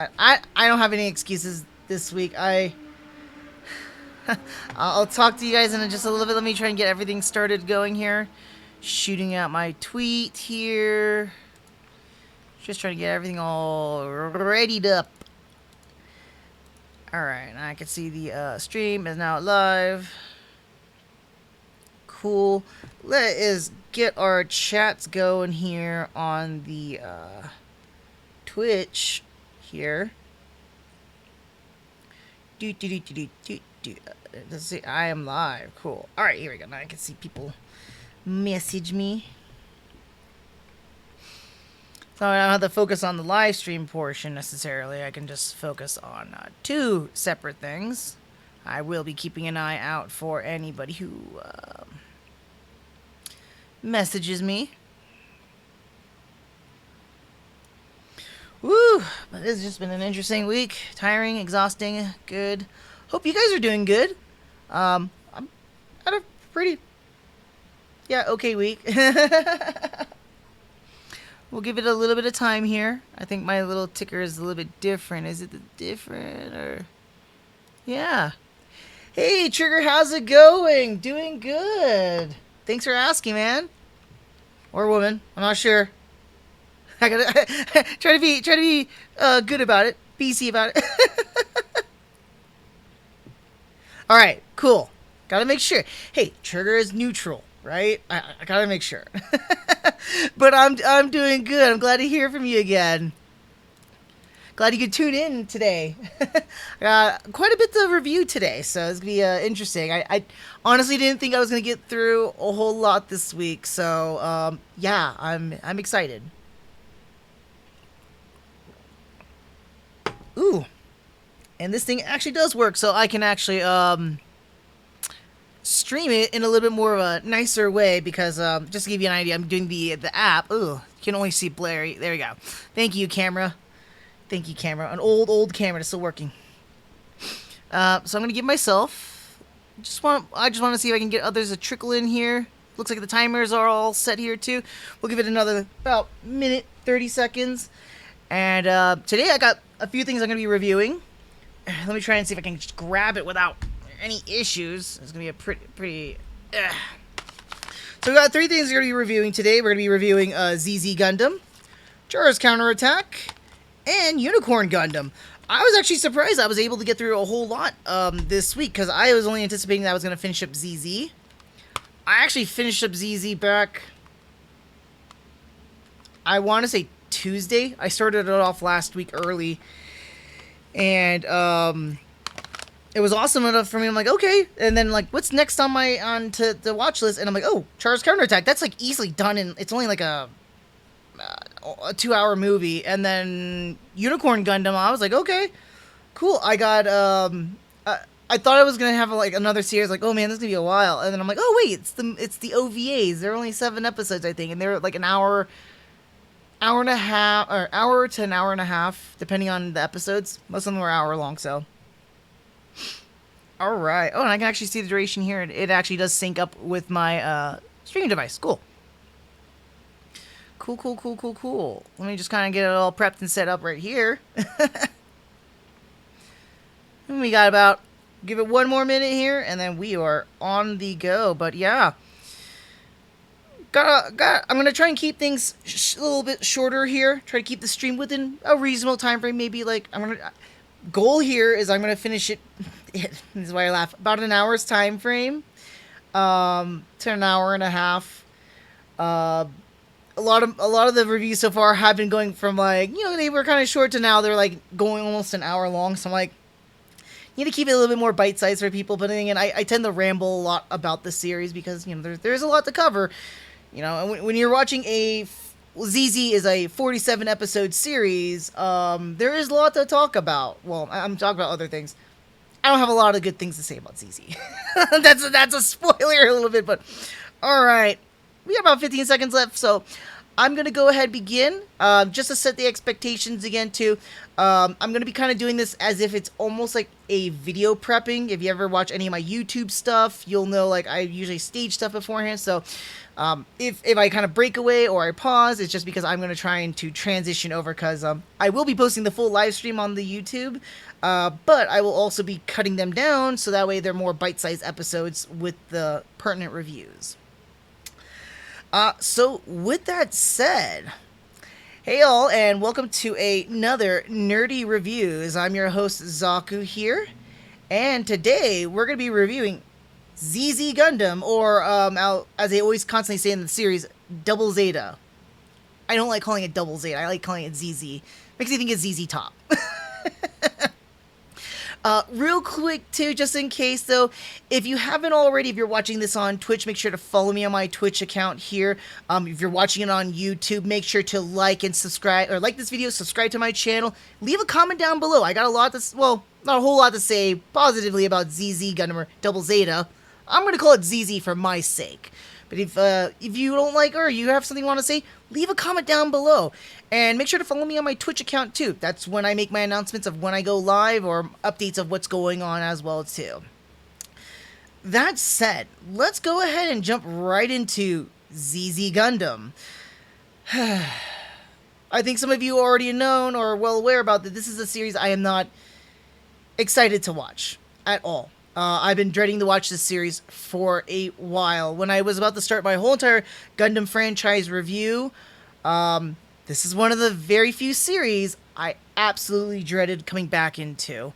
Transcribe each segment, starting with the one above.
I don't have any excuses this week. I'll talk to you guys in just a little bit. Let me try and get everything started going here. Shooting out my tweet here. Just trying to get everything all readied up. Alright, I can see the stream is now live. Cool. Let us get our chats going here on the Twitch here. Let's see, I am live. Cool. Alright, here we go. Now I can see people message me. So I don't have to focus on the live stream portion necessarily. I can just focus on two separate things. I will be keeping an eye out for anybody who messages me. Woo! But this has just been an interesting week. Tiring, exhausting, good. Hope you guys are doing good. I'm had a pretty, okay week. We'll give it a little bit of time here. I think my little ticker is a little bit different. Is it different or? Yeah. Hey, Trigger, how's it going? Doing good. Thanks for asking, man. Or woman. I'm not sure. I gotta try to be good about it. BC about it. All right, cool. Gotta make sure. Hey, Trigger is neutral, right? I gotta make sure. But I'm doing good. I'm glad to hear from you again. Glad you could tune in today. Quite a bit to review today, so it's gonna be interesting. I honestly didn't think I was gonna get through a whole lot this week, so yeah, I'm excited. Ooh, and this thing actually does work, so I can actually stream it in a little bit more of a nicer way because just to give you an idea, I'm doing the app. Ooh, you can only see blurry. There we go. Thank you, camera. Thank you, camera. An old camera that's still working. So I'm gonna give myself. I just want to see if I can get others to trickle in here. Looks like the timers are all set here too. We'll give it another about minute 30 seconds. And today I got a few things I'm gonna be reviewing. Let me try and see if I can just grab it without any issues. It's gonna be a pretty. So we got three things we're gonna be reviewing today. We're gonna be reviewing ZZ Gundam, Char's Counterattack, and Unicorn Gundam. I was actually surprised I was able to get through a whole lot this week because I was only anticipating that I was gonna finish up ZZ. I actually finished up ZZ back. I want to say Tuesday. I started it off last week early, and it was awesome enough for me. I'm like, okay, and then like, what's next on my the watch list? And I'm like, oh, Char's Counterattack. That's like easily done, and it's only like a 2-hour movie. And then Unicorn Gundam, I was like, okay, cool. I got I thought I was gonna have like another series. Like, oh man, this is gonna be a while. And then I'm like, oh wait, it's the OVAs. They're only 7 episodes, I think, and they're like an hour and a half, or hour to an hour and a half, depending on the episodes. Most of them were hour long, so. All right. Oh, and I can actually see the duration here. It actually does sync up with my streaming device. Cool. Cool. Let me just kind of get it all prepped and set up right here. And we got about, give it one more minute here, and then we are on the go. But yeah. I'm gonna try and keep things a little bit shorter here. Try to keep the stream within a reasonable time frame. Maybe like goal here is I'm gonna finish it. This is why I laugh. About an hour's time frame, to an hour and a half. A lot of the reviews so far have been going from like, they were kind of short to now they're like going almost an hour long. So I'm like, need to keep it a little bit more bite sized for people. But then again, I tend to ramble a lot about the series because there's a lot to cover. And when you're watching ZZ is a 47 episode series, there is a lot to talk about. Well, I'm talking about other things. I don't have a lot of good things to say about ZZ. That's a spoiler a little bit, but all right. We got about 15 seconds left, so I'm going to go ahead and begin. Just to set the expectations again, too. I'm going to be kind of doing this as if it's almost like a video prepping. If you ever watch any of my YouTube stuff, you'll know, like, I usually stage stuff beforehand. So, if I kind of break away or I pause, it's just because I'm going to try and to transition over, because I will be posting the full live stream on the YouTube, but I will also be cutting them down so that way they're more bite-sized episodes with the pertinent reviews. So with that said, hey all, and welcome to another Nerdy Reviews. I'm your host, Zaku here, and today we're going to be reviewing ZZ Gundam, or, as they always constantly say in the series, Double Zeta. I don't like calling it Double Zeta, I like calling it ZZ. Makes me think it's ZZ Top. Real quick, too, just in case, though, if you haven't already, if you're watching this on Twitch, make sure to follow me on my Twitch account here. If you're watching it on YouTube, make sure to like and subscribe, or like this video, subscribe to my channel. Leave a comment down below. I got a lot to, well, not a whole lot to say positively about ZZ Gundam or Double Zeta. I'm going to call it ZZ for my sake. But if you don't like or you have something you want to say, leave a comment down below. And make sure to follow me on my Twitch account, too. That's when I make my announcements of when I go live or updates of what's going on as well, too. That said, let's go ahead and jump right into ZZ Gundam. I think some of you already known or well aware about that this is a series I am not excited to watch at all. I've been dreading to watch this series for a while. When I was about to start my whole entire Gundam franchise review, this is one of the very few series I absolutely dreaded coming back into.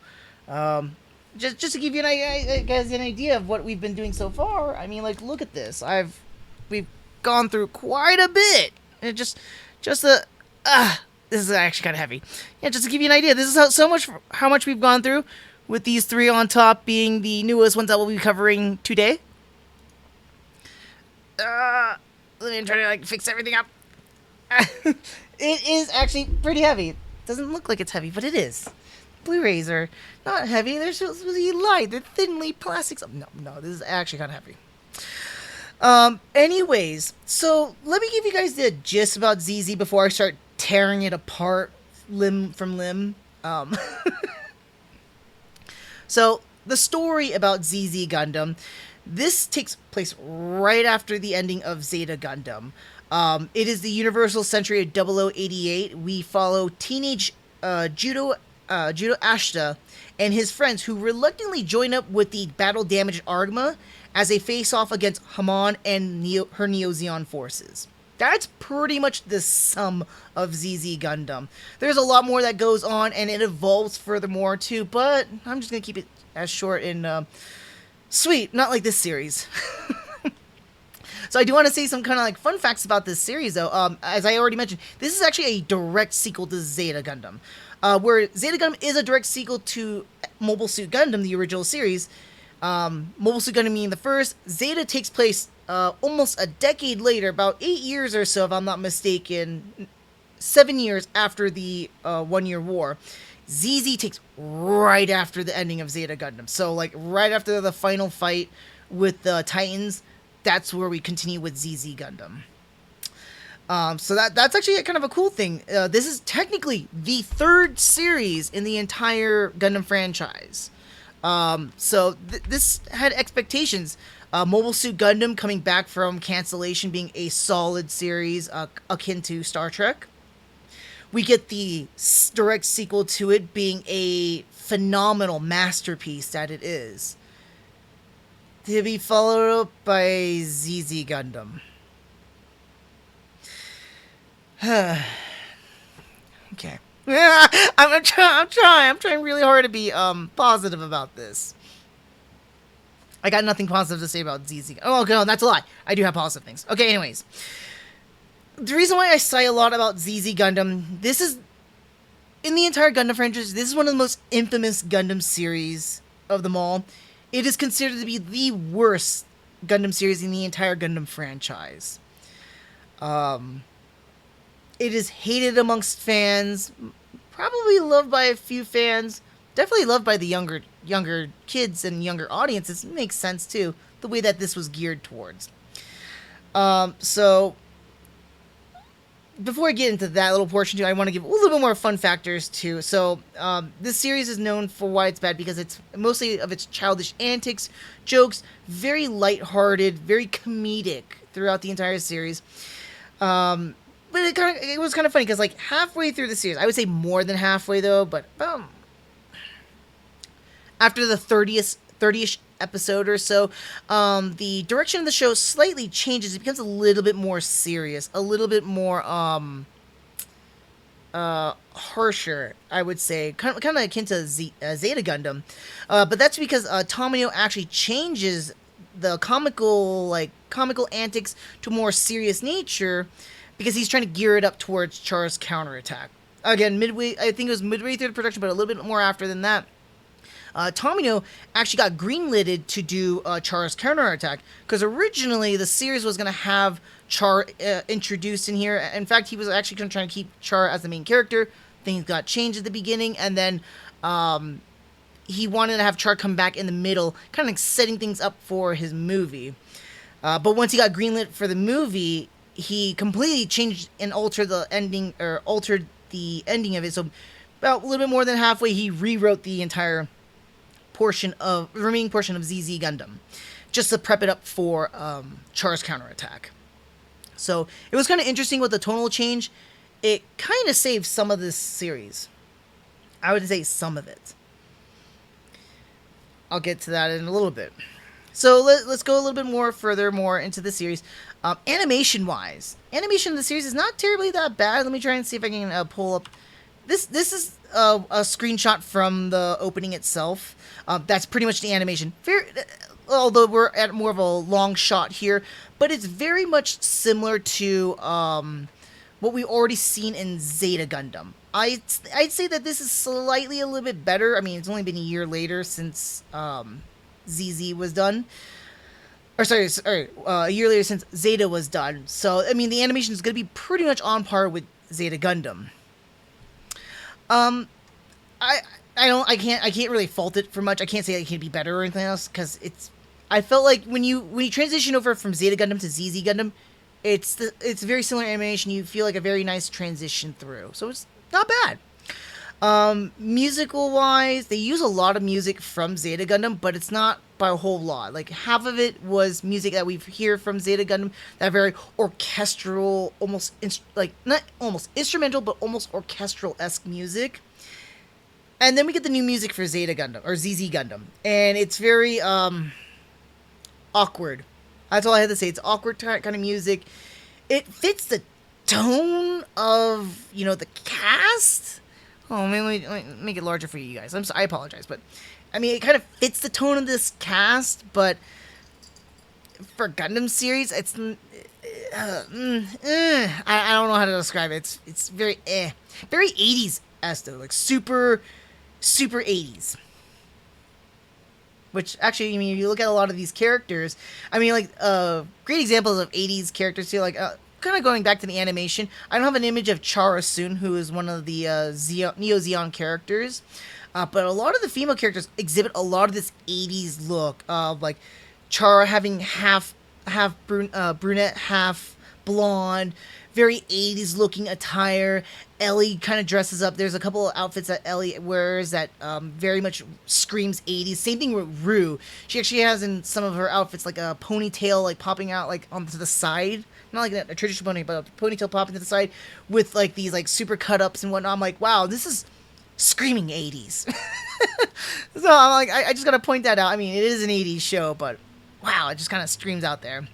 Just to give you guys an idea of what we've been doing so far. I mean, like, look at this. We've gone through quite a bit. And this is actually kind of heavy. Yeah, just to give you an idea, this is how much we've gone through, with these three on top being the newest ones that we'll be covering today. Let me try to fix everything up. It is actually pretty heavy. It doesn't look like it's heavy, but it is. Blu-rays are not heavy. They're supposed to be light. They're thinly plastic. No, this is actually kind of heavy. Anyways, so let me give you guys the gist about ZZ before I start tearing it apart limb from limb. So, the story about ZZ Gundam, this takes place right after the ending of Zeta Gundam. It is the Universal Century of 0088. We follow teenage Judo Ashita and his friends, who reluctantly join up with the battle-damaged Argma as they face off against Haman and her Neo-Zeon forces. That's pretty much the sum of ZZ Gundam. There's a lot more that goes on, and it evolves furthermore, too, but I'm just going to keep it as short and sweet, not like this series. So I do want to say some kind of like fun facts about this series, though. As I already mentioned, this is actually a direct sequel to Zeta Gundam, where Zeta Gundam is a direct sequel to Mobile Suit Gundam, the original series. Mobile Suit Gundam being the first. Zeta takes place almost a decade later, about 8 years or so, if I'm not mistaken, 7 years after the 1 Year War. ZZ takes right after the ending of Zeta Gundam. So, like, right after the final fight with the Titans, that's where we continue with ZZ Gundam. So that's actually kind of a cool thing. This is technically the third series in the entire Gundam franchise. So this had expectations. Mobile Suit Gundam coming back from cancellation being a solid series akin to Star Trek. We get the direct sequel to it being a phenomenal masterpiece that it is. To be followed up by ZZ Gundam. Okay. I'm trying really hard to be positive about this. I got nothing positive to say about ZZ. Oh, okay, no, that's a lie. I do have positive things. Okay, anyways. The reason why I say a lot about ZZ Gundam, this is, in the entire Gundam franchise, this is one of the most infamous Gundam series of them all. It is considered to be the worst Gundam series in the entire Gundam franchise. It is hated amongst fans, probably loved by a few fans, definitely loved by the younger kids and younger audiences. It makes sense too, the way that this was geared towards. So before I get into that little portion too, I want to give a little bit more fun factors too. So this series is known for why it's bad because it's mostly of its childish antics, jokes, very lighthearted, very comedic throughout the entire series. But it was kind of funny because like halfway through the series, I would say more than halfway though, but after the 30ish episode or so, the direction of the show slightly changes. It becomes a little bit more serious, a little bit more harsher, I would say, kind of akin to Zeta Gundam. But that's because Tomino actually changes the comical antics to more serious nature because he's trying to gear it up towards Char's counterattack. Again, I think it was midway through the production, but a little bit more after than that. Tomino actually got greenlighted to do Char's counterattack because originally the series was going to have Char introduced in here. In fact, he was actually going to try to keep Char as the main character. Things got changed at the beginning, and then he wanted to have Char come back in the middle, kind of like setting things up for his movie. But once he got greenlit for the movie, he completely changed and altered the ending of it. So about a little bit more than halfway, he rewrote the entire remaining portion of ZZ Gundam, just to prep it up for Char's counterattack. So it was kind of interesting with the tonal change. It kind of saved some of this series. I would say some of it. I'll get to that in a little bit. So let's go a little bit more into the series. Animation-wise, animation in the series is not terribly that bad. Let me try and see if I can pull up. This is a screenshot from the opening itself. That's pretty much the animation. Although we're at more of a long shot here, but it's very much similar to what we've already seen in Zeta Gundam. I'd say that this is slightly a little bit better. I mean, it's only been a year later since ZZ was done. Or sorry, a year later since Zeta was done. So, I mean, the animation is going to be pretty much on par with Zeta Gundam. I can't really fault it for much. I can't say it can be better or anything else because I felt like when you transition over from Zeta Gundam to ZZ Gundam, it's very similar animation. You feel like a very nice transition through, so it's not bad. Musical wise, they use a lot of music from Zeta Gundam, but it's not by a whole lot. Like half of it was music that we hear from Zeta Gundam, that very orchestral, not almost instrumental, but almost orchestral-esque music. And then we get the new music for Zeta Gundam, or ZZ Gundam. And it's very, awkward. That's all I had to say. It's awkward kind of music. It fits the tone of, the cast. Oh, maybe let me make it larger for you guys. I apologize, but, I mean, it kind of fits the tone of this cast, but for Gundam series, it's, I don't know how to describe it. It's very, very 80s-esque, though, like super 80s. Which, actually, I mean, if you look at a lot of these characters, I mean, like, great examples of 80s characters, too, like, kind of going back to the animation, I don't have an image of Char soon, who is one of the Neo Zeon characters, but a lot of the female characters exhibit a lot of this 80s look of, like, Char having half brunette, half blonde, very 80s looking attire. Ellie kind of dresses up. There's a couple of outfits that Ellie wears that very much screams 80s. Same thing with Rue. She actually has in some of her outfits like a ponytail like popping out like onto the side. Not like a traditional pony, but a ponytail popping to the side with like these like super cut ups and whatnot. I'm like, wow, this is screaming 80s. So I'm like, I just gotta point that out. I mean, it is an 80s show, but wow, it just kind of screams out there.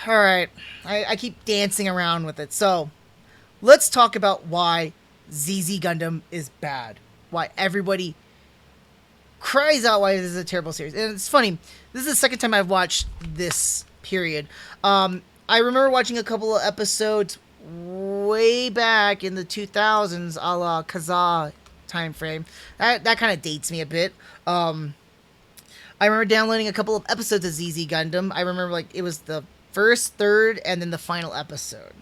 Alright, I keep dancing around with it. So, let's talk about why ZZ Gundam is bad. Why everybody cries out why this is a terrible series. And it's funny, this is the second time I've watched this period. I remember watching a couple of episodes way back in the 2000s, a la Kazaa time frame. That kind of dates me a bit. I remember downloading a couple of episodes of ZZ Gundam. I remember like it was the first, third, and then the final episode.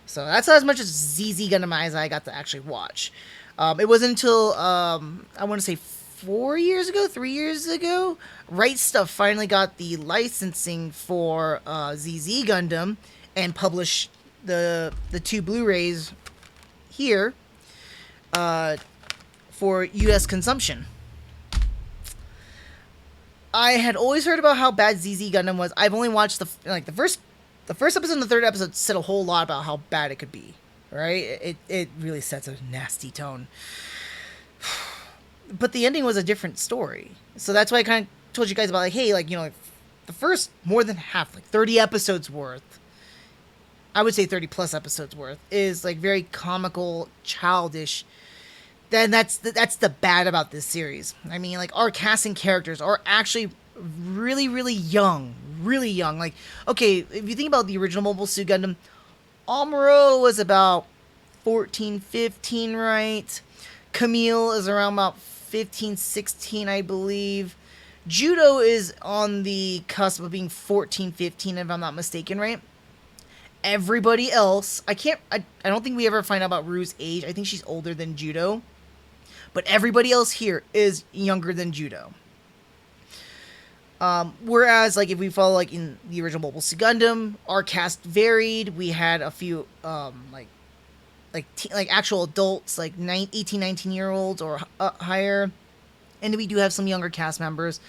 So that's as much as ZZ Gundam as I got to actually watch. It wasn't until I want to say 4 years ago, 3 years ago, Right Stuff finally got the licensing for ZZ Gundam and published the 2 Blu-rays here for U.S. consumption. I had always heard about how bad ZZ Gundam was. I've only watched the first episode and the third episode said a whole lot about how bad it could be. Right? It really sets a nasty tone. But the ending was a different story. So that's why I kind of told you guys about, like, hey, like, you know, like, the first more than half, like 30 episodes worth, I would say 30 plus episodes worth, is like very comical, childish. Then that's the bad about this series. I mean, like, our casting characters are actually really, really young. Really young. Like, okay, if you think about the original Mobile Suit Gundam, Amuro was about 14, 15, right? Camille is around about 15, 16, I believe. Judo is on the cusp of being 14, 15, if I'm not mistaken, right? Everybody else, I don't think we ever find out about Rue's age. I think she's older than Judo. But everybody else here is younger than Judo. Whereas, like, if we follow, like, in the original Mobile Suit Gundam, our cast varied. We had a few, like actual adults, like 18, 19-year-olds or higher. And we do have some younger cast members.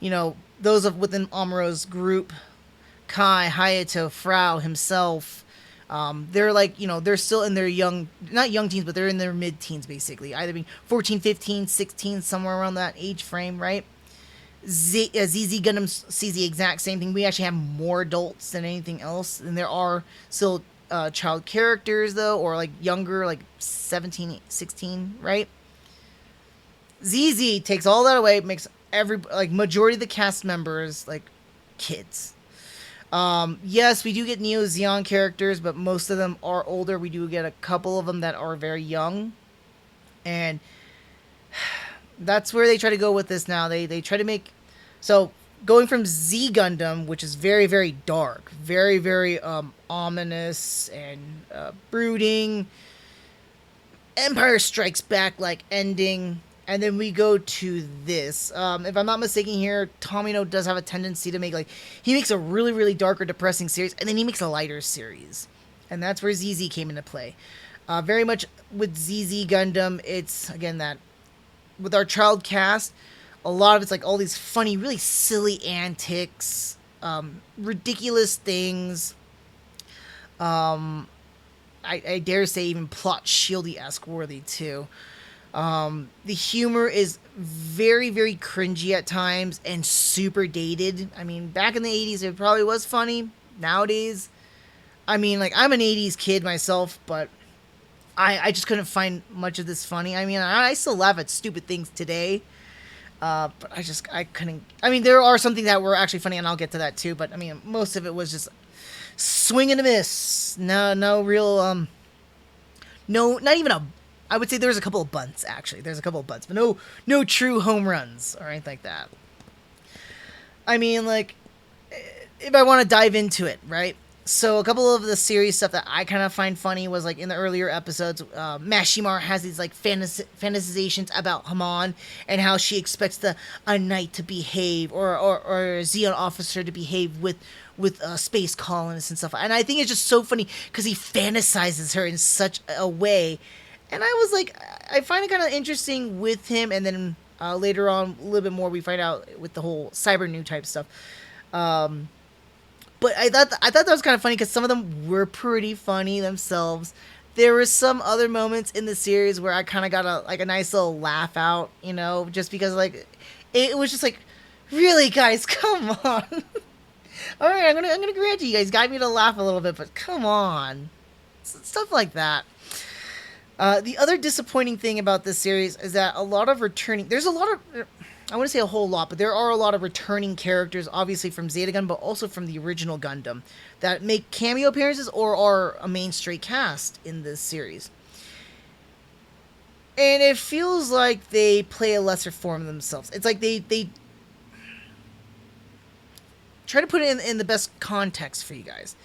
You know, those within Amuro's group. Kai, Hayato, Frau himself. They're like, you know, they're still in their not young teens, but they're in their mid-teens, basically. Either being 14, 15, 16, somewhere around that age frame, right? ZZ Gundam sees the exact same thing. We actually have more adults than anything else. And there are still child characters, though, or like younger, like 17, 16, right? ZZ takes all that away, makes majority of the cast members, like, kids. Yes, we do get Neo Zeon characters, but most of them are older. We do get a couple of them that are very young. And that's where they try to go with this now. They try to make... So, going from Z Gundam, which is very, very dark, very, very ominous and brooding, Empire Strikes Back, like, ending... And then we go to this. If I'm not mistaken here, Tomino does have a tendency to make, like... He makes a really, really dark or depressing series, and then he makes a lighter series. And that's where ZZ came into play. Very much with ZZ Gundam, it's, again, that... With our child cast, a lot of it's, like, all these funny, really silly antics. Ridiculous things. I dare say even plot shieldy-esque worthy, too. The humor is very, very cringy at times and super dated. I mean, back in the 80s, it probably was funny. Nowadays, I mean, like, I'm an 80s kid myself, but I just couldn't find much of this funny. I mean, I still laugh at stupid things today, but I couldn't. I mean, there are something that were actually funny, and I'll get to that too, but I mean, most of it was just swing and a miss. No real, no, not even a... I would say there's a couple of bunts, actually. There's a couple of bunts, but no true home runs or anything like that. I mean, like, if I want to dive into it, right? So a couple of the series stuff that I kind of find funny was, like, in the earlier episodes, Mashimar has these, like, fantasizations about Haman and how she expects a knight to behave or a Zeon officer to behave with space colonists and stuff. And I think it's just so funny because he fantasizes her in such a way. And I was like, I find it kind of interesting with him, and then later on, a little bit more, we find out with the whole Cyber New type stuff. But I thought that was kind of funny because some of them were pretty funny themselves. There were some other moments in the series where I kind of got a nice little laugh out, you know, just because, like, it was just like, really, guys, come on. All right, I'm gonna grant you guys got me to laugh a little bit, but come on, stuff like that. The other disappointing thing about this series is that I want to say a whole lot, but there are a lot of returning characters, obviously from Zeta Gun, but also from the original Gundam, that make cameo appearances or are a main straight cast in this series. And it feels like they play a lesser form of themselves. It's like they try to put it in the best context for you guys.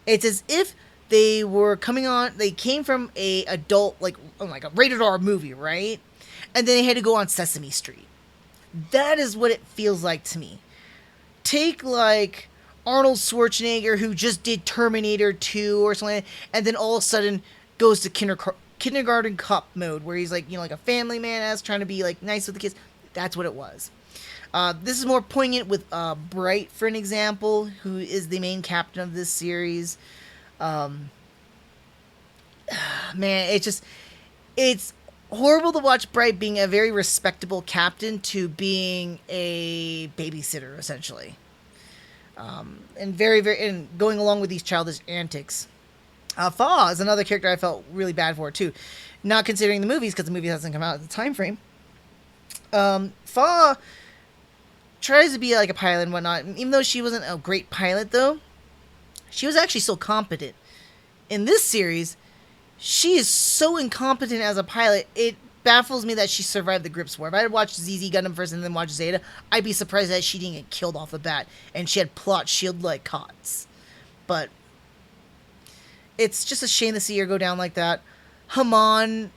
It's as if they came from a adult, like a rated R movie, right? And then they had to go on Sesame Street. That is what it feels like to me. Take like Arnold Schwarzenegger, who just did Terminator 2 or something, and then all of a sudden goes to kindergarten cop mode, where he's like, like a family man as trying to be like nice with the kids. That's what it was. This is more poignant with Bright, for an example, who is the main captain of this series. Man, it's horrible to watch Bright being a very respectable captain to being a babysitter, essentially. And and going along with these childish antics. Fa is another character I felt really bad for, too. Not considering the movies, because the movie hasn't come out at the time frame. Fa tries to be like a pilot and whatnot. Even though she wasn't a great pilot, though, she was actually still competent. In this series, she is so incompetent as a pilot, it baffles me that she survived the Grips War. If I had watched ZZ Gundam first and then watched Zeta, I'd be surprised that she didn't get killed off the bat, and she had plot shield like Cots. But it's just a shame to see her go down like that. Hamon's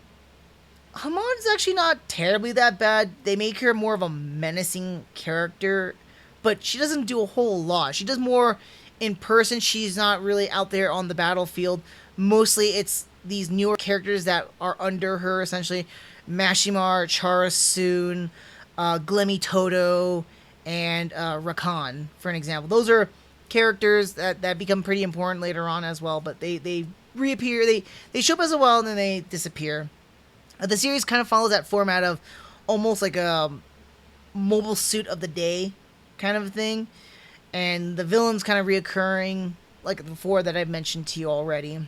actually not terribly that bad. They make her more of a menacing character, but she doesn't do a whole lot. She does more in person. She's not really out there on the battlefield. Mostly it's these newer characters that are under her, essentially. Mashimar, Char Soon, Glemmy Toto, and Rakan, for an example. Those are characters that become pretty important later on as well, but they reappear. They show up as well, and then they disappear. The series kind of follows that format of almost like a Mobile Suit of the Day kind of thing. And the villains kind of reoccurring, like before that I've mentioned to you already.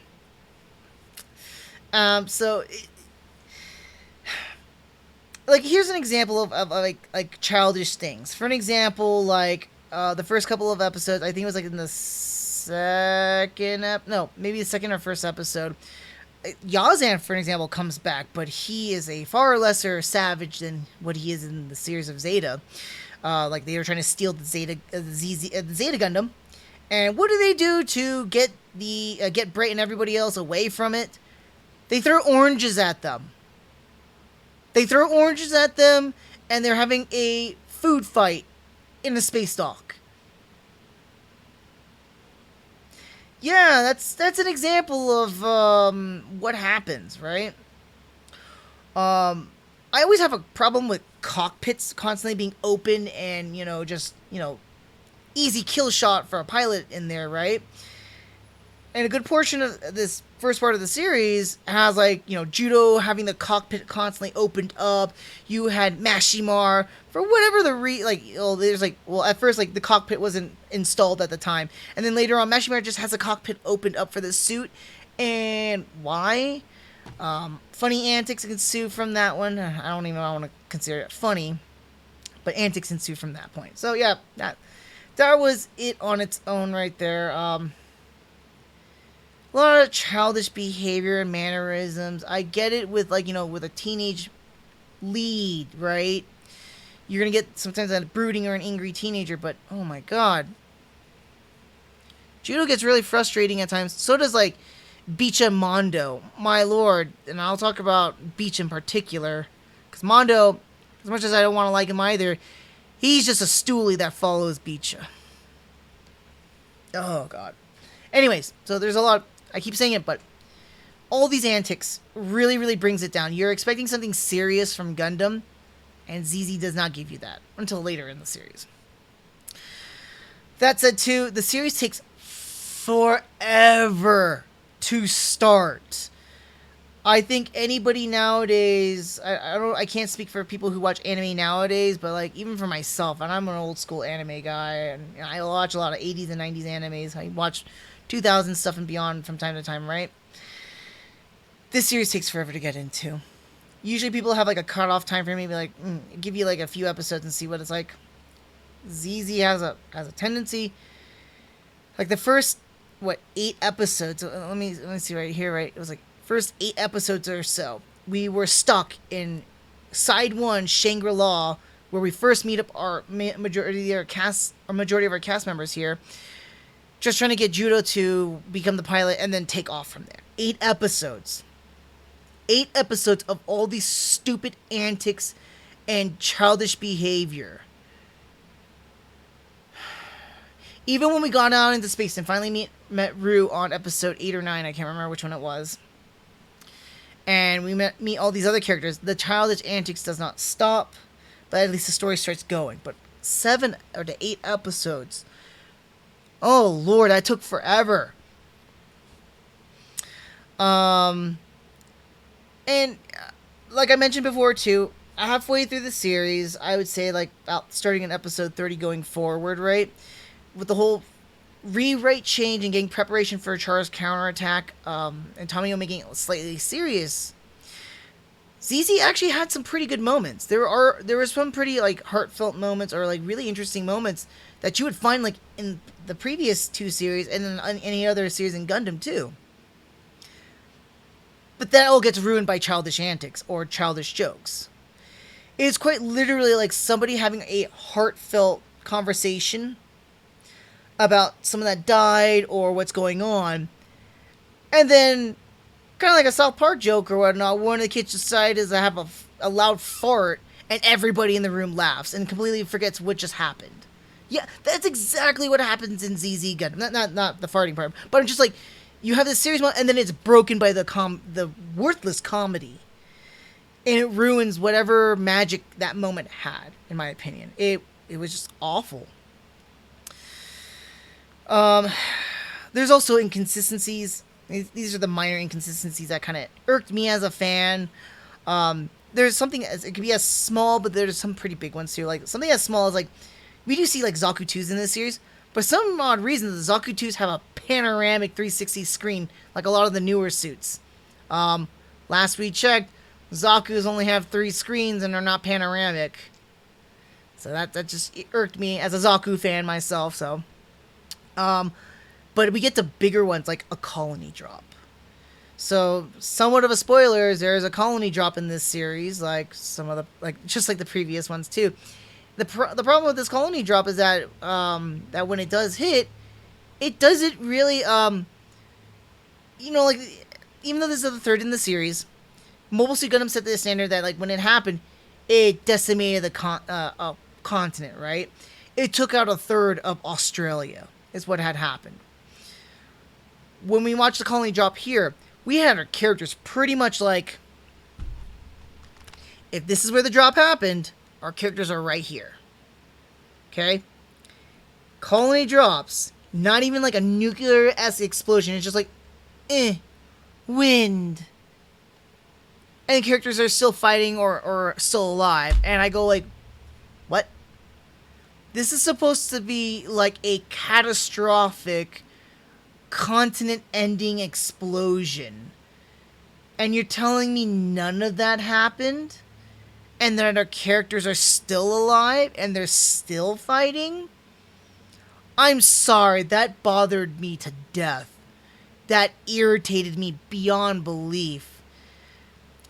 Like, here's an example of like childish things. For an example, like the first couple of episodes, I think it was like in the maybe the second or first episode, Yazan, for an example, comes back, but he is a far lesser savage than what he is in the series of Zeta. Like, they were trying to steal the Zeta Gundam, and what do to get Bright and everybody else away from it? They throw oranges at them. And they're having a food fight in a space dock. Yeah, that's an example of what happens, right? I always have a problem with cockpits constantly being open and, easy kill shot for a pilot in there, right? And a good portion of this first part of the series has, Judo having the cockpit constantly opened up. You had Mashimar, for whatever the at first, the cockpit wasn't installed at the time. And then later on, Mashimar just has the cockpit opened up for the suit. And why? Funny antics ensue from that one. I don't even know if I want to consider it funny, but antics ensue from that point. So yeah, that was it on its own right there. A lot of childish behavior and mannerisms. I get it with with a teenage lead, right? You're gonna get sometimes a brooding or an angry teenager, but oh my god, Judo gets really frustrating at times. So does Bicha Mondo, my lord. And I'll talk about Beach in particular, because Mondo, as much as I don't want to like him either, he's just a stoolie that follows Bicha. Oh god. Anyways, so there's a lot. I keep saying it, but all these antics really, really brings it down. You're expecting something serious from Gundam, and ZZ does not give you that until later in the series. That said, too, the series takes forever to start. I think anybody nowadays, I can't speak for people who watch anime nowadays, but even for myself, and I'm an old school anime guy, and I watch a lot of 80s and 90s animes. I watch 2000 stuff and beyond from time to time, right? This series takes forever to get into. Usually people have a cutoff time for maybe give you a few episodes and see what it's like. ZZ has a tendency, the first 8 episodes. Let me see right here, right? It was first 8 episodes or so. We were stuck in side 1, Shangri-La, where we first meet up our majority of our cast members here, just trying to get Judo to become the pilot and then take off from there. 8 episodes. 8 episodes of all these stupid antics and childish behavior. Even when we got out into space and finally met Rue on episode 8 or 9, I can't remember which one it was, and we meet all these other characters, the childish antics does not stop, but at least the story starts going. But 7 or to 8 episodes, oh Lord, that took forever. And like I mentioned before too, halfway through the series, I would say like about starting in episode 30 going forward, right? With the whole rewrite change and getting preparation for Char's counterattack, and Tommy making it slightly serious, ZZ actually had some pretty good moments. There were some pretty like heartfelt moments or like really interesting moments that you would find like in the previous 2 series and then any other series in Gundam too. But that all gets ruined by childish antics or childish jokes. It is quite literally like somebody having a heartfelt conversation about someone that died or what's going on, and then kind of like a South Park joke or whatnot, one of the kids decides to have a loud fart and everybody in the room laughs and completely forgets what just happened. Yeah, that's exactly what happens in ZZ Gundam. Not the farting part, but I'm just like, you have this serious moment and then it's broken by the worthless comedy, and it ruins whatever magic that moment had. In my opinion, it was just awful. There's also inconsistencies. These are the minor inconsistencies that kind of irked me as a fan. There's something, it could be as small, but there's some pretty big ones too. Like something as small as like, we do see like Zaku 2s in this series, but for some odd reason, the Zaku 2s have a panoramic 360 screen, like a lot of the newer suits. Last we checked, Zaku's only have 3 screens and they're not panoramic. So that just irked me as a Zaku fan myself, so. But we get to bigger ones like a colony drop. So somewhat of a spoiler is there's a colony drop in this series, like some of the just like the previous ones too. The problem with this colony drop is that that when it does hit, it doesn't really like, even though this is the 3rd in the series, Mobile Suit Gundam set the standard that like when it happened, it decimated the continent, right? It took out 1/3 of Australia. Is what had happened. When we watched the colony drop here, we had our characters pretty much like, if this is where the drop happened, our characters are right here. Okay? Colony drops, not even like a nuclear-esque explosion, it's just like, wind. And the characters are still fighting or still alive, and I go like, what? This is supposed to be like a catastrophic, continent-ending explosion. And you're telling me none of that happened? And that our characters are still alive and they're still fighting? I'm sorry, that bothered me to death. That irritated me beyond belief.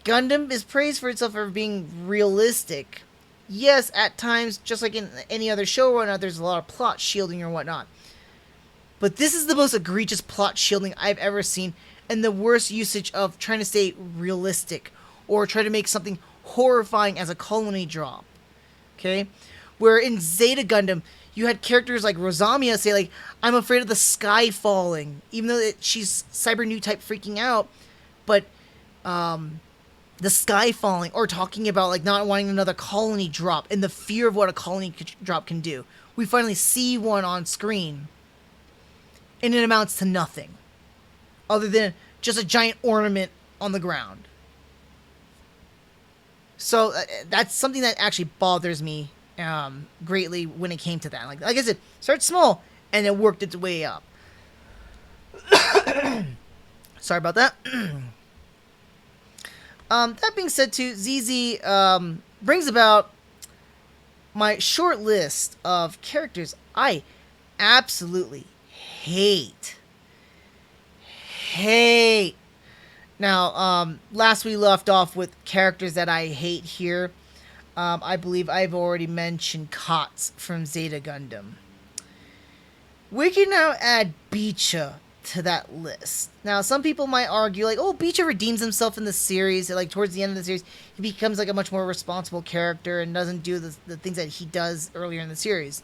Gundam is praised for itself for being realistic. Yes, at times, just like in any other show or whatnot, there's a lot of plot shielding or whatnot. But this is the most egregious plot shielding I've ever seen, and the worst usage of trying to stay realistic or try to make something horrifying as a colony drop. Okay? Where in Zeta Gundam, you had characters like Rosamia say like, I'm afraid of the sky falling, even though she's Cyber New type freaking out, but the sky falling, or talking about like not wanting another colony drop and the fear of what a colony drop can do. We finally see one on screen, and it amounts to nothing other than just a giant ornament on the ground. So that's something that actually bothers me greatly when it came to that. Like I said, started small and it worked its way up. Sorry about that. That being said, too, ZZ brings about my short list of characters I absolutely hate. Now, last we left off with characters that I hate here. I believe I've already mentioned Kotz from Zeta Gundam. We can now add Bicha to that list. Now, some people might argue, like, oh, Beecher redeems himself in the series. Like, towards the end of the series, he becomes, like, a much more responsible character and doesn't do the things that he does earlier in the series.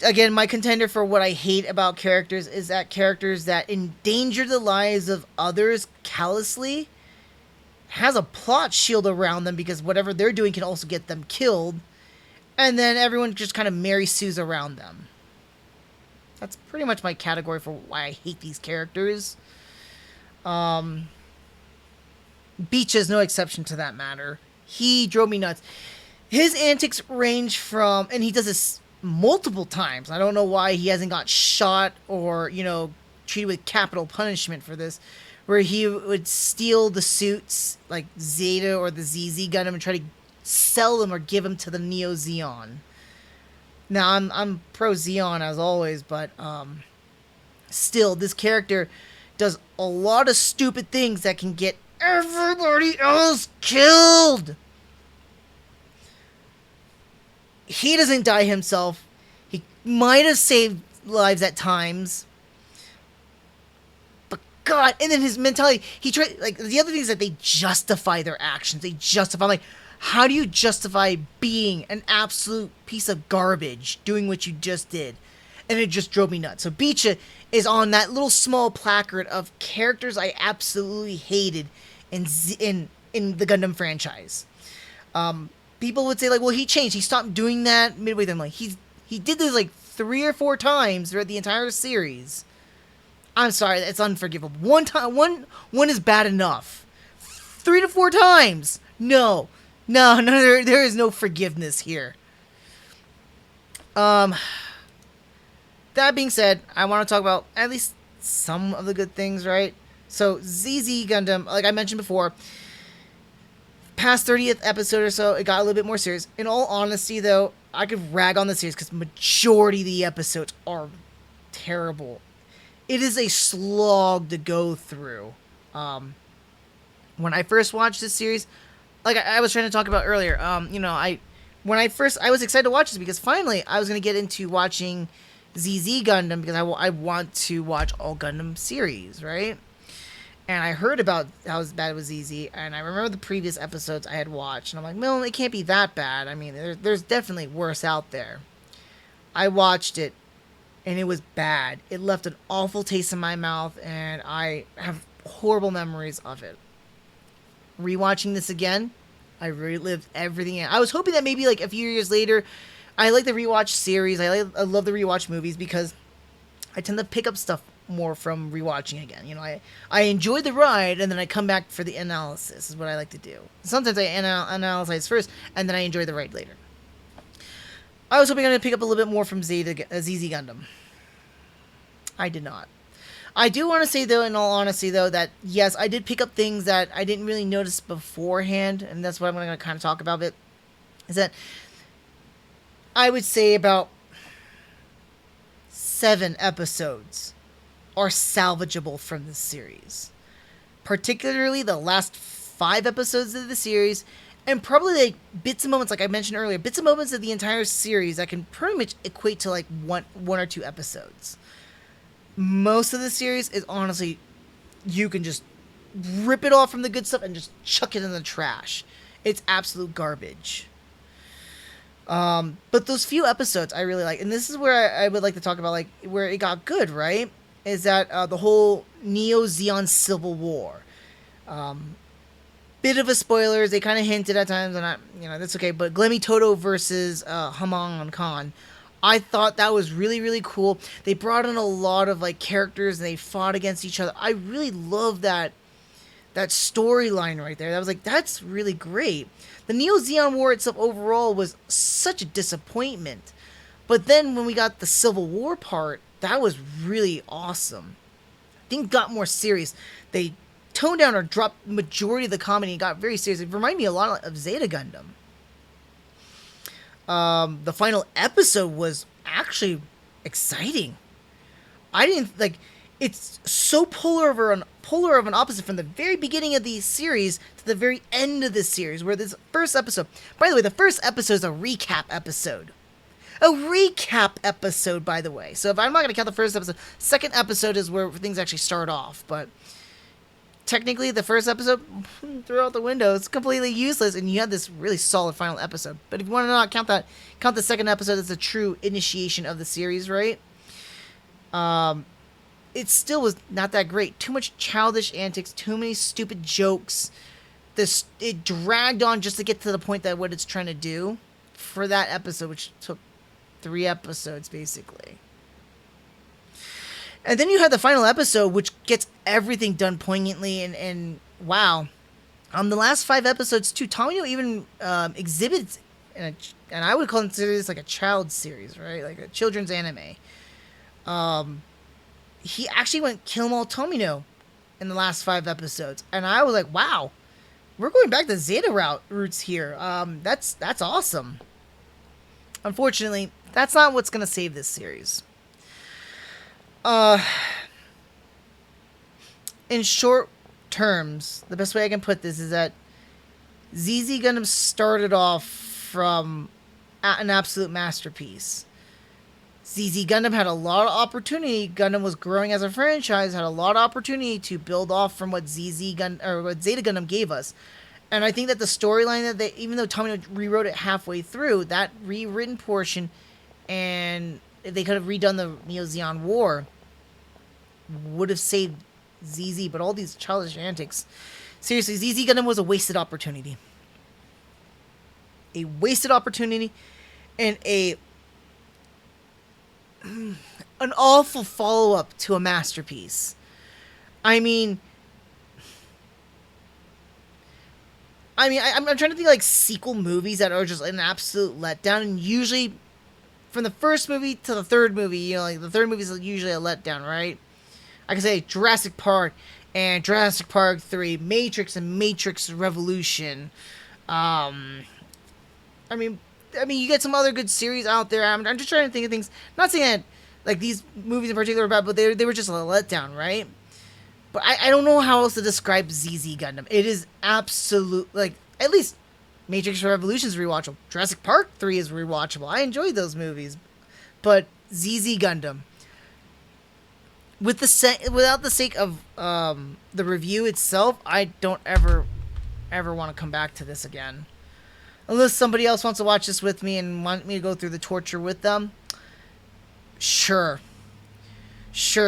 Again, my contender for what I hate about characters is that characters that endanger the lives of others callously has a plot shield around them because whatever they're doing can also get them killed. And then everyone just kind of Mary Sue's around them. That's pretty much my category for why I hate these characters. Beach is no exception to that matter. He drove me nuts. His antics range from, and he does this multiple times. I don't know why he hasn't got shot or, treated with capital punishment for this, where he would steal the suits like Zeta or the ZZ Gundam and try to sell them or give them to the Neo Zeon. Now I'm pro Zeon as always, but still this character does a lot of stupid things that can get everybody else killed. He doesn't die himself. He might have saved lives at times. But God, and then his mentality, he tried, like, the other thing is that they justify their actions. They justify, like, how do you justify being an absolute piece of garbage doing what you just did? And it just drove me nuts. So Beecha is on that little small placard of characters I absolutely hated in the Gundam franchise. People would say, like, well, he changed. He stopped doing that midway. Then, like, he did this like 3 or 4 times throughout the entire series. I'm sorry, it's unforgivable. One time, one is bad enough. 3 to 4 times, no, there is no forgiveness here. That being said, I want to talk about at least some of the good things, right? So ZZ Gundam, like I mentioned before, past 30th episode or so, it got a little bit more serious. In all honesty, though, I could rag on the series because majority of the episodes are terrible. It is a slog to go through. When I first watched this series, like I was trying to talk about earlier, I was excited to watch this because finally I was going to get into watching ZZ Gundam because I want to watch all Gundam series, right? And I heard about how bad it was ZZ, and I remember the previous episodes I had watched, and I'm like, no, it can't be that bad. I mean, there's definitely worse out there. I watched it, and it was bad. It left an awful taste in my mouth, and I have horrible memories of it. Rewatching this again, I relived everything. I was hoping that maybe like a few years later, I like the rewatch series. I love the rewatch movies because I tend to pick up stuff more from rewatching again. I enjoy the ride and then I come back for the analysis is what I like to do. Sometimes I analyze first and then I enjoy the ride later. I was hoping I'm going to pick up a little bit more from ZZ Gundam. I did not. I do want to say, though, in all honesty, though, that yes, I did pick up things that I didn't really notice beforehand, and that's what I'm going to kind of talk about it, is that I would say about 7 episodes are salvageable from this series. Particularly the last 5 episodes of the series, and probably like bits and moments, like I mentioned earlier, bits and moments of the entire series that can pretty much equate to like one or 2 episodes. Most of the series is honestly, you can just rip it off from the good stuff and just chuck it in the trash. It's absolute garbage. But those few episodes I really like, and this is where I would like to talk about, like, where it got good, right? Is that the whole Neo Zeon Civil War. Bit of a spoilers, they kind of hinted at times, and that's okay. But Glemmy Toto versus Haman Khan, I thought that was really, really cool. They brought in a lot of like characters and they fought against each other. I really love that storyline right there. That's really great. The Neo Zeon War itself overall was such a disappointment. But then when we got the Civil War part, that was really awesome. Things got more serious. They toned down or dropped majority of the comedy and got very serious. It reminded me a lot of Zeta Gundam. The final episode was actually exciting. I didn't like. It's so polar of an opposite from the very beginning of the series to the very end of this series. Where this first episode, by the way, the first episode is a recap episode. A recap episode, by the way. So if I'm not going to count the first episode, second episode is where things actually start off. But technically, the first episode, throw out the window. It's completely useless, and you had this really solid final episode. But if you want to not count that, count the second episode as a true initiation of the series, right? It still was not that great. Too much childish antics, too many stupid jokes. It dragged on just to get to the point that what it's trying to do for that episode, which took 3 episodes basically. And then you have the final episode, which gets everything done poignantly and wow. The last 5 episodes too, Tomino even exhibits, and I would consider this like a child series, right? Like a children's anime. He actually went Kill 'em all Tomino in the last 5 episodes, and I was like, wow, we're going back to Zeta roots here. That's awesome. Unfortunately, that's not what's gonna save this series. In short terms, the best way I can put this is that ZZ Gundam started off from an absolute masterpiece. ZZ Gundam had a lot of opportunity. Gundam was growing as a franchise, had a lot of opportunity to build off from what what Zeta Gundam gave us. And I think that the storyline that even though Tomino rewrote it halfway through, that rewritten portion, and they could have redone the Neo-Zeon War, would have saved ZZ. But all these childish antics, seriously, ZZ Gundam was a wasted opportunity. A wasted opportunity, and an awful follow-up to a masterpiece. I'm trying to think like sequel movies that are just an absolute letdown, and usually from the first movie to the third movie, you know, like the third movie is usually a letdown, right? I can say Jurassic Park and Jurassic Park 3, Matrix and Matrix Revolution. You get some other good series out there. I'm just trying to think of things. I'm not saying that like these movies in particular are bad, but they were just a letdown, right? But I don't know how else to describe ZZ Gundam. It is absolute, like, at least Matrix Revolution is rewatchable. Jurassic Park 3 is rewatchable. I enjoyed those movies. But ZZ Gundam, without the sake of the review itself, I don't ever want to come back to this again. Unless somebody else wants to watch this with me and want me to go through the torture with them. Sure,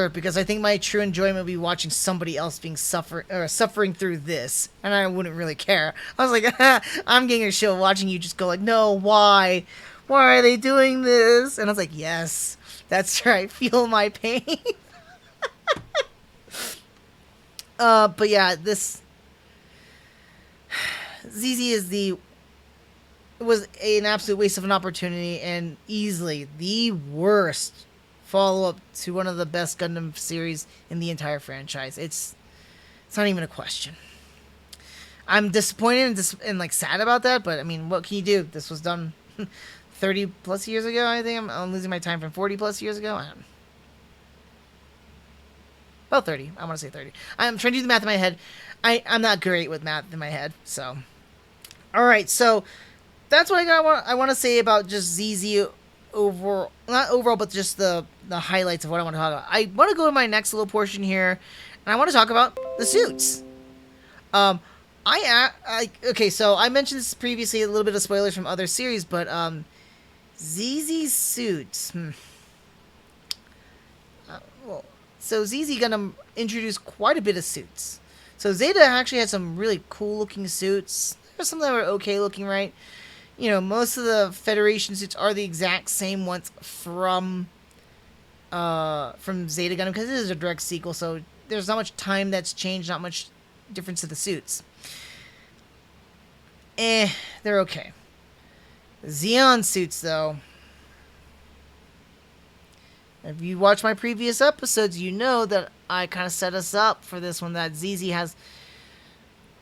because I think my true enjoyment would be watching somebody else being suffering through this, and I wouldn't really care. I was like, I'm getting a show watching you just go like, no, why are they doing this? And I was like, yes, that's right, feel my pain. But yeah, this ZZ was an absolute waste of an opportunity, and easily the worst follow-up to one of the best Gundam series in the entire franchise. It's not even a question. I'm disappointed and like sad about that, but I mean, what can you do? This was done 30 plus years ago. I think I'm losing my time from 40 plus years ago. About 30. I want to say 30. I'm trying to do the math in my head. I'm not great with math in my head, so. All right, so that's what I want to say about just ZZ overall. Not overall, but just the highlights of what I want to talk about. I want to go to my next little portion here, and I want to talk about the suits. Okay, so I mentioned this previously, a little bit of spoilers from other series, but ZZ suits. So ZZ Gundam introduced quite a bit of suits. So Zeta actually had some really cool looking suits. There's some that were okay looking, right? You know, most of the Federation suits are the exact same ones from Zeta Gundam, because it is a direct sequel, so there's not much time that's changed, not much difference to the suits. They're okay. Zeon suits, though. If you watch my previous episodes, you know that I kind of set us up for this one, that ZZ has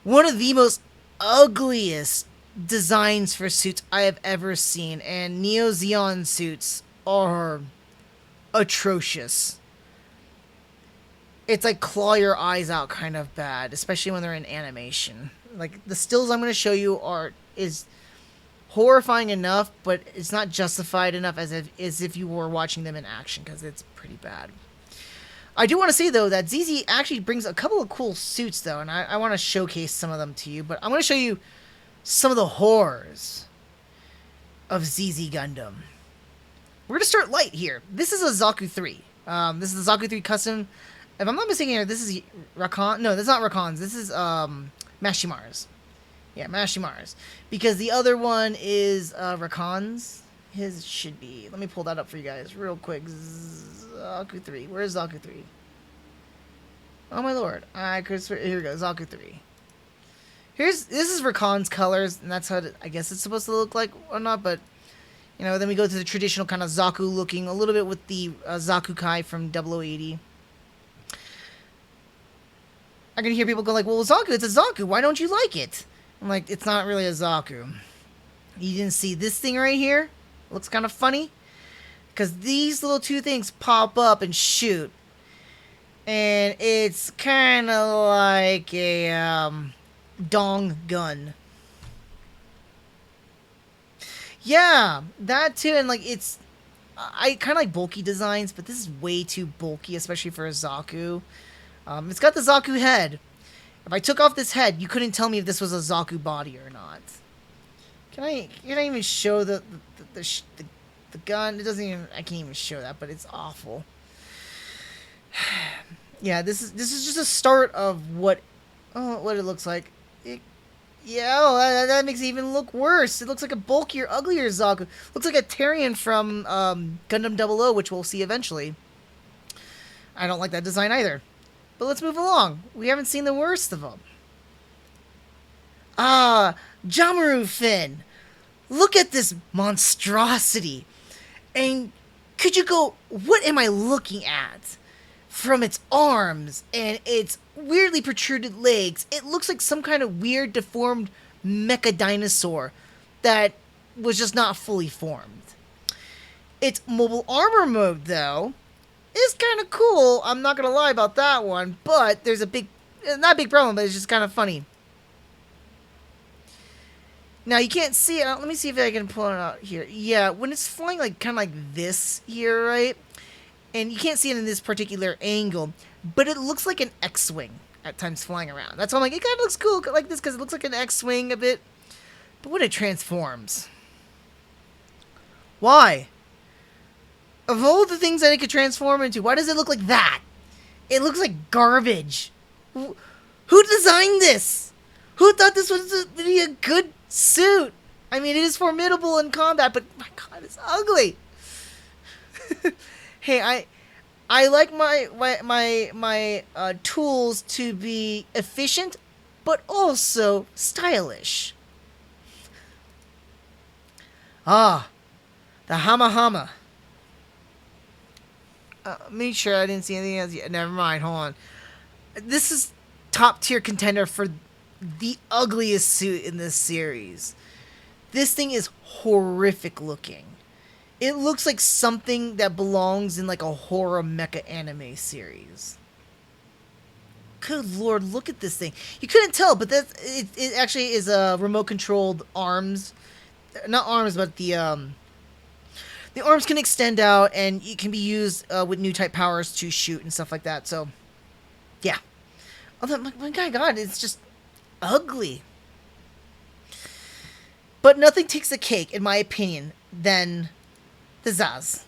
one of the most ugliest designs for suits I have ever seen, and Neo Zeon suits are atrocious. It's like claw your eyes out kind of bad, especially when they're in animation. Like the stills I'm going to show you is horrifying enough, but it's not justified enough as if you were watching them in action, because it's pretty bad. I do want to say, though, that ZZ actually brings a couple of cool suits, though, and I want to showcase some of them to you, but I'm going to show you some of the horrors of ZZ Gundam. We're going to start light here. This is a Zaku 3. This is the Zaku 3 custom. If I'm not mistaken, this is Rakan. No, that's not Rakan's. This is Mashimaru's. Yeah, Mashimaru's. Because the other one is Rakan's. His should be. Let me pull that up for you guys real quick. Zaku 3. Where's Zaku 3? Oh my lord. Here we go. Zaku 3. This is Rakan's colors, and that's how I guess it's supposed to look like or not, but you know, then we go to the traditional kind of Zaku looking, a little bit with the Zaku Kai from 0080. I can hear people go like, well, Zaku, it's a Zaku. Why don't you like it? I'm like, it's not really a Zaku. You didn't see this thing right here? Looks kind of funny. Because these little two things pop up and shoot. And it's kind of like a dong gun. Yeah, that too. And like, I kind of like bulky designs, but this is way too bulky, especially for a Zaku. It's got the Zaku head. If I took off this head, you couldn't tell me if this was a Zaku body or not. Can I even show the gun? It doesn't even. I can't even show that, but it's awful. Yeah, this is just a start of what it looks like. That makes it even look worse. It looks like a bulkier, uglier Zaku. Looks like a Tarian from Gundam 00, which we'll see eventually. I don't like that design either. But let's move along. We haven't seen the worst of them. Jamaru Fin. Look at this monstrosity. And could you go, what am I looking at? From its arms and its weirdly protruded legs, it looks like some kind of weird deformed mecha dinosaur that was just not fully formed. Its mobile armor mode, though, is kind of cool. I'm not going to lie about that one, but there's a not a big problem, but it's just kind of funny. Now, you can't see it. Let me see if I can pull it out here. Yeah, when it's flying like kind of like this here, right? And you can't see it in this particular angle, but it looks like an X-Wing at times flying around. That's why I'm like, it kind of looks cool like this because it looks like an X-Wing a bit. But when it transforms, why? Of all the things that it could transform into, why does it look like that? It looks like garbage. Who designed this? Who thought this would be a good suit? I mean, it is formidable in combat, but my god, it's ugly. Hey, I like my tools to be efficient, but also stylish. The Hama Hama. Make sure I didn't see anything else yet. Never mind, hold on. This is top tier contender for the ugliest suit in this series. This thing is horrific looking. It looks like something that belongs in like a horror mecha anime series. Good lord, look at this thing. You couldn't tell, but it actually is a remote controlled arms. Not arms, but the arms can extend out and it can be used with new type powers to shoot and stuff like that. So, yeah. Although, my god, it's just ugly. But nothing takes the cake, in my opinion, than the Zaz.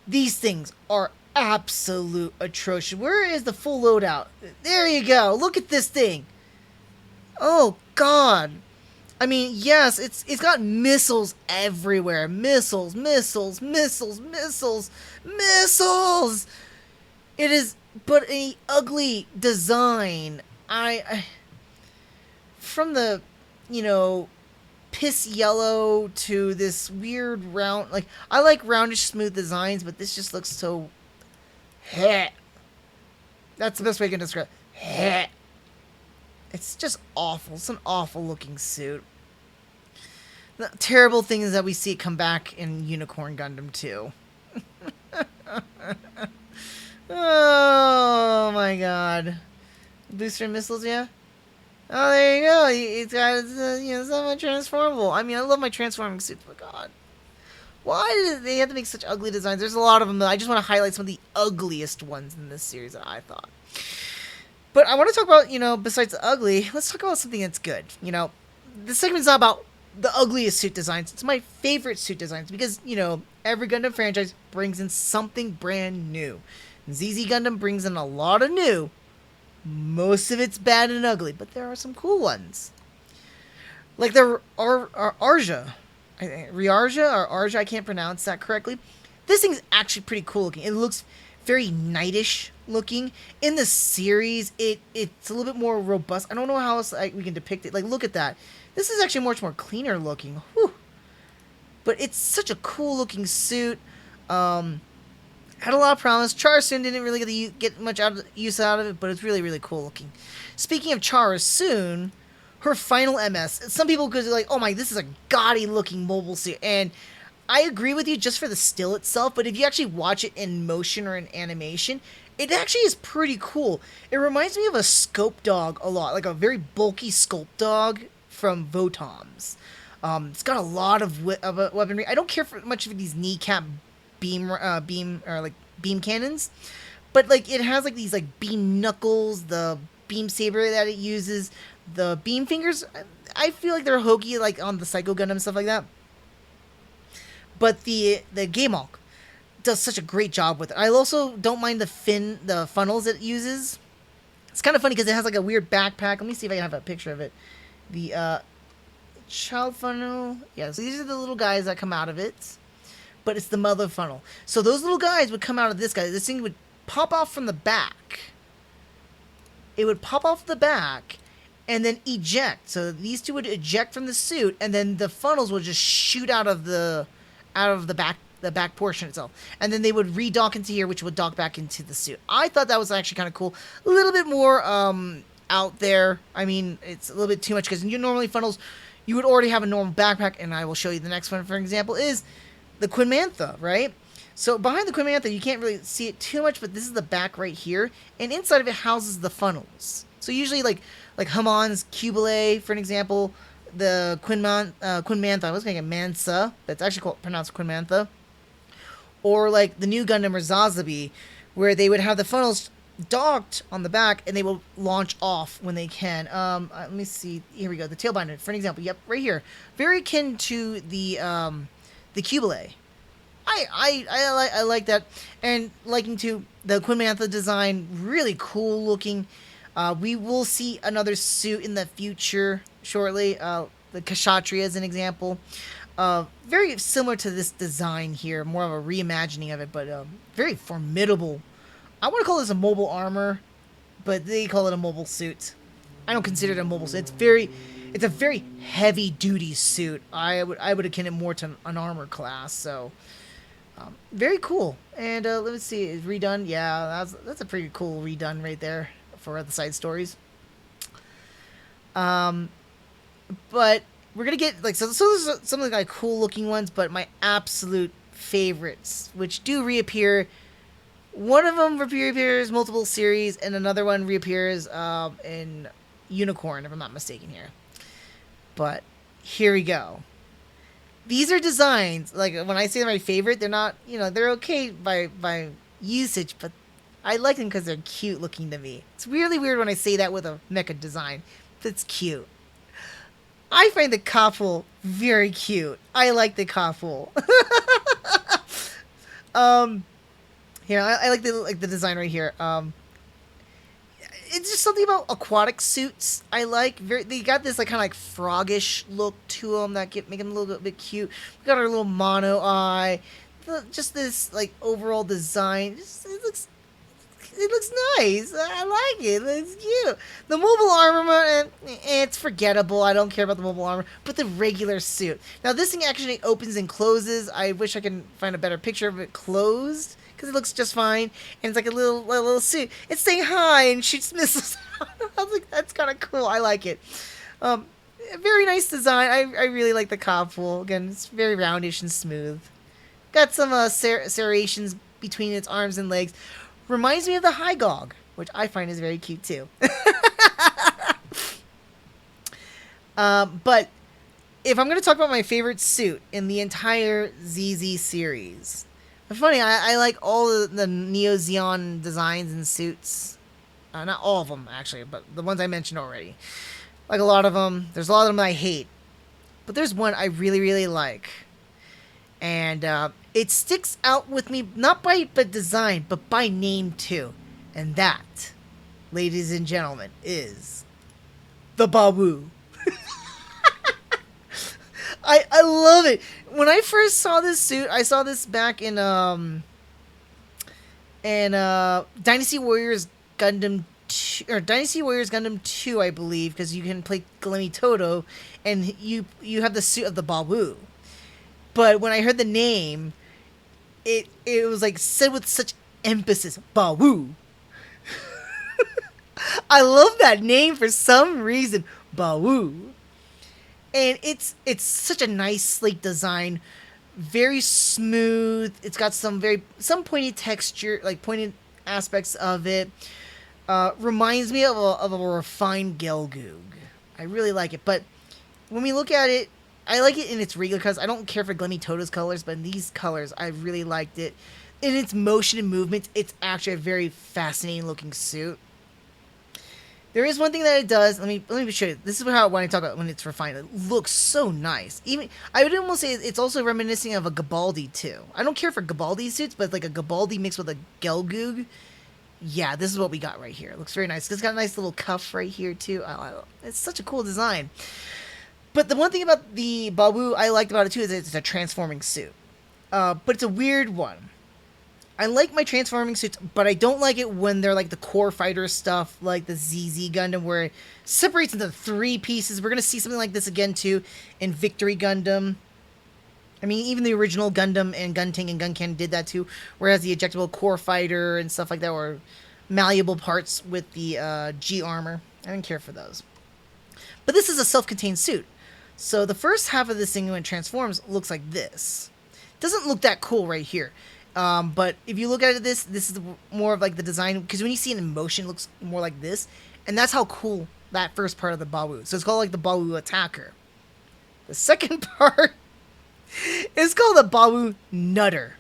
These things are absolute atrocious. Where is the full loadout? There you go. Look at this thing. Oh, God. I mean, yes, it's got missiles everywhere. Missiles. It is but an ugly design. From the, piss yellow to this weird round, like, I like roundish smooth designs, but this just looks so heh. That's the best way I can describe it. Heh. It's just awful. It's an awful looking suit. The terrible thing is that we see it come back in Unicorn Gundam 2. Oh my god. Booster missiles, yeah? Oh, there you go. It's got semi-transformable. I mean, I love my transforming suits, but God, why did they have to make such ugly designs? There's a lot of them. I just want to highlight some of the ugliest ones in this series that I thought. But I want to talk about, besides the ugly, let's talk about something that's good. This segment's not about the ugliest suit designs. It's my favorite suit designs because, every Gundam franchise brings in something brand new. ZZ Gundam brings in a lot of new. Most of it's bad and ugly, but there are some cool ones. Like the Arja. Riarja or Arja, I can't pronounce that correctly. This thing's actually pretty cool looking. It looks very knightish looking. In the series, it's a little bit more robust. I don't know how else we can depict it. Like, look at that. This is actually much more cleaner looking. Whew. But it's such a cool looking suit. Had a lot of promise. Char soon didn't really get much use out of it, but it's really, really cool looking. Speaking of Char soon, her final MS. Some people could be like, oh my, this is a gaudy looking mobile suit. And I agree with you just for the still itself, but if you actually watch it in motion or in animation, it actually is pretty cool. It reminds me of a Scope Dog a lot, like a very bulky Scope Dog from Votoms. It's got a lot of weaponry. I don't care for much of these kneecap beam cannons, but like it has like these like beam knuckles, the beam saber that it uses, the beam fingers. I feel like they're hokey, like on the Psycho Gundam and stuff like that. But the Gaemok does such a great job with it. I also don't mind the funnels it uses. It's kind of funny because it has like a weird backpack. Let me see if I can have a picture of it. The child funnel. Yeah, so these are the little guys that come out of it. But it's the mother funnel. So those little guys would come out of this guy. This thing would pop off from the back. It would pop off the back and then eject. So these two would eject from the suit, and then the funnels would just shoot out of the back portion itself. And then they would redock into here, which would dock back into the suit. I thought that was actually kind of cool. A little bit more out there. I mean, it's a little bit too much because normally funnels, you would already have a normal backpack, and I will show you the next one, for example, is the Queen Mantha, right? So behind the Queen Mantha, you can't really see it too much, but this is the back right here, and inside of it houses the funnels. So usually, like Hamon's Cubile, for an example, the Queen Mantha, I was going to get Mansa, that's actually pronounced Queen Mantha, or like the new Gundam or Zazabi, where they would have the funnels docked on the back, and they will launch off when they can. Let me see. Here we go. The Tailbinder, for an example. Yep, right here. Very akin to the Cubile. I like that, and liking to the Queen Mantha design, really cool looking. We will see another suit in the future shortly. The Kshatriya as an example. Very similar to this design here, more of a reimagining of it, but very formidable. I want to call this a mobile armor, but they call it a mobile suit. I don't consider it a mobile suit. It's a very heavy duty suit. I would akin it more to an armor class. So very cool. And let me see, is redone? Yeah, that's a pretty cool redone right there for the side stories. But we're gonna get so there's some of the like cool looking ones, but my absolute favorites, which do reappear. One of them reappears multiple series, and another one reappears in Unicorn, if I'm not mistaken here. But here we go. These are designs, like when I say they're my favorite, they're not, they're okay by usage, but I like them because they're cute looking to me. It's really weird when I say that with a mecha design, but it's cute. I find the Kapul very cute. I like the Kapul. Here, I like the design right here. It's just something about aquatic suits I like. They got this like kind of like froggish look to them that make them a little bit cute. We got our little mono eye. Just this like overall design. It looks nice. I like it. It's cute. The mobile armor, it's forgettable. I don't care about the mobile armor, but the regular suit. Now this thing actually opens and closes. I wish I could find a better picture of it closed, because it looks just fine, and it's like a little suit. It's saying hi and shoots missiles. I was like, that's kind of cool. I like it. Very nice design. I really like the Kapul. Again, it's very roundish and smooth. Got some serrations between its arms and legs. Reminds me of the Hygog, which I find is very cute too. But if I'm going to talk about my favorite suit in the entire ZZ series, it's funny, I like all the Neo Zeon designs and suits. Not all of them, actually, but the ones I mentioned already. Like a lot of them. There's a lot of them I hate. But there's one I really, really like. And it sticks out with me, not by design, but by name, too. And that, ladies and gentlemen, is the Babu. I love it. When I first saw this suit, I saw this back in Dynasty Warriors Gundam 2, or Dynasty Warriors Gundam 2, I believe, because you can play Glemmy Toto, and you have the suit of the Babu. But when I heard the name, it was like said with such emphasis, Babu. I love that name for some reason, Babu. And it's such a nice, sleek design, very smooth. It's got some pointy texture, like pointed aspects of it. Reminds me of a refined Gelgoog. I really like it. But when we look at it, I like it in its regular colors. I don't care for Glemmy Toto's colors, but in these colors, I really liked it. In its motion and movements, it's actually a very fascinating looking suit. There is one thing that it does. Let me show you. This is how when I talk about when it's refined, it looks so nice. Even I would almost say it's also reminiscing of a Gabaldi too. I don't care for Gabaldi suits, but like a Gabaldi mixed with a Gelgoog. Yeah, this is what we got right here. It looks very nice. It's got a nice little cuff right here too. It's such a cool design. But the one thing about the Babu I liked about it too is that it's a transforming suit. But it's a weird one. I like my transforming suits, but I don't like it when they're like the core fighter stuff, like the ZZ Gundam, where it separates into 3 pieces. We're going to see something like this again, too, in Victory Gundam. I mean, even the original Gundam and Gunting and Guncan did that, too, whereas the ejectable core fighter and stuff like that were malleable parts with the G armor. I didn't care for those. But this is a self-contained suit. So the first half of this thing when it transforms looks like this. Doesn't look that cool right here. But if you look at it, this is more of like the design, because when you see it in motion, it looks more like this, and that's how cool that first part of the Babu. So it's called like the Babu Attacker. The second part is called the Babu Nutter.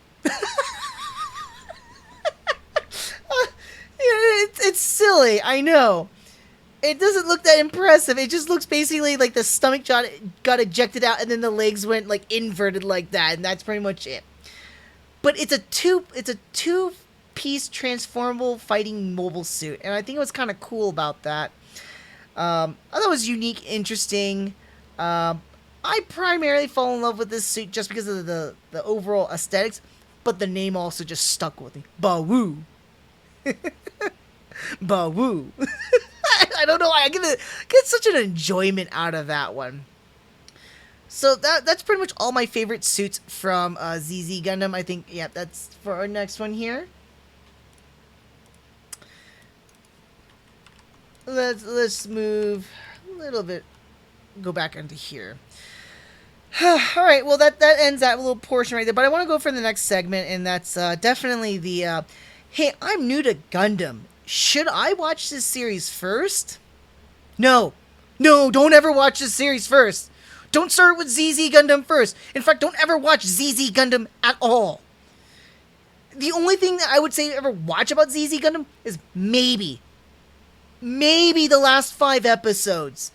It's silly, I know. It doesn't look that impressive. It just looks basically like the stomach got ejected out, and then the legs went like inverted like that, and that's pretty much it. But it's a two-piece transformable fighting mobile suit, and I think it was kind of cool about that. I thought it was unique, interesting. I primarily fall in love with this suit just because of the overall aesthetics, but the name also just stuck with me. Bawu. Bawu. I don't know why I get such an enjoyment out of that one. So that's pretty much all my favorite suits from ZZ Gundam. I think, yeah, that's for our next one here. Let's move a little bit, go back into here. All right, well that ends that little portion right there. But I want to go for the next segment, and that's definitely the hey, I'm new to Gundam. Should I watch this series first? No, don't ever watch this series first. Don't start with ZZ Gundam first. In fact, don't ever watch ZZ Gundam at all. The only thing that I would say to ever watch about ZZ Gundam is maybe the last 5 episodes.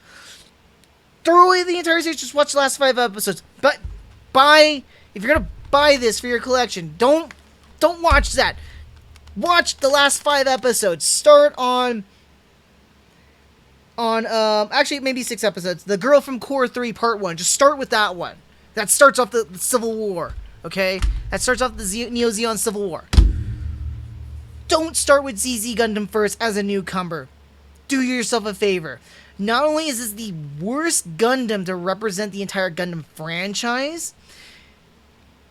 Throw away the entire series, just watch the last 5 episodes. But if you're gonna buy this for your collection, don't watch that. Watch the last 5 episodes. Start on actually maybe 6 episodes. The Girl from Core 3 Part 1. Just start with that one. That starts off the Civil War. Okay? That starts off the Neo Zeon Civil War. Don't start with ZZ Gundam first as a newcomer. Do yourself a favor. Not only is this the worst Gundam to represent the entire Gundam franchise,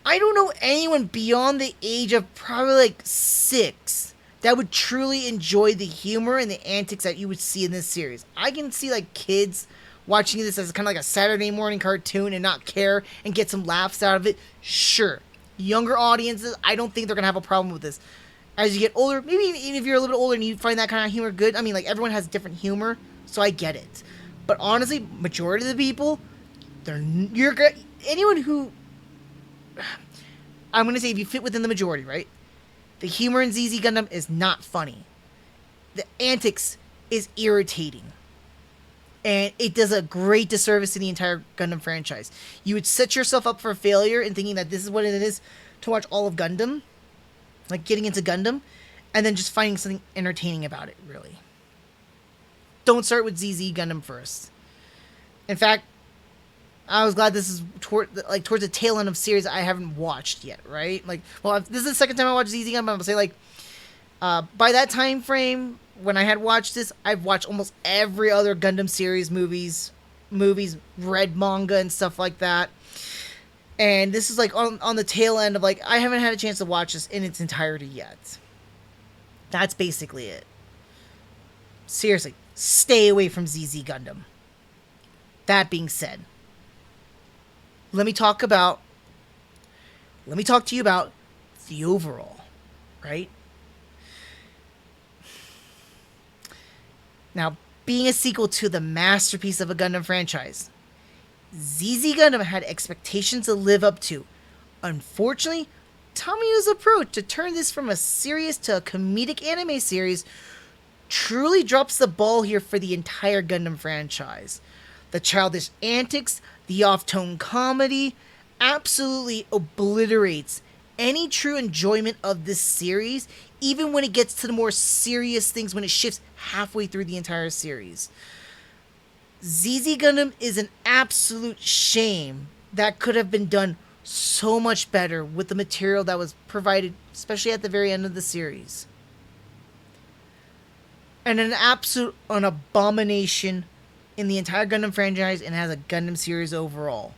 I don't know anyone beyond the age of probably like 6 that would truly enjoy the humor and the antics that you would see in this series. I can see like kids watching this as kind of like a Saturday morning cartoon and not care and get some laughs out of it. Sure. Younger audiences, I don't think they're going to have a problem with this. As you get older, maybe even if you're a little bit older and you find that kind of humor good, I mean, like, everyone has different humor, so I get it. But honestly, majority of the people, anyone who, I'm gonna say, if you fit within the majority, right? The humor in ZZ Gundam is not funny. The antics is irritating. And it does a great disservice to the entire Gundam franchise. You would set yourself up for failure in thinking that this is what it is to watch all of Gundam, like getting into Gundam, and then just finding something entertaining about it, really. Don't start with ZZ Gundam first. In fact, I was glad this is towards the tail end of series I haven't watched yet, right? Like, well, this is the second time I watched ZZ Gundam. I'm gonna say, like, by that time frame when I had watched this, I've watched almost every other Gundam series, movies, read manga and stuff like that. And this is like on the tail end of, like, I haven't had a chance to watch this in its entirety yet. That's basically it. Seriously, stay away from ZZ Gundam. That being said, let me talk to you about the overall, right? Now, being a sequel to the masterpiece of a Gundam franchise, ZZ Gundam had expectations to live up to. Unfortunately, Tomiyu's approach to turn this from a serious to a comedic anime series truly drops the ball here for the entire Gundam franchise. The childish antics, the off-tone comedy, absolutely obliterates any true enjoyment of this series, even when it gets to the more serious things when it shifts halfway through the entire series. ZZ Gundam is an absolute shame that could have been done so much better with the material that was provided, especially at the very end of the series. And an abomination in the entire Gundam franchise and has a Gundam series overall.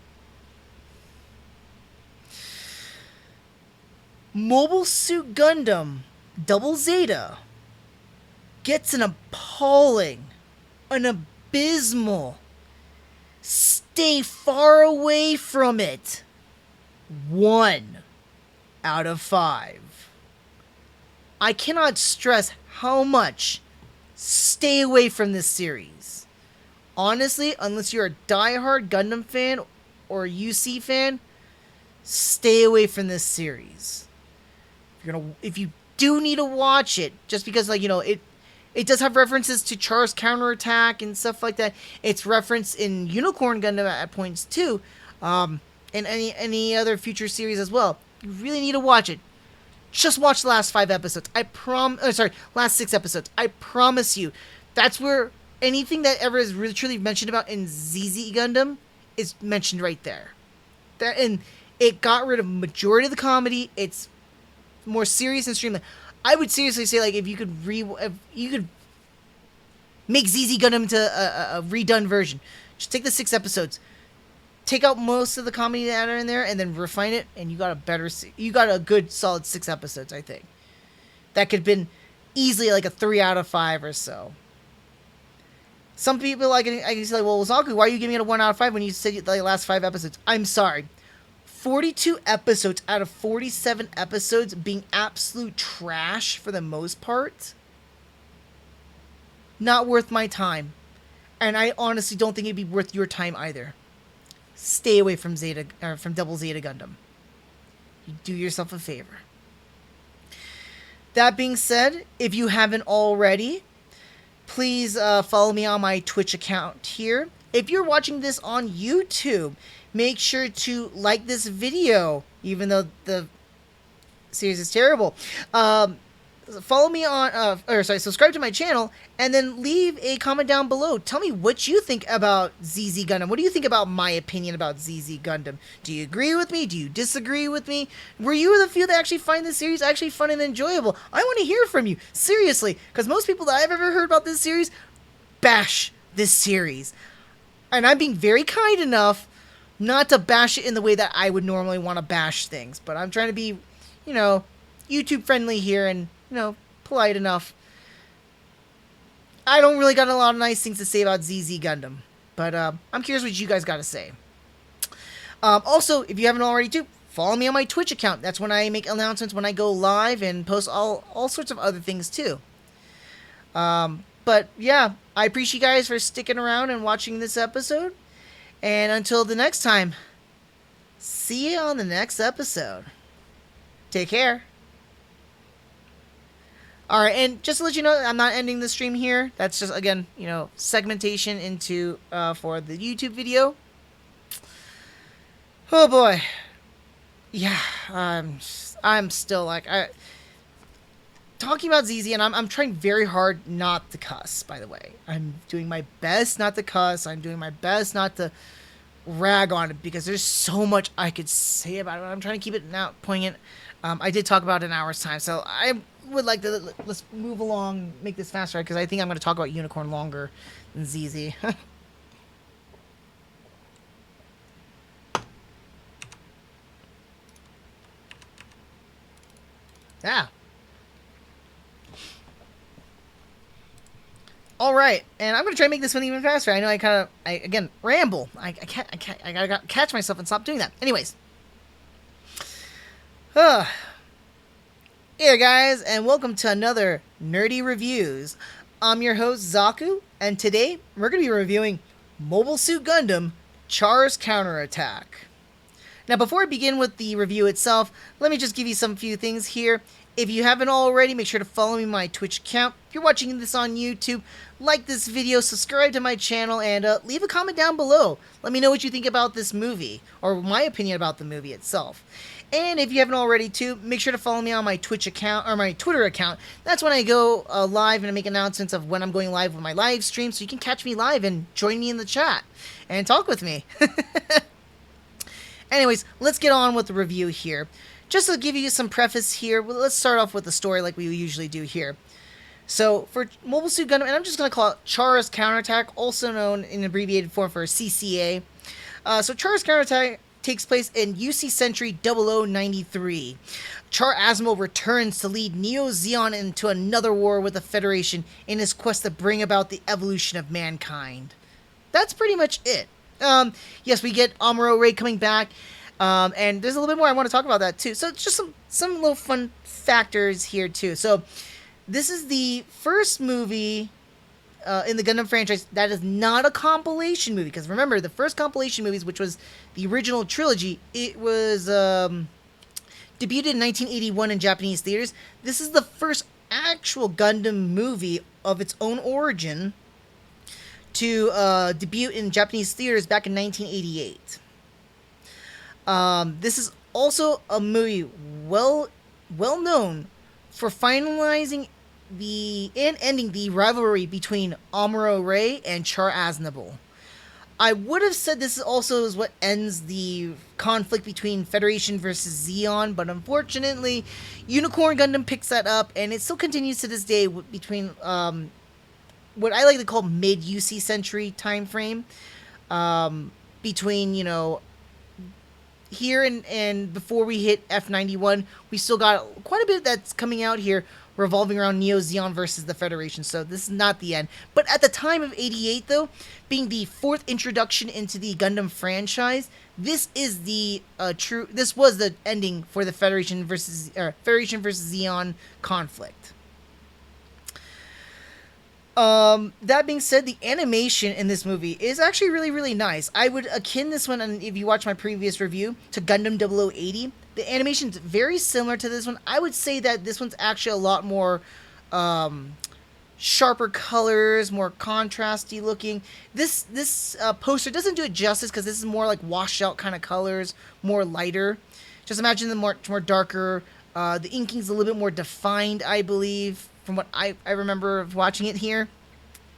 Mobile Suit Gundam Double Zeta gets an appalling, an abysmal, stay far away from it 1 out of 5. I cannot stress how much stay away from this series. Honestly, unless you're a diehard Gundam fan or a UC fan, stay away from this series. If you do need to watch it, just because, like, you know, it does have references to Char's Counterattack and stuff like that. It's referenced in Unicorn Gundam at points too, and any other future series as well. You really need to watch it. Just watch the last 5 episodes. Last 6 episodes. I promise you, that's where anything that ever is really truly mentioned about in ZZ Gundam is mentioned right there. And it got rid of majority of the comedy. It's more serious and streamlined. I would seriously say, like, if you could make ZZ Gundam into a redone version, just take the 6 episodes, take out most of the comedy that are in there, and then refine it, and you got a good solid 6 episodes. I think that could have been easily like a 3 out of 5 or so. Some people I can say, well, Zaku, why are you giving it a 1 out of 5 when you said the last 5 episodes? I'm sorry. 42 episodes out of 47 episodes being absolute trash for the most part. Not worth my time. And I honestly don't think it'd be worth your time either. Stay away from Double Zeta Gundam. You do yourself a favor. That being said, if you haven't already, please follow me on my Twitch account here. If you're watching this on YouTube, make sure to like this video, even though the series is terrible. Follow me on, subscribe to my channel, and then leave a comment down below. Tell me what you think about ZZ Gundam. What do you think about my opinion about ZZ Gundam? Do you agree with me? Do you disagree with me? Were you the few that actually find this series actually fun and enjoyable? I want to hear from you, seriously, because most people that I've ever heard about this series bash this series. And I'm being very kind enough not to bash it in the way that I would normally want to bash things. But I'm trying to be, YouTube friendly here and, polite enough. I don't really got a lot of nice things to say about ZZ Gundam. But I'm curious what you guys got to say. Also, if you haven't already too, follow me on my Twitch account. That's when I make announcements when I go live and post all sorts of other things too. But yeah, I appreciate you guys for sticking around and watching this episode. And until the next time, see you on the next episode. Take care. Alright, and just to let you know, I'm not ending the stream here. That's just, again, segmentation into, for the YouTube video. Oh boy. Yeah, I'm still like, talking about ZZ, and I'm trying very hard not to cuss, by the way. I'm doing my best not to cuss. I'm doing my best not to rag on it, because there's so much I could say about it. I'm trying to keep it now poignant. I did talk about it in an hour's time, so I would like to, let's move along, make this faster, because I think I'm going to talk about Unicorn longer than ZZ. Yeah. All right, and I'm gonna try to make this one even faster. I know I again ramble. I gotta catch myself and stop doing that. Anyways, hey guys, and welcome to another Nerdy Reviews. I'm your host Zaku, and today we're gonna be reviewing Mobile Suit Gundam: Char's Counterattack. Now, before I begin with the review itself, let me just give you some few things here. If you haven't already, make sure to follow me on my Twitch account. If you're watching this on YouTube, like this video, subscribe to my channel, and leave a comment down below. Let me know what you think about this movie, or my opinion about the movie itself. And if you haven't already too, make sure to follow me on my Twitch account, or my Twitter account. That's when I go live and I make announcements of when I'm going live with my live stream, so you can catch me live and join me in the chat and talk with me. Anyways, let's get on with the review here. Just to give you some preface here, let's start off with the story like we usually do here. So, for Mobile Suit Gundam, and I'm just going to call it Char's Counterattack, also known in abbreviated form for CCA. So, Char's Counterattack takes place in UC Century 0093. Char Asimov returns to lead Neo Zeon into another war with the Federation in his quest to bring about the evolution of mankind. That's pretty much it. Yes, we get Amuro Ray coming back, and there's a little bit more I want to talk about that too. So it's just some little fun factors here too. So this is the first movie in the Gundam franchise that is not a compilation movie, because remember, the first compilation movies, which was the original trilogy, it was debuted in 1981 in Japanese theaters. This is the first actual Gundam movie of its own origin to debut in Japanese theaters back in 1988. This is also a movie well known for finalizing and ending the rivalry between Amuro Ray and Char Aznable. I would have said this also is what ends the conflict between Federation versus Zeon, but unfortunately, Unicorn Gundam picks that up, and it still continues to this day between what I like to call mid-UC Century time frame, between, here and before we hit F91, we still got quite a bit that's coming out here revolving around Neo Zeon versus the Federation, so this is not the end. But at the time of 88, though, being the fourth introduction into the Gundam franchise, this is this was the ending for the Federation versus Zeon conflict. That being said, the animation in this movie is actually really, really nice. I would akin this one, and if you watch my previous review, to Gundam 0080. The animation's very similar to this one. I would say that this one's actually a lot more, sharper colors, more contrasty looking. This poster doesn't do it justice, because this is more like washed out kind of colors, more lighter. Just imagine the more darker. The inking's a little bit more defined, I believe, from what I remember of watching it here.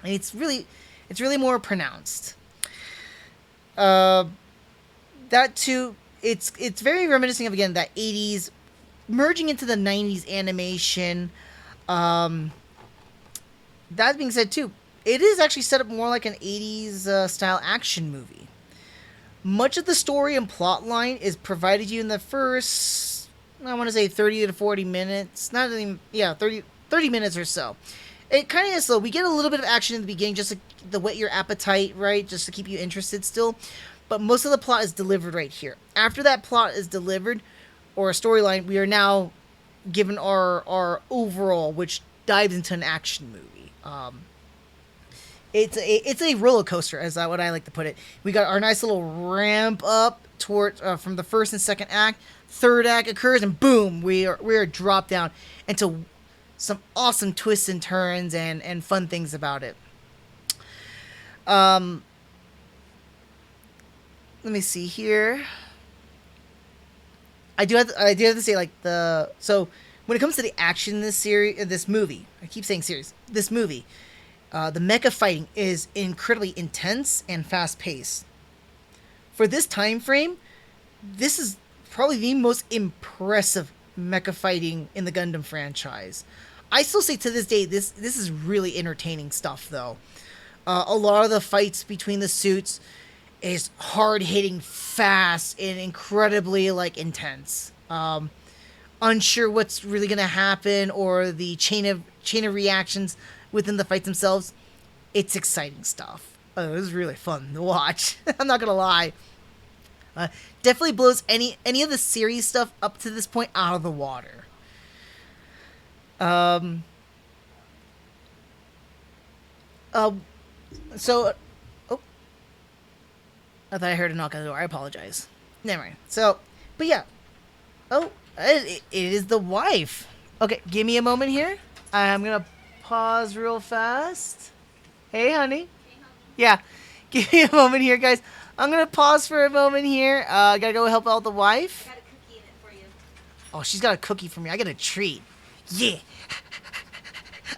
And it's really more pronounced. That too, it's very reminiscent of, again, that 80s merging into the 90s animation. That being said too, it is actually set up more like an 80s style action movie. Much of the story and plot line is provided you in the first, I want to say 30 to 40 minutes. Not even, yeah, 30 minutes or so. It kind of is slow. We get a little bit of action in the beginning just to whet your appetite, right? Just to keep you interested still. But most of the plot is delivered right here. After that plot is delivered, or a storyline, we are now given our overall, which dives into an action movie. It's a roller coaster, as what I like to put it. We got our nice little ramp up toward from the first and second act. Third act occurs, and boom, we are dropped down into some awesome twists and turns and fun things about it. Um, Let me see here. I do have to say, like, the so when it comes to the action in this series, this movie, I keep saying series, this movie, the mecha fighting is incredibly intense and fast paced. For this time frame, this is probably the most impressive mecha fighting in the Gundam franchise. I still say to this day, this is really entertaining stuff, though. A lot of the fights between the suits is hard hitting, fast, and incredibly like intense. Unsure what's really gonna happen or the chain of reactions within the fights themselves. It's exciting stuff. It was really fun to watch. I'm not gonna lie. Definitely blows any of the series stuff up to this point out of the water. Um. Uh. So. Oh, I thought I heard a knock on the door. I apologize. Never mind. So, but yeah. Oh, it is the wife. Okay, give me a moment here. I'm gonna pause real fast. Hey, honey. Yeah, give me a moment here, guys. I'm gonna pause for a moment here. I gotta go help out the wife. Got a cookie in it for you. Oh, she's got a cookie for me. I got a treat. Yeah,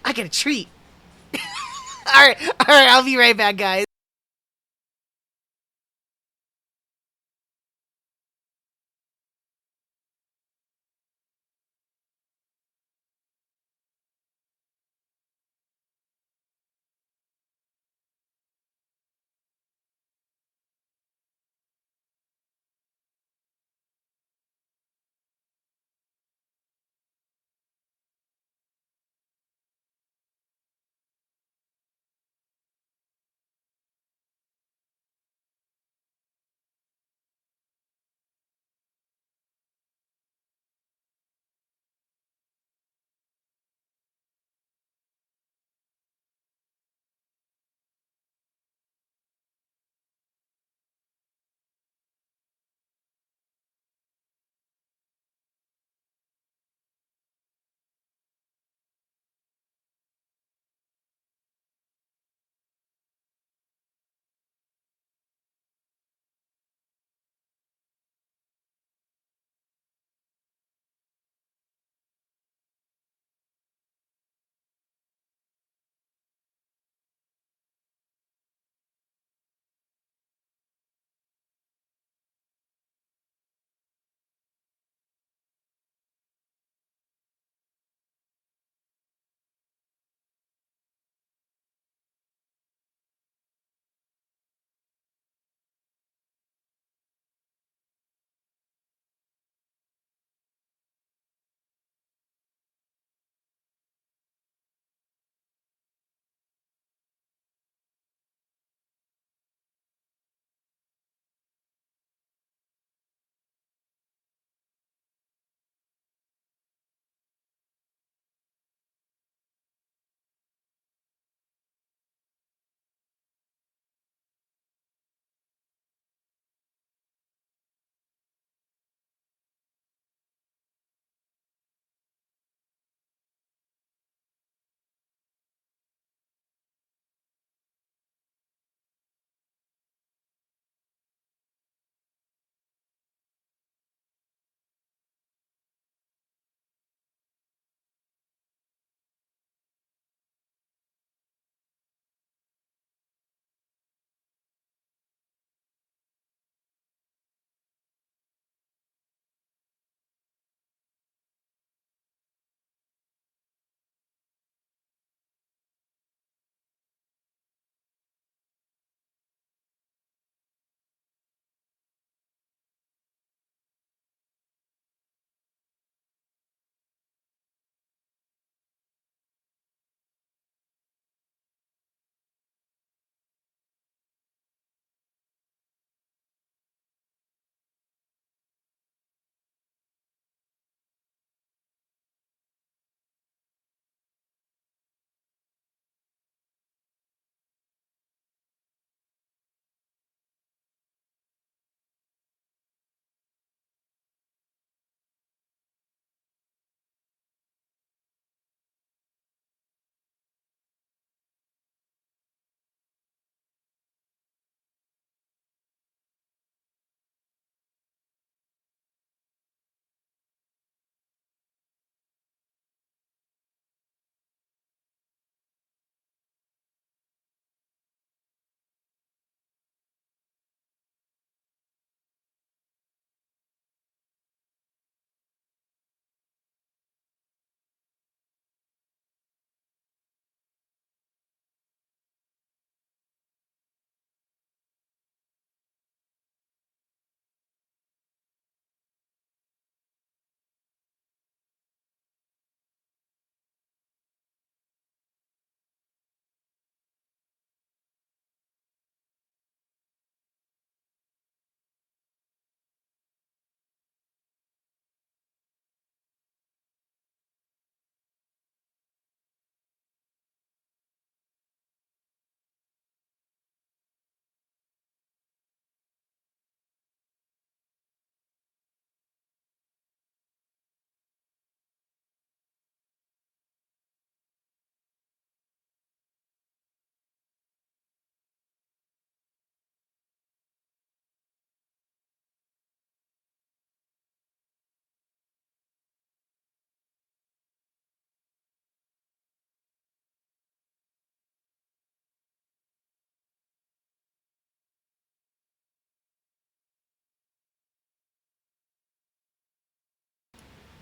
I got a treat. All right. I'll be right back, guys.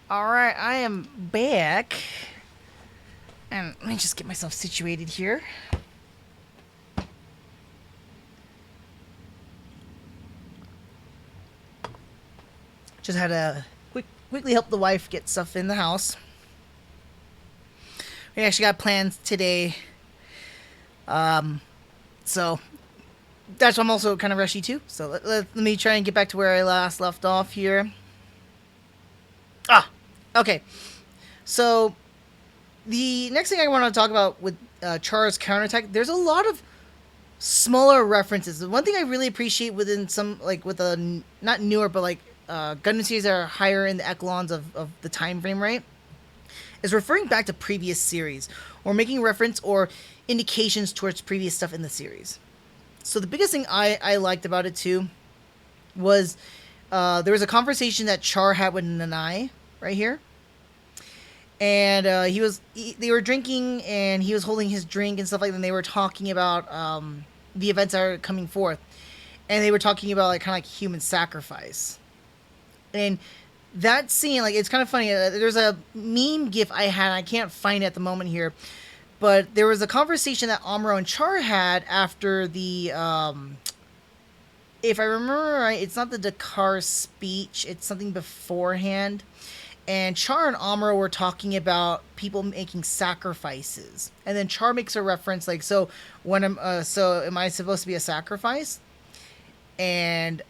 Alright, I am back. And let me just get myself situated here. Just had to quickly help the wife get stuff in the house. We actually got plans today. So that's why I'm also kind of rushy too. So let me try and get back to where I last left off here. Okay. So the next thing I want to talk about with Char's Counterattack, there's a lot of smaller references. The one thing I really appreciate within some, like with a, not newer, but like Gundam series that are higher in the echelons of the time frame, right? Is referring back to previous series or making reference or indications towards previous stuff in the series. So the biggest thing I liked about it too was there was a conversation that Char had with Nanai right here. And they were drinking and he was holding his drink and stuff like that. And they were talking about the events that are coming forth. And they were talking about like kind of like human sacrifice. And that scene, like, it's kind of funny. There's a meme gif I had. I can't find it at the moment here. But there was a conversation that Amuro and Char had after the, if I remember right, it's not the Dakar speech. It's something beforehand. And Char and Amuro were talking about people making sacrifices. And then Char makes a reference like, so am I supposed to be a sacrifice? And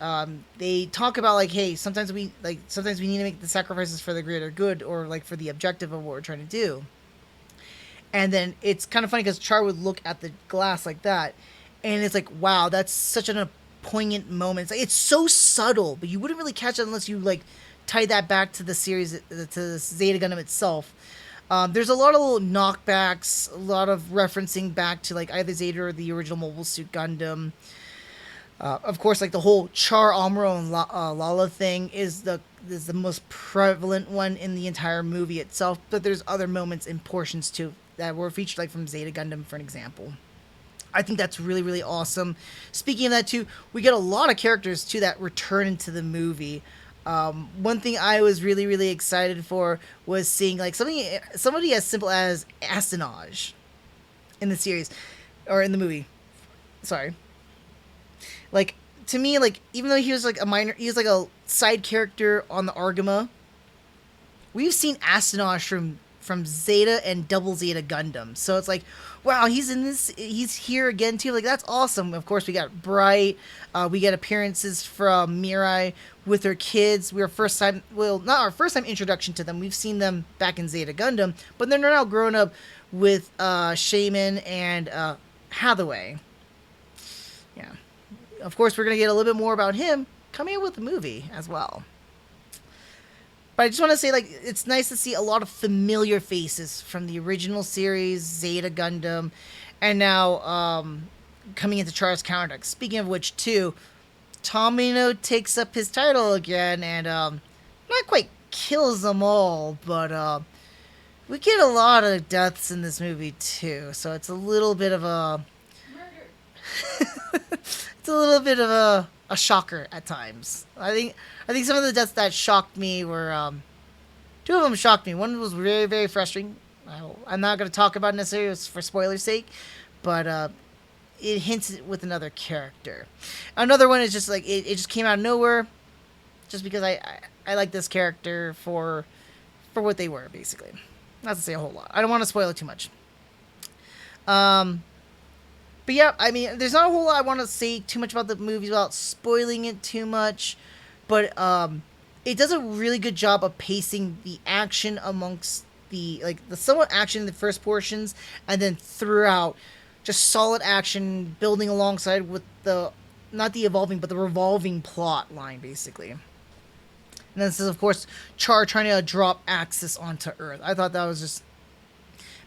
they talk about like, hey, sometimes we need to make the sacrifices for the greater good or like for the objective of what we're trying to do. And then it's kind of funny because Char would look at the glass like that, and it's like, wow, that's such a poignant moment. It's so subtle, but you wouldn't really catch it unless you like tie that back to the series, to Zeta Gundam itself. There's a lot of little knockbacks, a lot of referencing back to like either Zeta or the original Mobile Suit Gundam. Of course, like the whole Char, Amuro, and Lala thing is the most prevalent one in the entire movie itself. But there's other moments and portions too that were featured, like from Zeta Gundam, for an example. I think that's really, really awesome. Speaking of that too, we get a lot of characters too that return into the movie. One thing I was really, really excited for was seeing like somebody as simple as Assange in the series or in the movie. Sorry. Like, to me, like, even though he was like he was like a side character on the Argama, we've seen Assange from Zeta and Double Zeta Gundam. So it's like, wow, he's here again too. Like, that's awesome. Of course, we got Bright. We get appearances from Mirai with her kids. Not our first time introduction to them. We've seen them back in Zeta Gundam, but they're now grown up with Shaman and Hathaway. Yeah. Of course, we're going to get a little bit more about him coming out with the movie as well. But I just want to say, like, it's nice to see a lot of familiar faces from the original series, Zeta Gundam, and now coming into Char's Counterattack. Speaking of which, too, Tomino takes up his title again and not quite kills them all, but we get a lot of deaths in this movie, too. So it's a little bit of a... It's a little bit of a shocker at times. I think some of the deaths that shocked me were two of them shocked me. One was very, very frustrating. I'm not going to talk about it necessarily for spoiler's sake, but it hints with another character. Another one is just like it just came out of nowhere, just because I like this character for what they were, basically. Not to say a whole lot. I don't want to spoil it too much. But yeah, I mean, there's not a whole lot I want to say too much about the movie without spoiling it too much. But it does a really good job of pacing the action amongst the somewhat action in the first portions, and then throughout, just solid action building alongside with not the evolving, but the revolving plot line, basically. And this is, of course, Char trying to drop Axis onto Earth. I thought that was just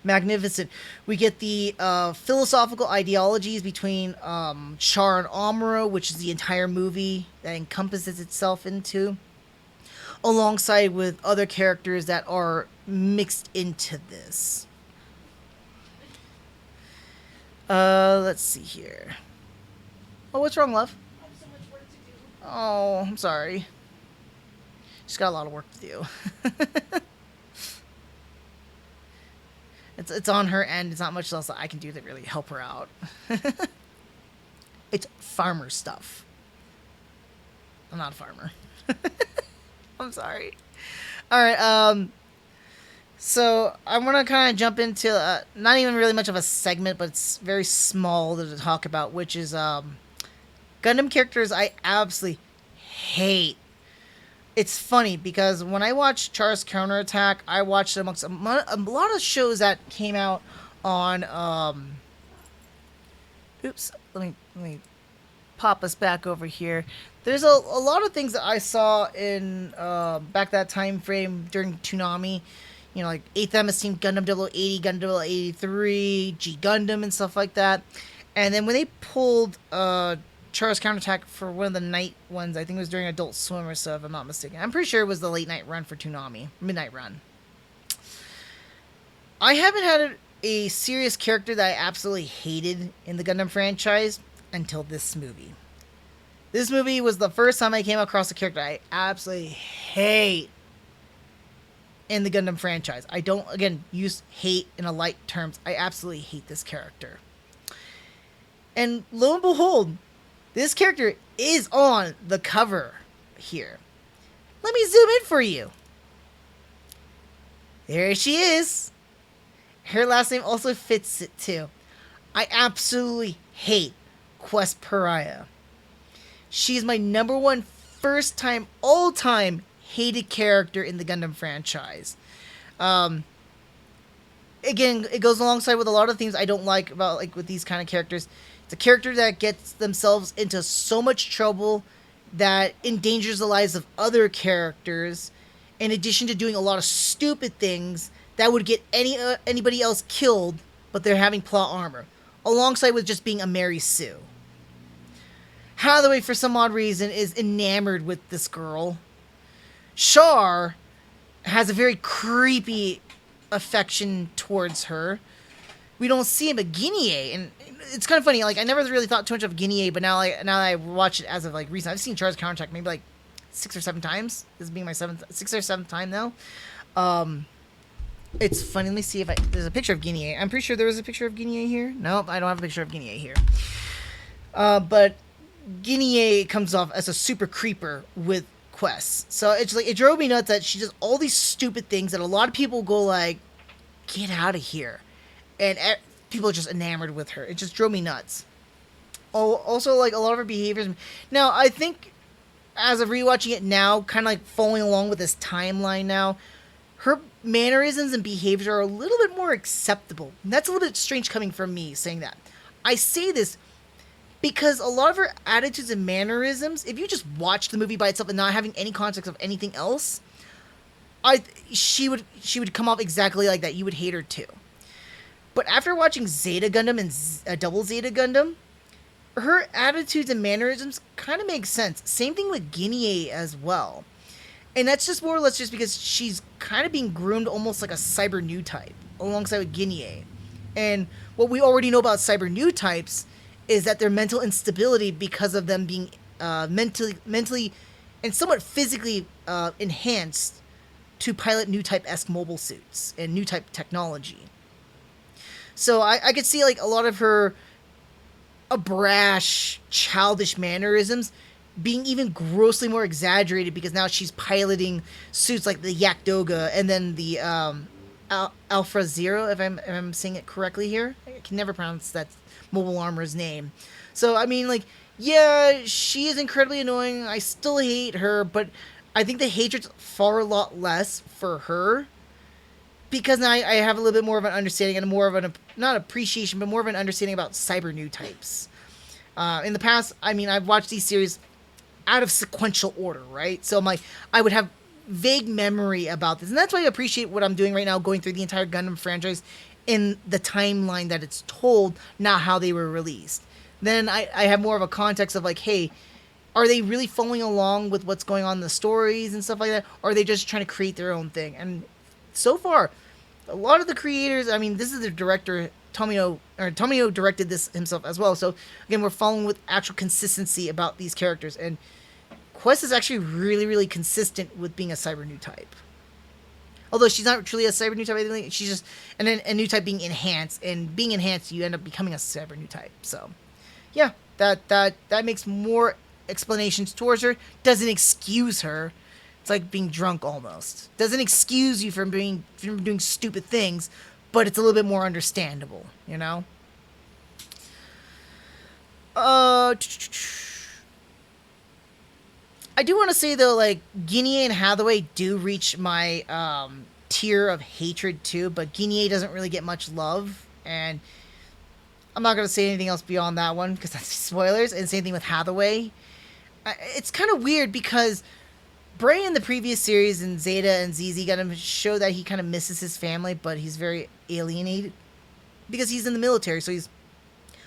magnificent. We get the philosophical ideologies between Char and Amuro, which is the entire movie that encompasses itself into, alongside with other characters that are mixed into this. Let's see here. Oh, what's wrong, love? I have so much work to do. Oh, I'm sorry. She's got a lot of work to do. It's on her end. It's not much else that I can do to really help her out. It's farmer stuff. I'm not a farmer. I'm sorry. All right. So I'm gonna kind of jump into not even really much of a segment, but it's very small to talk about, which is Gundam characters I absolutely hate. It's funny because when I watched Char's Counterattack, I watched it amongst a lot of shows that came out on. Oops, let me pop us back over here. There's a lot of things that I saw in back that time frame during Toonami. You know, like 8th MS Team, Gundam 0080, Gundam 0083, G Gundam, and stuff like that. And then when they pulled Char's Counterattack for one of the night ones, I think it was during Adult Swim or so, if I'm not mistaken. I'm pretty sure it was the late night run for Toonami, midnight run. I haven't had a serious character that I absolutely hated in the Gundam franchise until this movie. This movie was the first time I came across a character I absolutely hate in the Gundam franchise. I don't, again, use hate in a light terms. I absolutely hate this character. And lo and behold, this character is on the cover here. Let me zoom in for you. There she is. Her last name also fits it too. I absolutely hate Quest Pariah. She's my number one first time, all time hated character in the Gundam franchise. Again, it goes alongside with a lot of things I don't like about like with these kind of characters. It's a character that gets themselves into so much trouble that endangers the lives of other characters, in addition to doing a lot of stupid things that would get anybody else killed, but they're having plot armor, alongside with just being a Mary Sue. Hathaway, for some odd reason, is enamored with this girl. Char has a very creepy affection towards her. We don't see him at Guinea, and it's kind of funny. Like, I never really thought too much of Guinea, but now that I watch it as of like recent, I've seen Char's Counterattack maybe like 6 or 7 times. This being my 6th or 7th time now. It's funny. Let me see if there's a picture of Guinea. I'm pretty sure there was a picture of Guinea here. Nope, I don't have a picture of Guinea here. But Guinea comes off as a super creeper with Quest. So it's like, it drove me nuts that she does all these stupid things that a lot of people go like, get out of here. And people are just enamored with her. It just drove me nuts. Oh, also, like, a lot of her behaviors. Now, I think, as of rewatching it now, kind of like following along with this timeline now, her mannerisms and behaviors are a little bit more acceptable. And that's a little bit strange coming from me saying that. I say this because a lot of her attitudes and mannerisms, if you just watch the movie by itself and not having any context of anything else, she would come off exactly like that. You would hate her too. But after watching Zeta Gundam and Double Zeta Gundam, her attitudes and mannerisms kind of make sense. Same thing with Guinea as well. And that's just more or less just because she's kind of being groomed almost like a cyber new type, alongside with Guinea. And what we already know about cyber new types is that their mental instability because of them being mentally and somewhat physically enhanced to pilot new type-esque mobile suits and new type technology. So I could see like a lot of her brash, childish mannerisms being even grossly more exaggerated because now she's piloting suits like the Yak Doga and then the Alpha Zero, if I'm saying it correctly here. I can never pronounce that mobile armor's name. So, I mean, like, yeah, she is incredibly annoying. I still hate her, but I think the hatred's far a lot less for her. Because now I have a little bit more of an understanding and more of an, not appreciation, but more of an understanding about cyber new types. In the past, I mean, I've watched these series out of sequential order, right? So I would have vague memory about this. And that's why I appreciate what I'm doing right now, going through the entire Gundam franchise in the timeline that it's told, not how they were released. Then I have more of a context of like, hey, are they really following along with what's going on in the stories and stuff like that? Or are they just trying to create their own thing? And so far, a lot of the creators, I mean, this is the director, Tomino directed this himself as well. So, again, we're following with actual consistency about these characters. And Quest is actually really, really consistent with being a cyber new type. Although she's not truly a cyber new type, she's just and then a new type being enhanced, and being enhanced, you end up becoming a cyber new type. So, yeah, that makes more explanations towards her. Doesn't excuse her. It's like being drunk almost. Doesn't excuse you from doing stupid things, but it's a little bit more understandable, you know. I do want to say though, like Guinea and Hathaway do reach my tier of hatred too, but Guinea doesn't really get much love, and I'm not gonna say anything else beyond that one because that's spoilers. And same thing with Hathaway. It's kind of weird because Bray in the previous series and Zeta and ZZ Gundam show that he kind of misses his family, but he's very alienated because he's in the military, so he's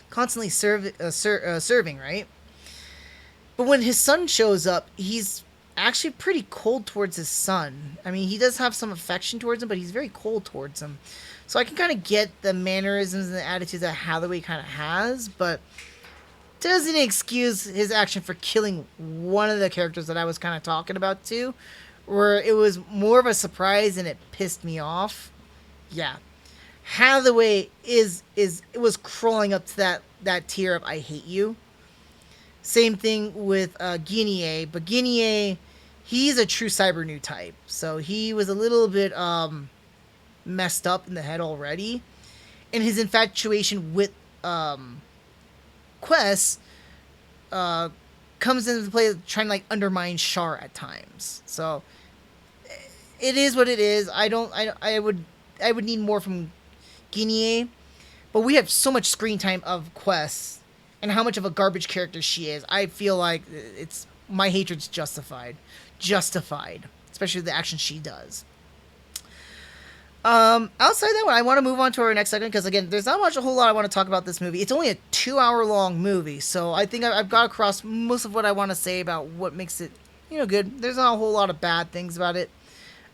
constantly serving, right? But when his son shows up, he's actually pretty cold towards his son. I mean, he does have some affection towards him, but he's very cold towards him. So I can kind of get the mannerisms and the attitudes that Hathaway kind of has, but doesn't excuse his action for killing one of the characters that I was kind of talking about too, where it was more of a surprise and it pissed me off. Yeah. Hathaway it was crawling up to that tier of I hate you. Same thing with Guinea, but Guinea, he's a true cyber new type, so he was a little bit messed up in the head already, and his infatuation with Quest comes into play trying to like undermine Char at times. So it is what it is. I would need more from Guinea, but we have so much screen time of Quest and how much of a garbage character she is. I feel like it's my hatred's justified, especially the action she does. Outside that one, I want to move on to our next segment because again, there's not a whole lot I want to talk about this movie. It's only a 2-hour long movie, so I think I've got across most of what I want to say about what makes it, good. There's not a whole lot of bad things about it.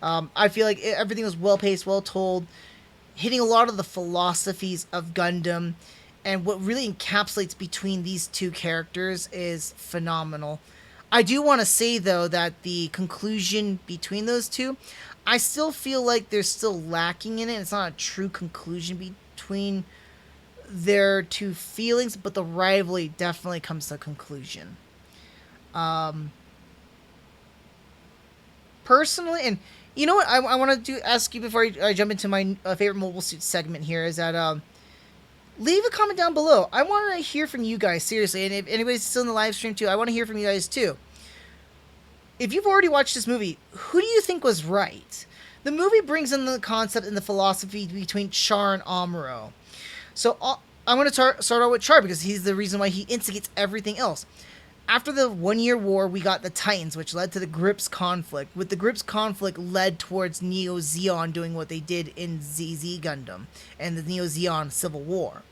I feel like everything was well paced, well told, hitting a lot of the philosophies of Gundam. And what really encapsulates between these two characters is phenomenal. I do want to say, though, that the conclusion between those two, I still feel like they're still lacking in it. It's not a true conclusion between their two feelings, but the rivalry definitely comes to a conclusion. Personally, and you know what I want to ask you before I jump into my favorite mobile suit segment here is that leave a comment down below. I want to hear from you guys, seriously. And if anybody's still in the live stream, too, I want to hear from you guys, too. If you've already watched this movie, who do you think was right? The movie brings in the concept and the philosophy between Char and Amuro. So I'm going to start out with Char because he's the reason why he instigates everything else. After the 1-year war, we got the Titans, which led to the Grips conflict. With the Grips conflict led towards Neo Zeon doing what they did in ZZ Gundam and the Neo Zeon Civil War.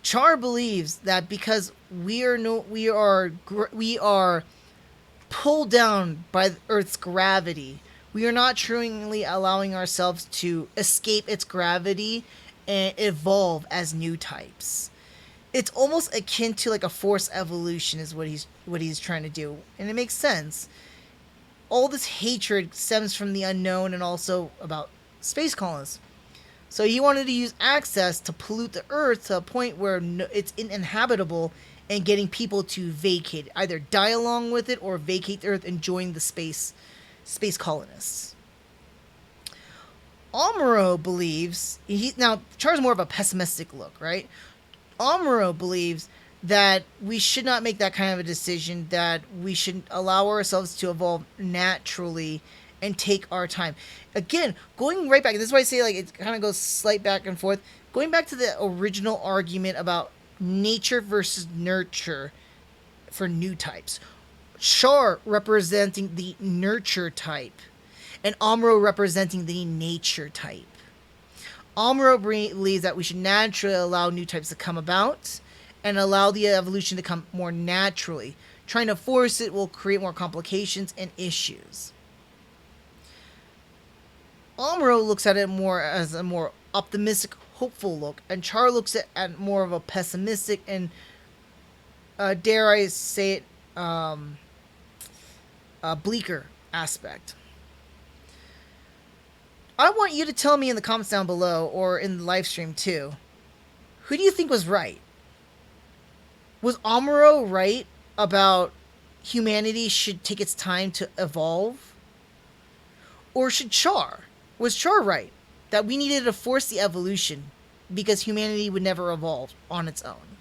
Char believes that because we are pulled down by Earth's gravity, we are not truly allowing ourselves to escape its gravity and evolve as new types. It's almost akin to like a forced evolution is what he's trying to do, and it makes sense. All this hatred stems from the unknown and also about space colonists. So he wanted to use access to pollute the Earth to a point where it's uninhabitable and getting people to vacate, either die along with it or vacate the Earth and join the space colonists. Amuro believes now Char's more of a pessimistic look, right? Amuro believes that we should not make that kind of a decision, that we should allow ourselves to evolve naturally and take our time. Again, going right back, this is why I say like it kind of goes slight back and forth. Going back to the original argument about nature versus nurture for new types. Char representing the nurture type and Amuro representing the nature type. Amuro believes that we should naturally allow new types to come about and allow the evolution to come more naturally. Trying to force it will create more complications and issues. Amuro looks at it more as a more optimistic, hopeful look, and Char looks at more of a pessimistic and, dare I say it, bleaker aspect. I want you to tell me in the comments down below, or in the live stream too, who do you think was right? Was Amuro right about humanity should take its time to evolve? Or should Char? Was Char right that we needed to force the evolution because humanity would never evolve on its own?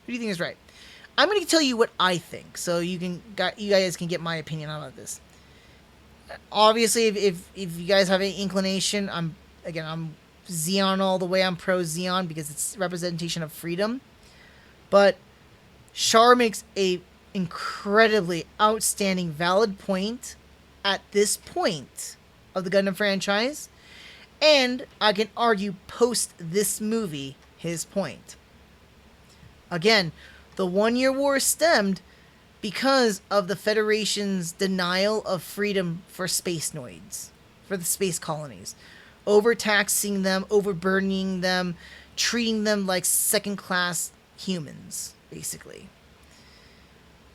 Who do you think is right? I'm going to tell you what I think, so you guys can get my opinion about this. Obviously, if you guys have any inclination, I'm Xeon all the way. I'm pro Xeon because it's representation of freedom. But Char makes a incredibly outstanding, valid point at this point of the Gundam franchise, and I can argue post this movie his point. Again, the 1 Year War stemmed because of the Federation's denial of freedom for space noids, for the space colonies, overtaxing them, overburdening them, treating them like second-class humans, basically.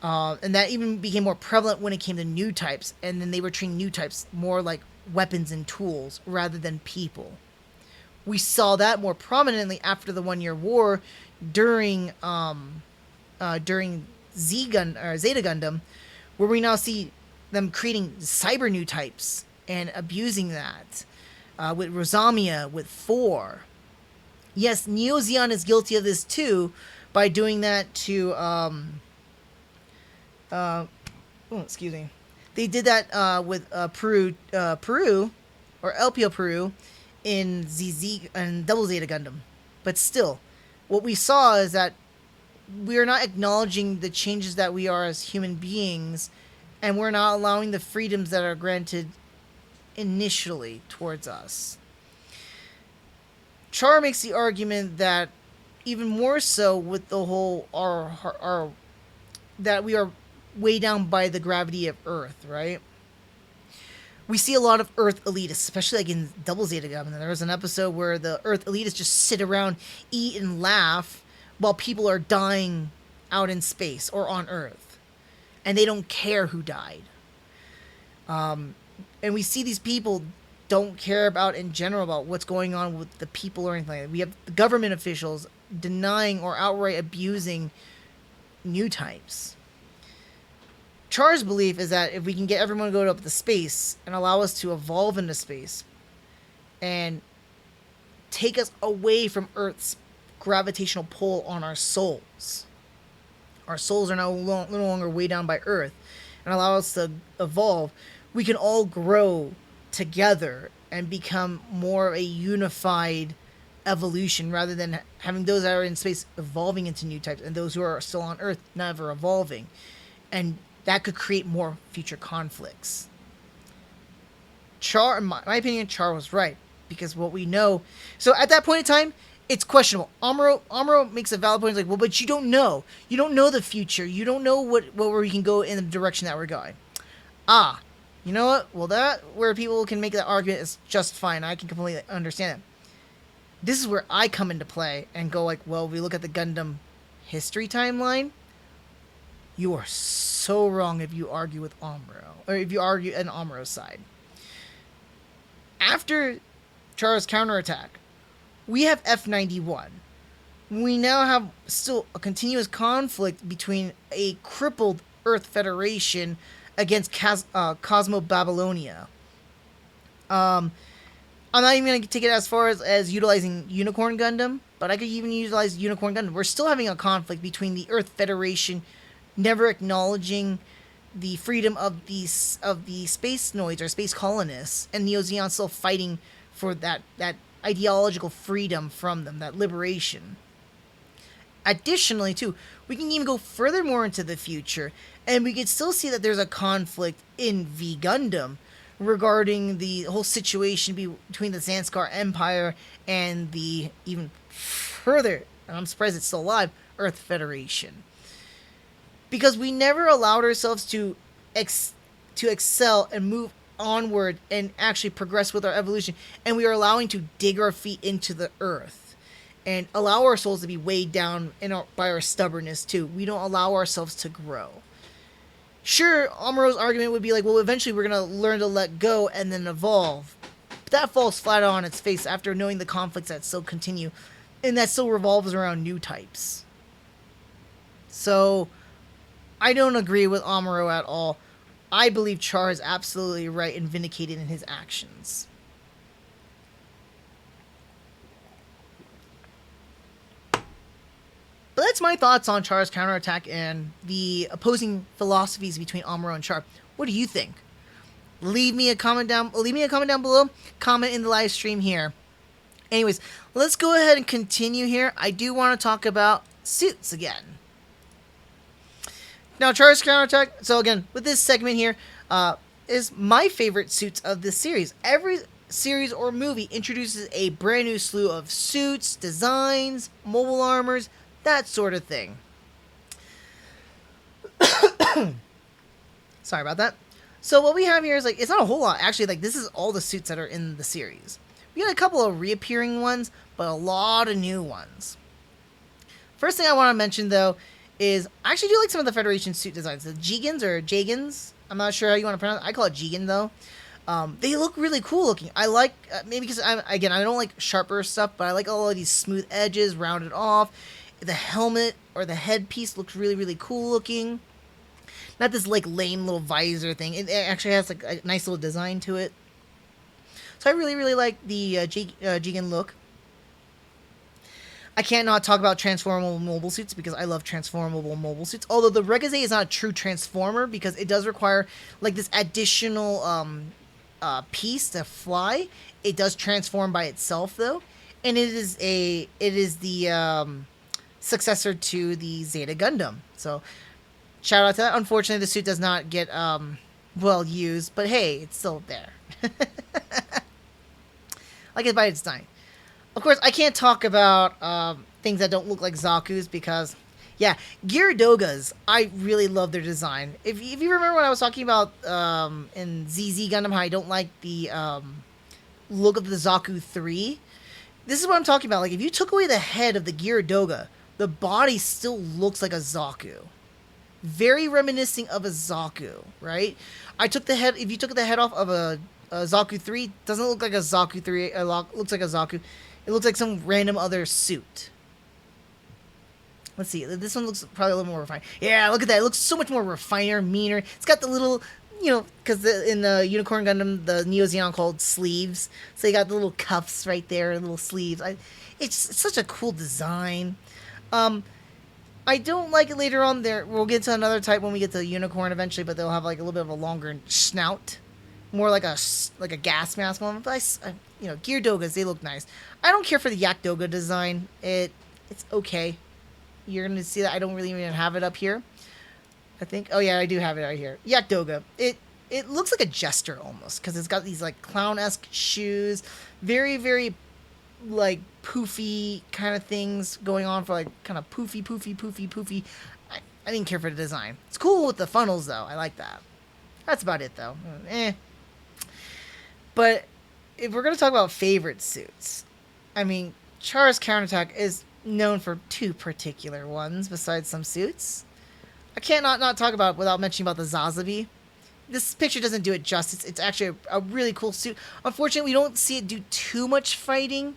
And that even became more prevalent when it came to new types, and then they were treating new types more like weapons and tools rather than people. We saw that more prominently after the 1 Year War during Zeta Gundam, where we now see them creating cyber new types and abusing that with Rosamia, with 4. Yes, Neo Zeon is guilty of this too by doing that to excuse me. They did that with Peru, or Elpio Peru, in ZZ and Double Zeta Gundam. But still, what we saw is that we are not acknowledging the changes that we are as human beings, and we're not allowing the freedoms that are granted initially towards us. Char makes the argument that even more so with the whole our that we are weighed down by the gravity of Earth, right? We see a lot of Earth elitists, especially like in Double Zeta Gundam. There was an episode where the Earth elitists just sit around, eat, and laugh while people are dying out in space or on Earth, and they don't care who died. And we see these people don't care about, in general, about what's going on with the people or anything like that. We have the government officials denying or outright abusing new types. Char's belief is that if we can get everyone to go up to space and allow us to evolve into space and take us away from Earth's gravitational pull on our souls are no longer weighed down by Earth, and allow us to evolve, we can all grow together and become more of a unified evolution, rather than having those that are in space evolving into new types and those who are still on Earth never evolving. And that could create more future conflicts. Char, in my opinion, Char was right, because what we know... So at that point in time, it's questionable. Amuro makes a valid point. He's like, well, but you don't know. You don't know the future. You don't know where we can go in the direction that we're going. You know what? Well, that where people can make that argument is just fine. I can completely understand it. This is where I come into play and go like, well, we look at the Gundam history timeline. You are so wrong if you argue with Amuro, or if you argue on Amuro's side. After Char's counterattack, we have F91. We now have still a continuous conflict between a crippled Earth Federation against Cosmo Babylonia. I'm not even going to take it as far as utilizing Unicorn Gundam, but I could even utilize Unicorn Gundam. We're still having a conflict between the Earth Federation never acknowledging the freedom of the space noids or space colonists, and Neo Zeon still fighting for that ideological freedom from them, that liberation. Additionally, too, we can even go furthermore into the future, and we can still see that there's a conflict in V Gundam regarding the whole situation between the Zanskar Empire and the even further, and I'm surprised it's still alive, Earth Federation. Because we never allowed ourselves to excel and move onward and actually progress with our evolution, and we are allowing to dig our feet into the earth and allow our souls to be weighed down by our stubbornness too. We don't allow ourselves to grow. Sure, Amuro's argument would be like, well, eventually we're gonna learn to let go and then evolve. But that falls flat on its face after knowing the conflicts that still continue, and that still revolves around new types. So, I don't agree with Amuro at all. I believe Char is absolutely right and vindicated in his actions. But that's my thoughts on Char's counterattack and the opposing philosophies between Amuro and Char. What do you think? Leave me a comment down below. Comment in the live stream here. Anyways, let's go ahead and continue here. I do want to talk about suits again. Now, Char's counterattack. So again, with this segment here, is my favorite suits of this series. Every series or movie introduces a brand new slew of suits, designs, mobile armors, that sort of thing. Sorry about that. So what we have here is like, it's not a whole lot. Actually, like, this is all the suits that are in the series. We got a couple of reappearing ones, but a lot of new ones. First thing I want to mention, though, is I actually do like some of the Federation suit designs. The Jigans or Jagans. I'm not sure how you want to pronounce it. I call it Jigan, though. They look really cool looking. I like, maybe because, I don't like sharper stuff, but I like all of these smooth edges, rounded off. The helmet or the headpiece looks really, really cool looking. Not this, like, lame little visor thing. It actually has, like, a nice little design to it. So I really, really like the Jigen look. I can't not talk about transformable mobile suits because I love transformable mobile suits. Although the Regaze is not a true transformer because it does require, like, this additional piece to fly. It does transform by itself, though. And it is the successor to the Zeta Gundam. So, shout out to that. Unfortunately, the suit does not get well used, but hey, it's still there. Like it by its design. Of course, I can't talk about things that don't look like Zaku's because, yeah, Gyaradogas, I really love their design. If you remember when I was talking about in ZZ Gundam how I don't like the look of the Zaku 3, this is what I'm talking about. Like, if you took away the head of the Gyaradoga, the body still looks like a Zaku. Very reminiscent of a Zaku, right? If you took the head off of a Zaku 3, it doesn't look like a Zaku 3, it looks like a Zaku. It looks like some random other suit. Let's see, this one looks probably a little more refined. Yeah, look at that, it looks so much more refiner, meaner. It's got the little, because in the Unicorn Gundam, the Neo Zeon called sleeves. So you got the little cuffs right there, little sleeves. It's such a cool design. I don't like it later on there. We'll get to another type when we get to Unicorn eventually, but they'll have like a little bit of a longer snout. More like a gas mask on them. But Gyaradogas, they look nice. I don't care for the Yakdoga design. It's okay. You're going to see that I don't really even have it up here. I think. Oh yeah, I do have it right here. Yakdoga. It looks like a jester almost because it's got these like clown-esque shoes. Very, very like poofy kind of things going on for like kind of poofy. I didn't care for the design. It's cool with the funnels though. I like that. That's about it though. But if we're gonna talk about favorite suits, I mean, Char's counterattack is known for two particular ones besides some suits. I can't not talk about it without mentioning about the Zazabi. This picture doesn't do it justice. It's actually a really cool suit. Unfortunately, we don't see it do too much fighting,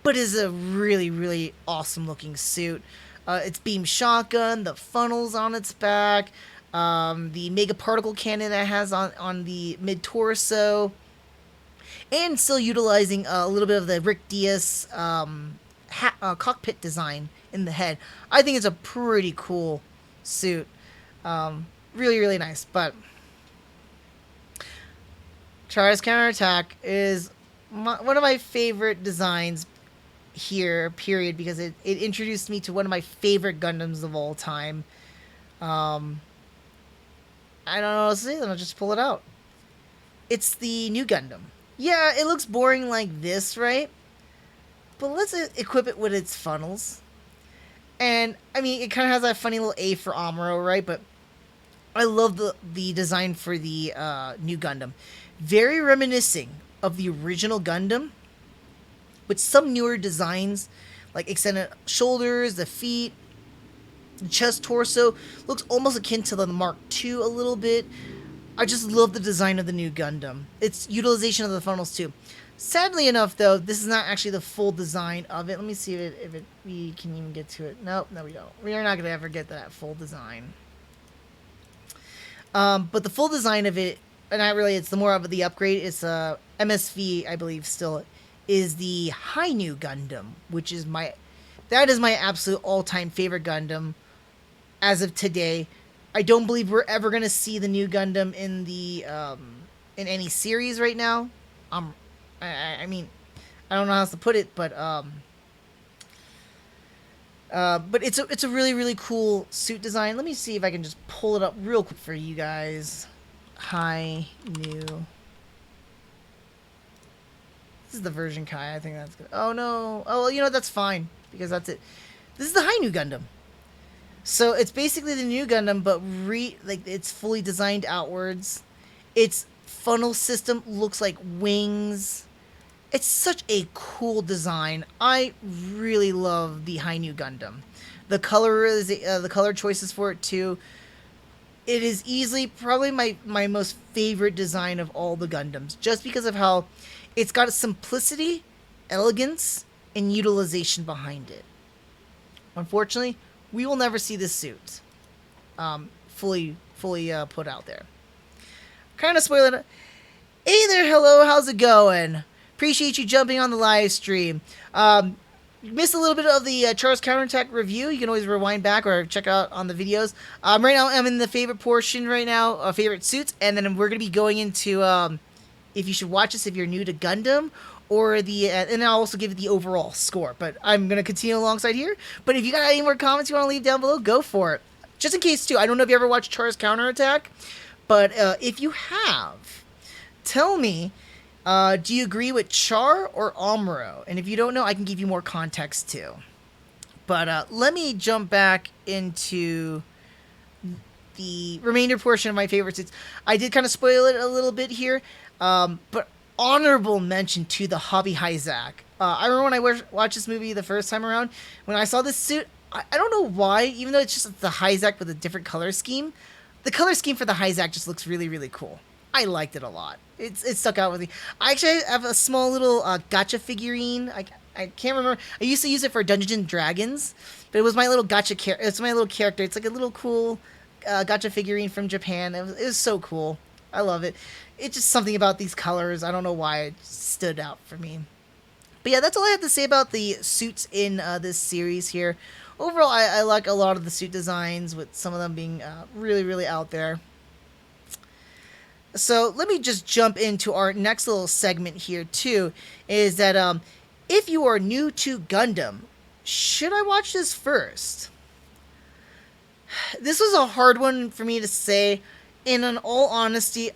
but it's a really, really awesome looking suit. It's beam shotgun, the funnels on its back, the mega particle cannon that it has on the mid torso, and still utilizing a little bit of the Rick Diaz cockpit design in the head. I think it's a pretty cool suit. Really, really nice. But Char's counterattack is one of my favorite designs here, period, because it introduced me to one of my favorite Gundams of all time. I don't know what to say, then I'll just pull it out. It's the new Gundam. Yeah, it looks boring like this, right? But let's equip it with its funnels. And, I mean, it kind of has that funny little A for Amuro, right? But I love the design for the new Gundam. Very reminiscent of the original Gundam, with some newer designs, like extended shoulders, the feet, The chest torso looks almost akin to the Mark II a little bit. I just love the design of the new Gundam. Its utilization of the funnels too. Sadly enough, though, this is not actually the full design of it. Let me see if we can even get to it. Nope, no, we don't. We are not going to ever get to that full design. But the full design of it, and not really, it's the more of the upgrade. It's MSV, I believe, still is the High New Gundam, which is that is my absolute all-time favorite Gundam as of today. I don't believe we're ever going to see the new Gundam in the in any series right now. I mean, I don't know how else to put it, but it's a really, really cool suit design. Let me see if I can just pull it up real quick for you guys. High New. This is the version Kai. I think that's good. Oh no. Oh well, you know that's fine because that's it. This is the High New Gundam. So it's basically the new Gundam, but it's fully designed outwards. Its funnel system looks like wings. It's such a cool design. I really love the High New Gundam. The color choices for it too. It is easily probably my most favorite design of all the Gundams, just because of how it's got a simplicity, elegance, and utilization behind it. Unfortunately, we will never see this suit fully put out there. Kind of spoiling it. Hey there, hello, how's it going? Appreciate you jumping on the live stream. You missed a little bit of the Char's Counterattack review. You can always rewind back or check out on the videos. Right now, I'm in the favorite portion right now, favorite suits, and then we're going to be going into if you should watch this if you're new to Gundam, or and I'll also give it the overall score. But I'm going to continue alongside here. But if you got any more comments you want to leave down below, go for it. Just in case, too, I don't know if you ever watched Char's Counterattack, but if you have, tell me, do you agree with Char or Amuro? And if you don't know, I can give you more context, too. But let me jump back into the remainder portion of my favorite suits. I did kind of spoil it a little bit here, but honorable mention to the Hobby Hyzak. I remember when I watched this movie the first time around, when I saw this suit, I don't know why, even though it's just the Hyzak with a different color scheme, the color scheme for the Hyzak just looks really, really cool. I liked it a lot. It stuck out with me. I actually have a small little gacha figurine. I can't remember. I used to use it for Dungeons and Dragons, but it was my little gacha it's my little character. It's like a little cool gacha figurine from Japan. It was so cool. I love it. It's just something about these colors. I don't know why it stood out for me. But yeah, that's all I have to say about the suits in this series here. Overall, I like a lot of the suit designs, with some of them being really, really out there. So let me just jump into our next little segment here too, is that if you are new to Gundam, should I watch this first? This was a hard one for me to say. And in all honesty,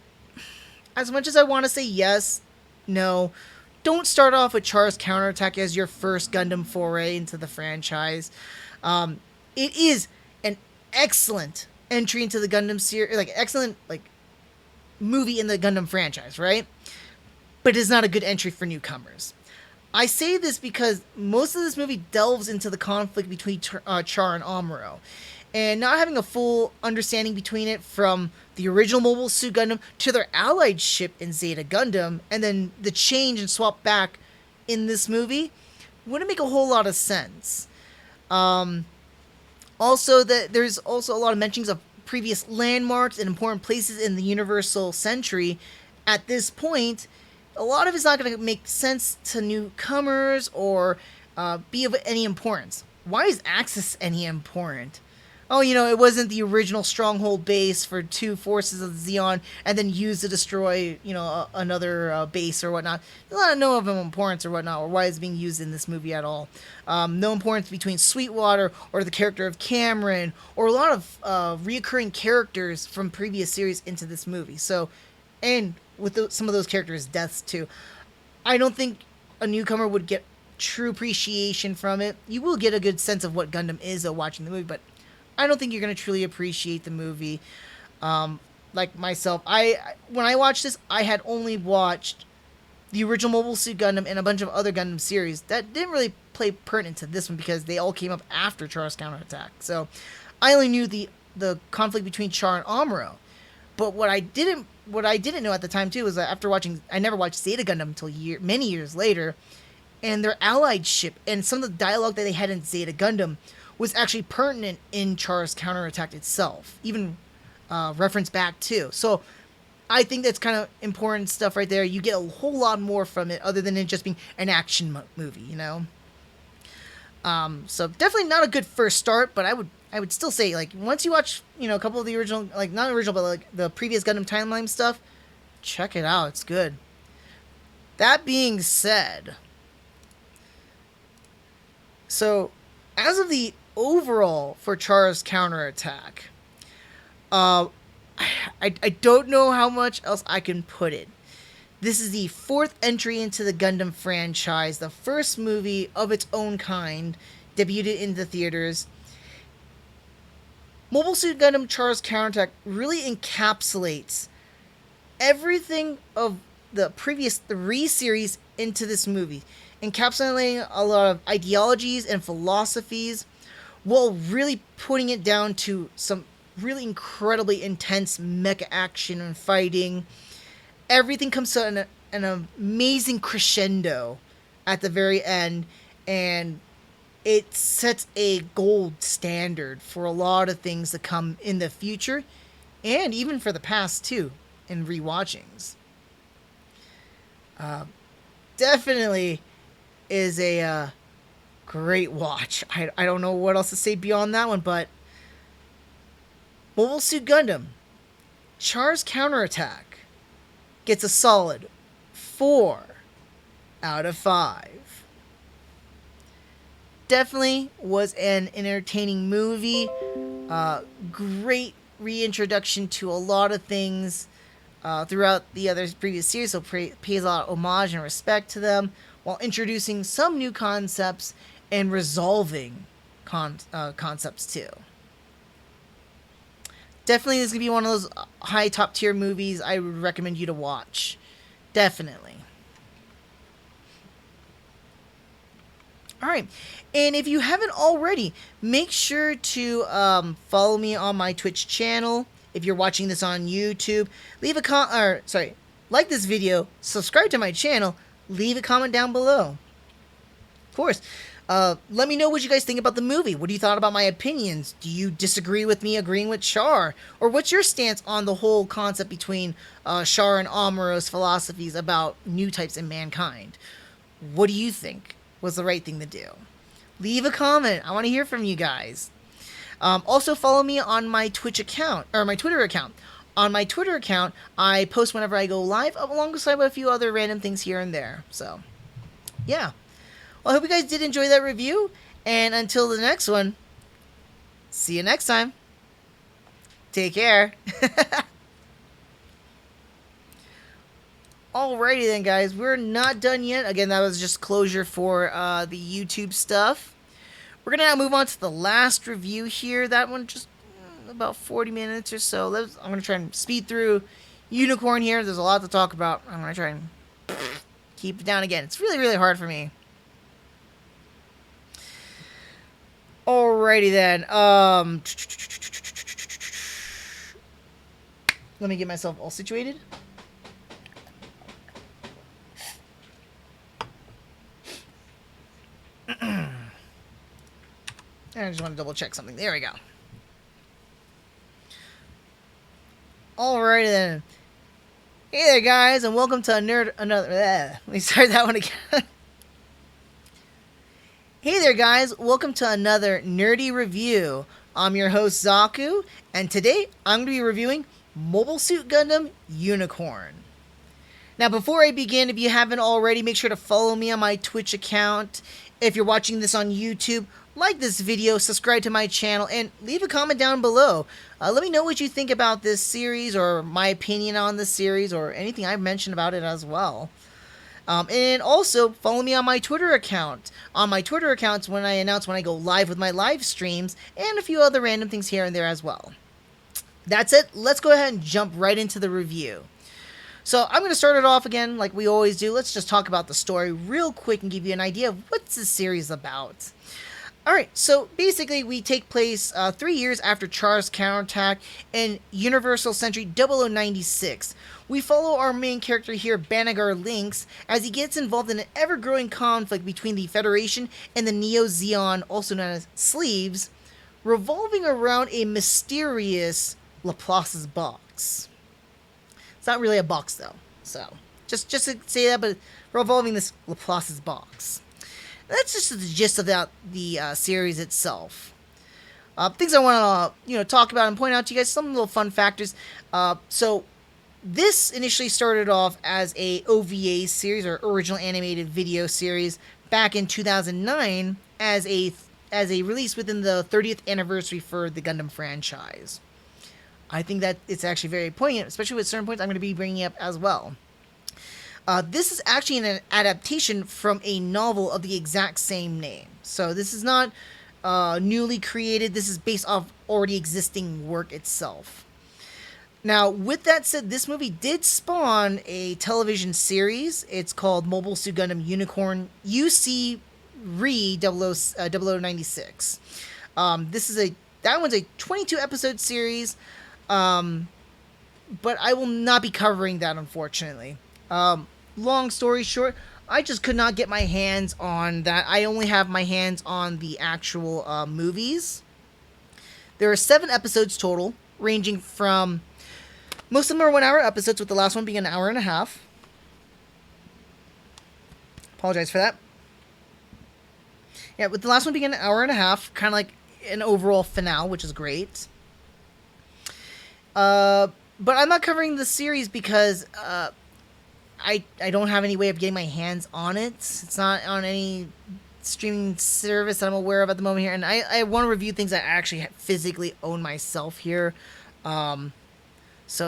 as much as I want to say yes, no, don't start off with Char's Counterattack as your first Gundam foray into the franchise. It is an excellent entry into the Gundam series, excellent movie in the Gundam franchise, right? But it's not a good entry for newcomers. I say this because most of this movie delves into the conflict between Char and Amuro, and not having a full understanding between it from the original Mobile Suit Gundam to their allied ship in Zeta Gundam, and then the change and swap back in this movie wouldn't make a whole lot of sense. Also, that there's also a lot of mentions of previous landmarks and important places in the Universal Century. At this point, a lot of it's not going to make sense to newcomers or be of any importance. Why is Axis any important? Oh, it wasn't the original stronghold base for two forces of the Zeon and then used to destroy, another base or whatnot. There's not no of importance or whatnot, or why it's being used in this movie at all. No importance between Sweetwater or the character of Cameron, or a lot of reoccurring characters from previous series into this movie. So, and with some of those characters' deaths too. I don't think a newcomer would get true appreciation from it. You will get a good sense of what Gundam is watching the movie, but I don't think you're going to truly appreciate the movie. Like myself, when I watched this, I had only watched the original Mobile Suit Gundam and a bunch of other Gundam series that didn't really play pertinent to this one because they all came up after Char's Counterattack. So I only knew the conflict between Char and Amuro. But what I didn't know at the time too was that after watching, I never watched Zeta Gundam until many years later, and their allied ship and some of the dialogue that they had in Zeta Gundam was actually pertinent in Char's Counterattack itself, even reference back too. So I think that's kind of important stuff right there. You get a whole lot more from it other than it just being an action movie, you know. So definitely not a good first start, but I would still say, like, once you watch, you know, a couple of the original, like, not original, but like the previous Gundam timeline stuff, check it out. It's good. That being said, so as of the overall for Char's Counterattack, I don't know how much else I can put it. This is the fourth entry into the Gundam franchise, the first movie of its own kind, debuted in the theaters. Mobile Suit Gundam Char's Counterattack really encapsulates everything of the previous 3 series into this movie, encapsulating a lot of ideologies and philosophies, while really putting it down to some really incredibly intense mecha action and fighting. Everything comes to an amazing crescendo at the very end, and it sets a gold standard for a lot of things that come in the future, and even for the past too, in rewatchings. Definitely is a great watch. I don't know what else to say beyond that one, but Mobile Suit Gundam Char's Counterattack gets a solid 4 out of 5. Definitely was an entertaining movie. Great reintroduction to a lot of things throughout the other previous series, so pays a lot of homage and respect to them, while introducing some new concepts and resolving concepts too. Definitely, this is going to be one of those high top tier movies I would recommend you to watch. Definitely. Alright, and if you haven't already, make sure to follow me on my Twitch channel. If you're watching this on YouTube, leave a like this video, subscribe to my channel, leave a comment down below. Of course, let me know what you guys think about the movie. What do you thought about my opinions? Do you disagree with me agreeing with Char? Or what's your stance on the whole concept between Char and Amuro's philosophies about new types in mankind? What do you think was the right thing to do? Leave a comment. I want to hear from you guys. Also, follow me on my Twitch account, or my Twitter account. On my Twitter account, I post whenever I go live, alongside with a few other random things here and there. So, yeah. Well, I hope you guys did enjoy that review, and until the next one, see you next time. Take care. Alrighty then, guys, we're not done yet. Again, that was just closure for the YouTube stuff. We're going to now move on to the last review here. That one just about 40 minutes or so. I'm going to try and speed through Unicorn here. There's a lot to talk about. I'm going to try and keep it down again. It's really, really hard for me. Alrighty then. Let me get myself all situated. I just want to double check something. There we go. Alrighty then. Hey there, guys, and welcome to let me start that one again. Hey there, guys, welcome to another nerdy review. I'm your host, Zaku, and today I'm going to be reviewing Mobile Suit Gundam Unicorn. Now, before I begin, if you haven't already, make sure to follow me on my Twitch account. If you're watching this on YouTube, like this video, subscribe to my channel, and leave a comment down below. Let me know what you think about this series, or my opinion on this series, or anything I've mentioned about it as well. And also, follow me on my Twitter account. On my Twitter account's when I announce when I go live with my live streams, and a few other random things here and there as well. That's it. Let's go ahead and jump right into the review. So I'm going to start it off again like we always do. Let's just talk about the story real quick and give you an idea of what this series is about. All right, so basically, we take place 3 years after Char's counterattack in Universal Century 0096. We follow our main character here, Banagher Lynx, as he gets involved in an ever-growing conflict between the Federation and the Neo-Zeon, also known as Sleeves, revolving around a mysterious Laplace's box. It's not really a box, though, so just to say that, but revolving this Laplace's box. That's just the gist of the series itself. Things I want to talk about and point out to you guys, some little fun factors. So this initially started off as a OVA series, or original animated video series, back in 2009 as a release within the 30th anniversary for the Gundam franchise. I think that it's actually very poignant, especially with certain points I'm going to be bringing up as well. This is actually an adaptation from a novel of the exact same name. So this is not newly created. This is based off already existing work itself. Now, with that said, this movie did spawn a television series. It's called Mobile Suit Gundam Unicorn UC Re 0096. That one's a 22 episode series, but I will not be covering that, unfortunately. Long story short, I just could not get my hands on that. I only have my hands on the actual movies. There are 7 episodes total, ranging from... Most of them are 1 hour episodes, with the last one being an hour and a half. Apologize for that. Yeah, with the last one being an hour and a half, kind of like an overall finale, which is great. But I'm not covering the series because... I don't have any way of getting my hands on it. It's not on any streaming service that I'm aware of at the moment here. And I want to review things that I actually physically own myself here. So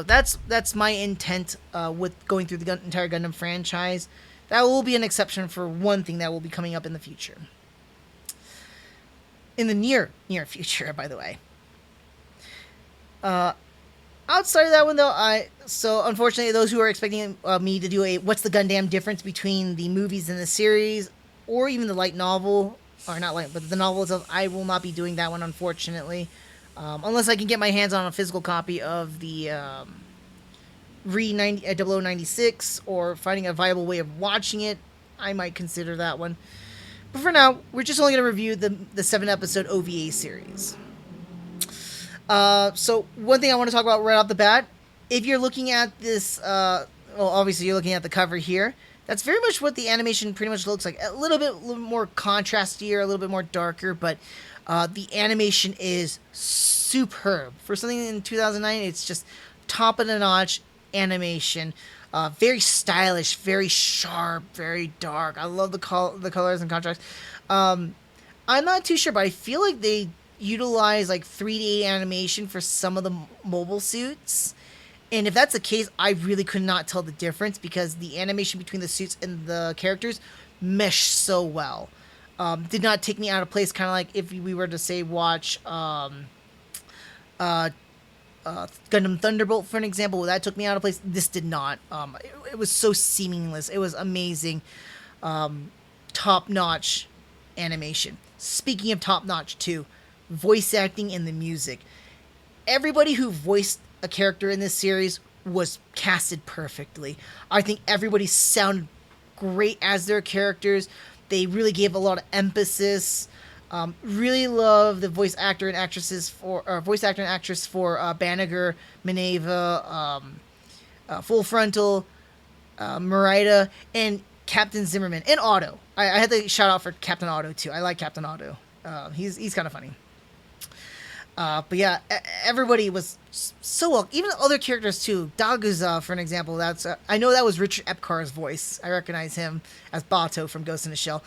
that's my intent with going through the entire Gundam franchise. That will be an exception for one thing that will be coming up in the future. In the near future, by the way. Outside of that one, though, so unfortunately, those who are expecting me to do a what's the Gundam difference between the movies and the series, or even the light novel, or not light, but the novel itself, I will not be doing that one, unfortunately. Unless I can get my hands on a physical copy of the Re 0096, or finding a viable way of watching it, I might consider that one. But for now, we're just only going to review the 7-episode OVA series. So one thing I want to talk about right off the bat, if you're looking at this, well, obviously you're looking at the cover here. That's very much what the animation pretty much looks like. A little more contrastier, a little bit more darker, but the animation is superb. For something in 2009, it's just top of the notch animation. Very stylish, very sharp, very dark. I love the colors and contrast. I'm not too sure, but I feel like they utilize like 3D animation for some of the mobile suits, and if that's the case, I really could not tell the difference because the animation between the suits and the characters mesh so well. Did not take me out of place, kind of like if we were to say watch Gundam Thunderbolt for an example. That took me out of place. This did not. It was so seamless. It was amazing. Top-notch animation. Speaking of top-notch too, voice acting and the music. Everybody who voiced a character in this series was casted perfectly. I think everybody sounded great as their characters. They really gave a lot of emphasis. Really love the voice actor and actress for Banagher, Mineva, Full Frontal, Marita, and Captain Zimmerman, and Otto. I had to shout out for Captain Otto too. I like Captain Otto. He's kind of funny. But yeah, everybody was so well. Even other characters too. Daguza, for an example. That's I know that was Richard Epcar's voice. I recognize him as Bato from Ghost in the Shell.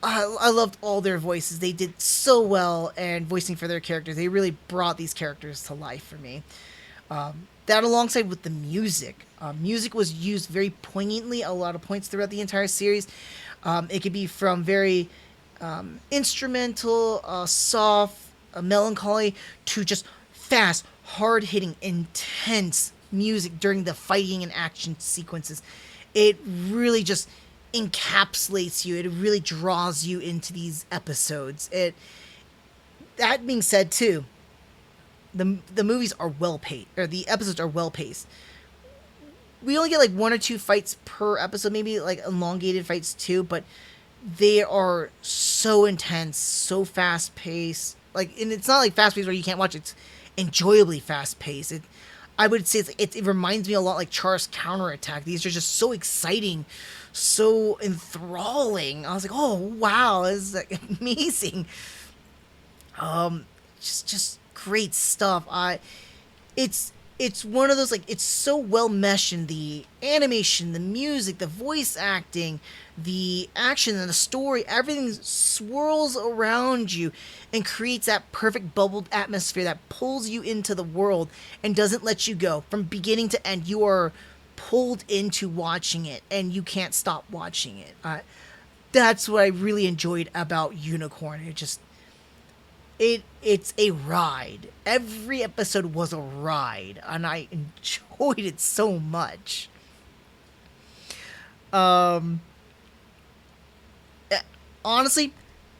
I loved all their voices. They did so well and voicing for their characters. They really brought these characters to life for me. That alongside with the music. Music was used very poignantly a lot of points throughout the entire series. It could be from very instrumental, soft, melancholy, to just fast, hard-hitting, intense music during the fighting and action sequences. It really just encapsulates you. It really draws you into these episodes. That being said, too, the movies are well paced, or the episodes are well paced. We only get like one or two fights per episode, maybe like elongated fights too, but they are so intense, so fast paced. Like, and it's not like fast paced where you can't watch it. It's enjoyably fast paced. I would say it reminds me a lot like Char's Counterattack. These are just so exciting, so enthralling. I was like, oh wow, this is like amazing. Just great stuff. It's one of those, like, it's so well meshed in the animation, the music, the voice acting, the action, and the story. Everything swirls around you and creates that perfect bubbled atmosphere that pulls you into the world and doesn't let you go. From beginning to end, you are pulled into watching it and you can't stop watching it. That's what I really enjoyed about Unicorn. It's a ride. Every episode was a ride, and I enjoyed it so much. Honestly,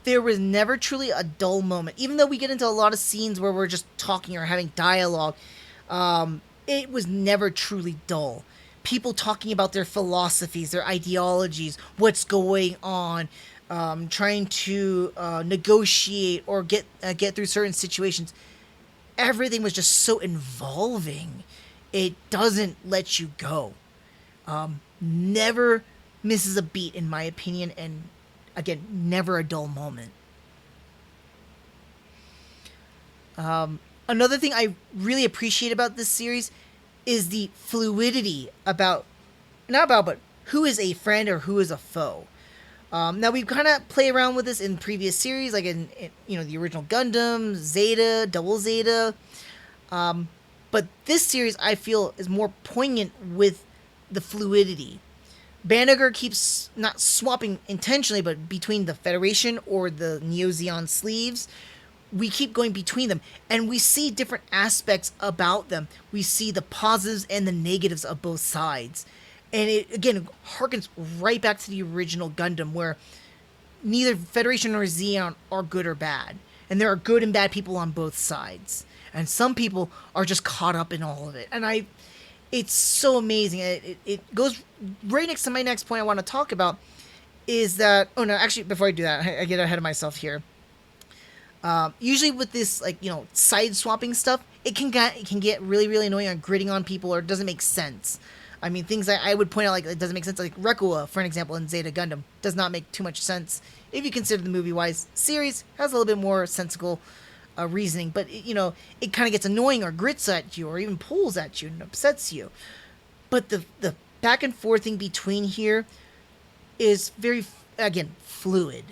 there was never truly a dull moment. Even though we get into a lot of scenes where we're just talking or having dialogue, it was never truly dull. People talking about their philosophies, their ideologies, what's going on, trying to negotiate or get through certain situations. Everything was just so involving. It doesn't let you go. Never misses a beat, in my opinion, and again, never a dull moment. Another thing I really appreciate about this series is the fluidity but who is a friend or who is a foe. Now we've kind of played around with this in previous series, like in the original Gundam, Zeta, Double Zeta. But this series I feel is more poignant with the fluidity. Banagher keeps not swapping intentionally, but between the Federation or the Neo Zeon sleeves. We keep going between them, and we see different aspects about them. We see the positives and the negatives of both sides. And it, again, harkens right back to the original Gundam, where neither Federation nor Zeon are good or bad. And there are good and bad people on both sides. And some people are just caught up in all of it. And it's so amazing. It goes right next to my next point I want to talk about, is that... Oh, no, actually, before I do that, I get ahead of myself here. Usually with this, side swapping stuff, it can get really, really annoying or gritting on people, or it doesn't make sense. I mean, things that I would point out, like, it doesn't make sense, like Rekua, for an example, in Zeta Gundam, does not make too much sense if you consider the movie-wise. Series has a little bit more sensible reasoning, but, it kind of gets annoying or grits at you or even pulls at you and upsets you. But the back and forth thing between here is very, again, fluid.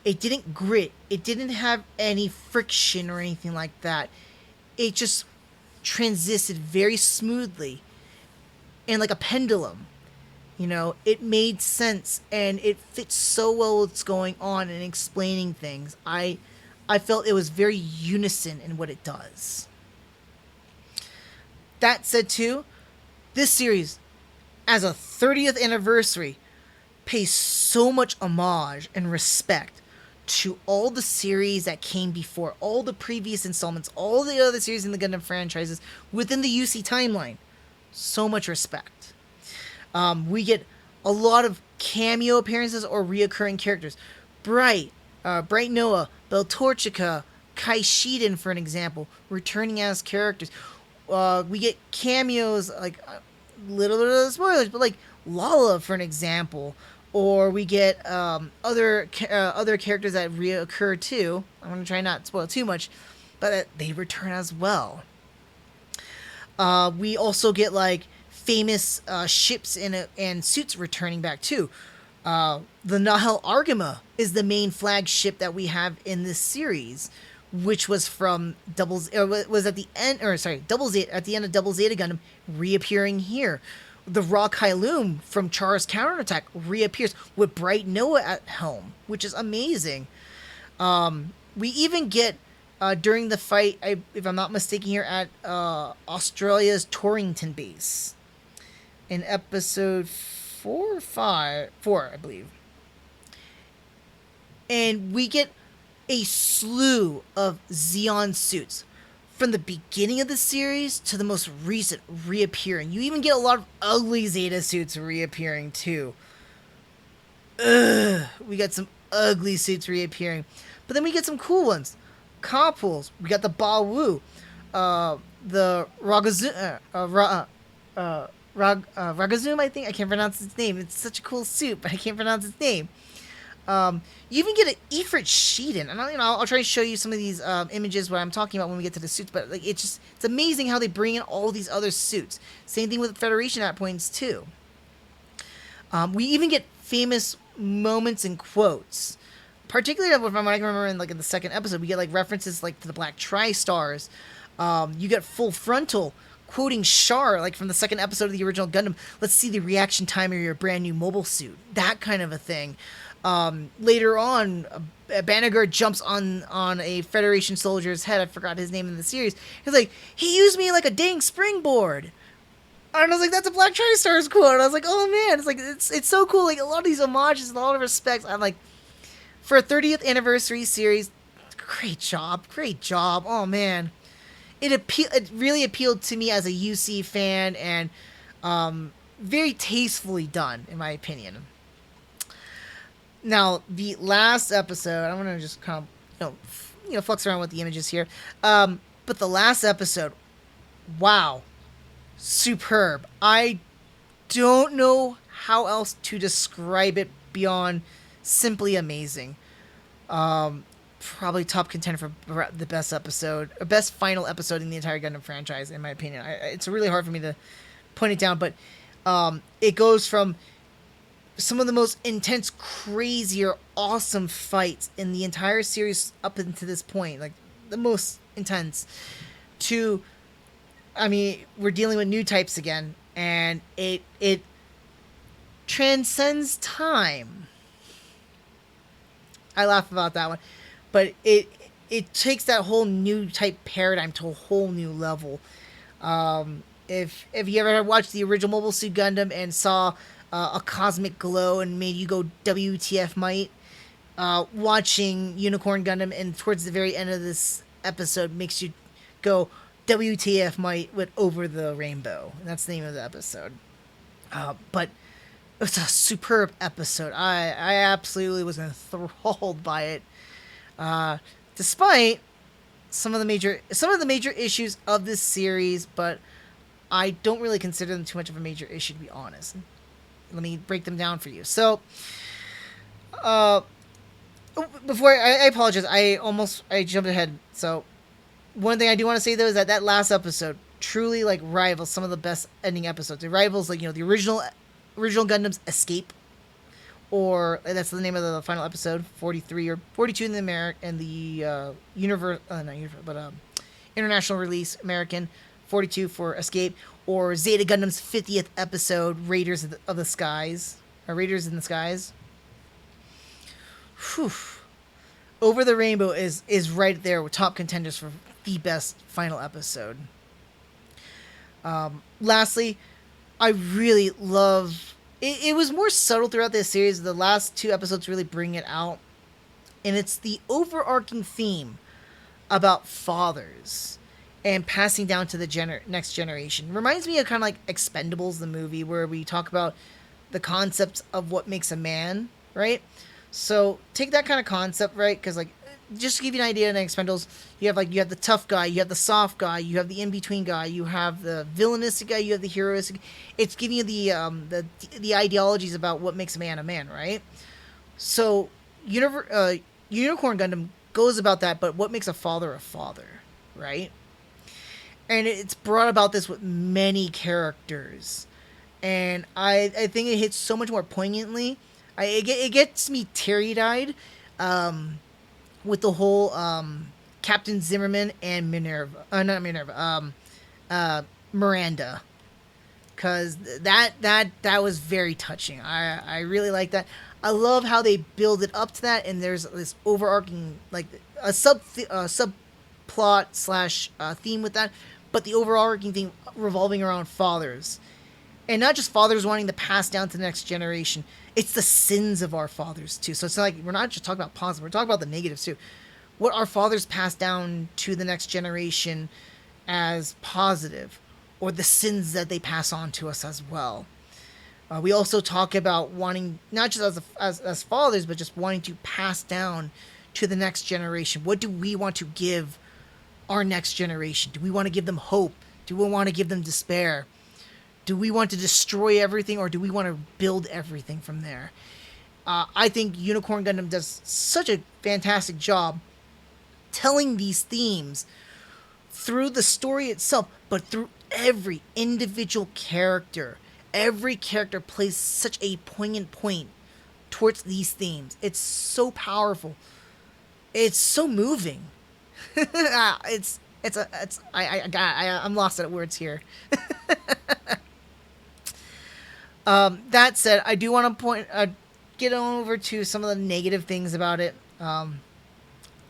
It didn't grit. It didn't have any friction or anything like that. It just transited very smoothly. And like a pendulum. It made sense. And it fits so well with what's going on and explaining things. I felt it was very unison in what it does. That said, too, this series, as a 30th anniversary, pays so much homage and respect to all the series that came before, all the previous installments, all the other series in the Gundam franchises within the UC timeline. So much respect. We get a lot of cameo appearances or reoccurring characters. Bright Noah, Beltorchica, Kai Shiden, for an example, returning as characters. We get cameos, like little bit of spoilers, but like Lala, for an example. Or we get other characters that reoccur too. I'm going to try not to spoil too much, but they return as well. We also get like famous ships and suits returning back too. The Nahel Argama is the main flagship that we have in this series, which was from Double Zeta at the end of Double Zeta Gundam, reappearing here. The Rock Hyloom from Char's Counterattack reappears with Bright Noah at helm, which is amazing. We even get, during the fight, if I'm not mistaken here, at Australia's Torrington base. In episode 4 or 5, 4, I believe. And we get a slew of Zeon suits from the beginning of the series to the most recent reappearing. You even get a lot of ugly Zeta suits reappearing too. Ugh, we got some ugly suits reappearing, but then we get some cool ones. Carpools. We got the Ba Wu, the Ragazum. I think I can't pronounce his name. It's such a cool suit, but I can't pronounce his name. You even get an Ifrit Shiden, and I'll try to show you some of these images what I'm talking about when we get to the suits. But like, it's amazing how they bring in all these other suits. Same thing with Federation at points too. We even get famous moments and quotes, particularly from what I can remember in the second episode. We get like references like to the Black Tri-Stars. You get Full Frontal quoting Char, like from the second episode of the original Gundam. Let's see the reaction time of your brand new mobile suit. That kind of a thing. Later on, Banagher jumps on a Federation soldier's head. I forgot his name in the series. He's like, he used me like a dang springboard. And I was like, that's a Black Tri-Stars quote. And I was like, oh man, it's so cool. Like a lot of these homages and a lot of respects. I'm like, for a 30th anniversary series, great job. Oh man, it really appealed to me as a UC fan, and very tastefully done in my opinion. Now, the last episode, I'm going to just kind of, flux around with the images here. But the last episode, wow, superb. I don't know how else to describe it beyond simply amazing. Probably top contender for the best episode, or best final episode in the entire Gundam franchise, in my opinion. It's really hard for me to point it down, but it goes from some of the most intense, crazier, awesome fights in the entire series up until this point, like the most intense, to, I mean, we're dealing with new types again, and it transcends time. I laugh about that one, but it takes that whole new type paradigm to a whole new level. If you ever watched the original Mobile Suit Gundam and saw a cosmic glow and made you go WTF might, watching Unicorn Gundam and towards the very end of this episode makes you go WTF might with Over the Rainbow. And that's the name of the episode. But it's a superb episode. I absolutely was enthralled by it. Despite some of the major issues of this series, but I don't really consider them too much of a major issue, to be honest. Let me break them down for you. So, before I apologize, I jumped ahead. So, one thing I do want to say though is that last episode truly like rivals some of the best ending episodes. It rivals the original Gundam's Escape, or that's the name of the final episode, 43 or 42 in the international release American, 42 for Escape, or Zeta Gundam's 50th episode, Raiders of the Skies, or Raiders in the Skies. Whew. Over the Rainbow is right there with top contenders for the best final episode. Lastly, I really love it. It was more subtle throughout this series. The last two episodes really bring it out, and it's the overarching theme about fathers and passing down to the next generation. Reminds me of kind of like Expendables, the movie, where we talk about the concepts of what makes a man, right? So take that kind of concept, right? Because like, just to give you an idea, in Expendables, you have the tough guy, you have the soft guy, you have the in between guy, you have the villainistic guy, you have the heroistic. It's giving you the ideologies about what makes a man, right? So Unicorn Gundam goes about that, but what makes a father, right? And it's brought about this with many characters, and I think it hits so much more poignantly. It gets me teary-eyed with the whole Captain Zimmerman and Miranda, because that was very touching. I really like that. I love how they build it up to that, and there's this overarching like a subplot / theme with that, but the overarching theme revolving around fathers And not just fathers wanting to pass down to the next generation. It's the sins of our fathers too. So it's not like we're not just talking about positive, we're talking about the negatives too. What our fathers pass down to the next generation as positive, or the sins that they pass on to us as well. We also talk about wanting, not just as fathers, but just wanting to pass down to the next generation. What do we want to give our next generation? Do we want to give them hope? Do we want to give them despair? Do we want to destroy everything, or do we want to build everything from there? I think Unicorn Gundam does such a fantastic job telling these themes through the story itself, but through every individual character. Every character plays such a poignant point towards these themes. It's so powerful. It's so moving. I'm lost at words here. That said, I do want to get on over to some of the negative things about it. A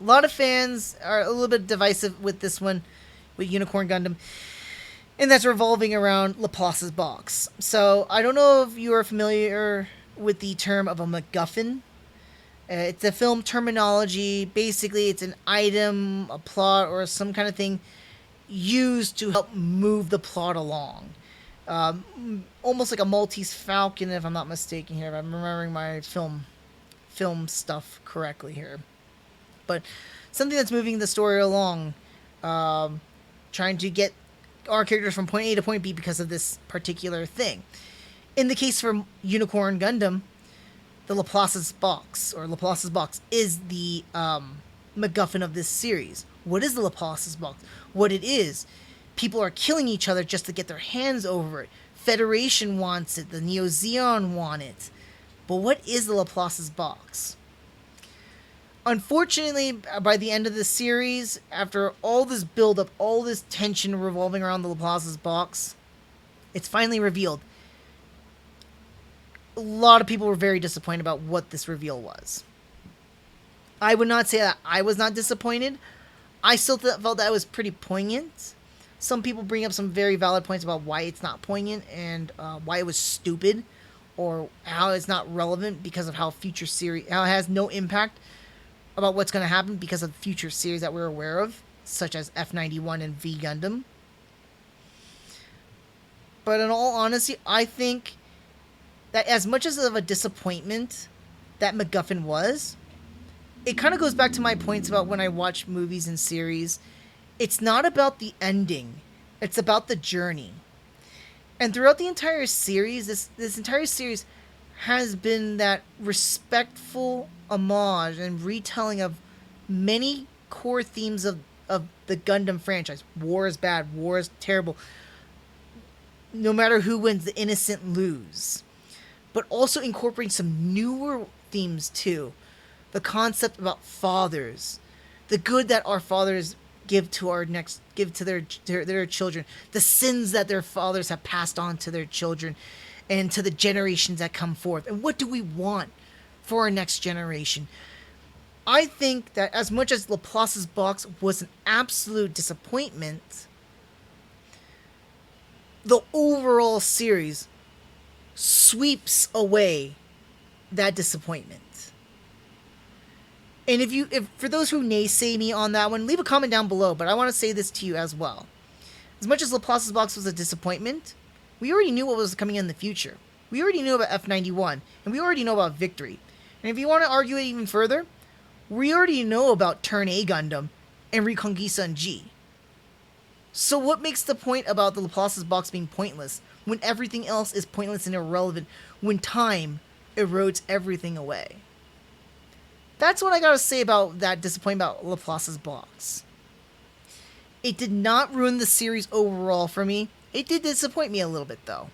lot of fans are a little bit divisive with this one, with Unicorn Gundam, and that's revolving around Laplace's box. So I don't know if you are familiar with the term of a MacGuffin. It's a film terminology. Basically, it's an item, a plot, or some kind of thing used to help move the plot along. Almost like a Maltese Falcon, if I'm not mistaken here, if I'm remembering my film stuff correctly here. But something that's moving the story along, trying to get our characters from point A to point B because of this particular thing. In the case for Unicorn Gundam, the Laplace's box is the MacGuffin of this series. What is the Laplace's box? What it is, people are killing each other just to get their hands over it. Federation wants it. The Neo Zeon want it. But what is the Laplace's box? Unfortunately, by the end of the series, after all this build-up, all this tension revolving around the Laplace's box, it's finally revealed. A lot of people were very disappointed about what this reveal was. I would not say that I was not disappointed. I still felt that it was pretty poignant. Some people bring up some very valid points about why it's not poignant and why it was stupid, or how it's not relevant because of how it has no impact about what's going to happen because of future series that we're aware of, such as F91 and V Gundam. But in all honesty, I think that as much as of a disappointment that MacGuffin was, it kind of goes back to my points about when I watch movies and series. It's not about the ending. It's about the journey. And throughout the entire series, this entire series has been that respectful homage and retelling of many core themes of the Gundam franchise. War is bad. War is terrible. No matter who wins, the innocent lose. But also incorporating some newer themes too. The concept about fathers. The good that our fathers give to their children. The sins that their fathers have passed on to their children and to the generations that come forth. And what do we want for our next generation? I think that as much as Laplace's box was an absolute disappointment, the overall series sweeps away that disappointment. And if for those who naysay me on that one, leave a comment down below, but I want to say this to you as well. As much as Laplace's box was a disappointment, we already knew what was coming in the future. We already knew about F91, and we already know about Victory. And if you want to argue it even further, we already know about Turn A Gundam and Reconquista G. So what makes the point about the Laplace's box being pointless when everything else is pointless and irrelevant, when time erodes everything away? That's what I gotta say about that disappointment about Laplace's box. It did not ruin the series overall for me. It did disappoint me a little bit, though.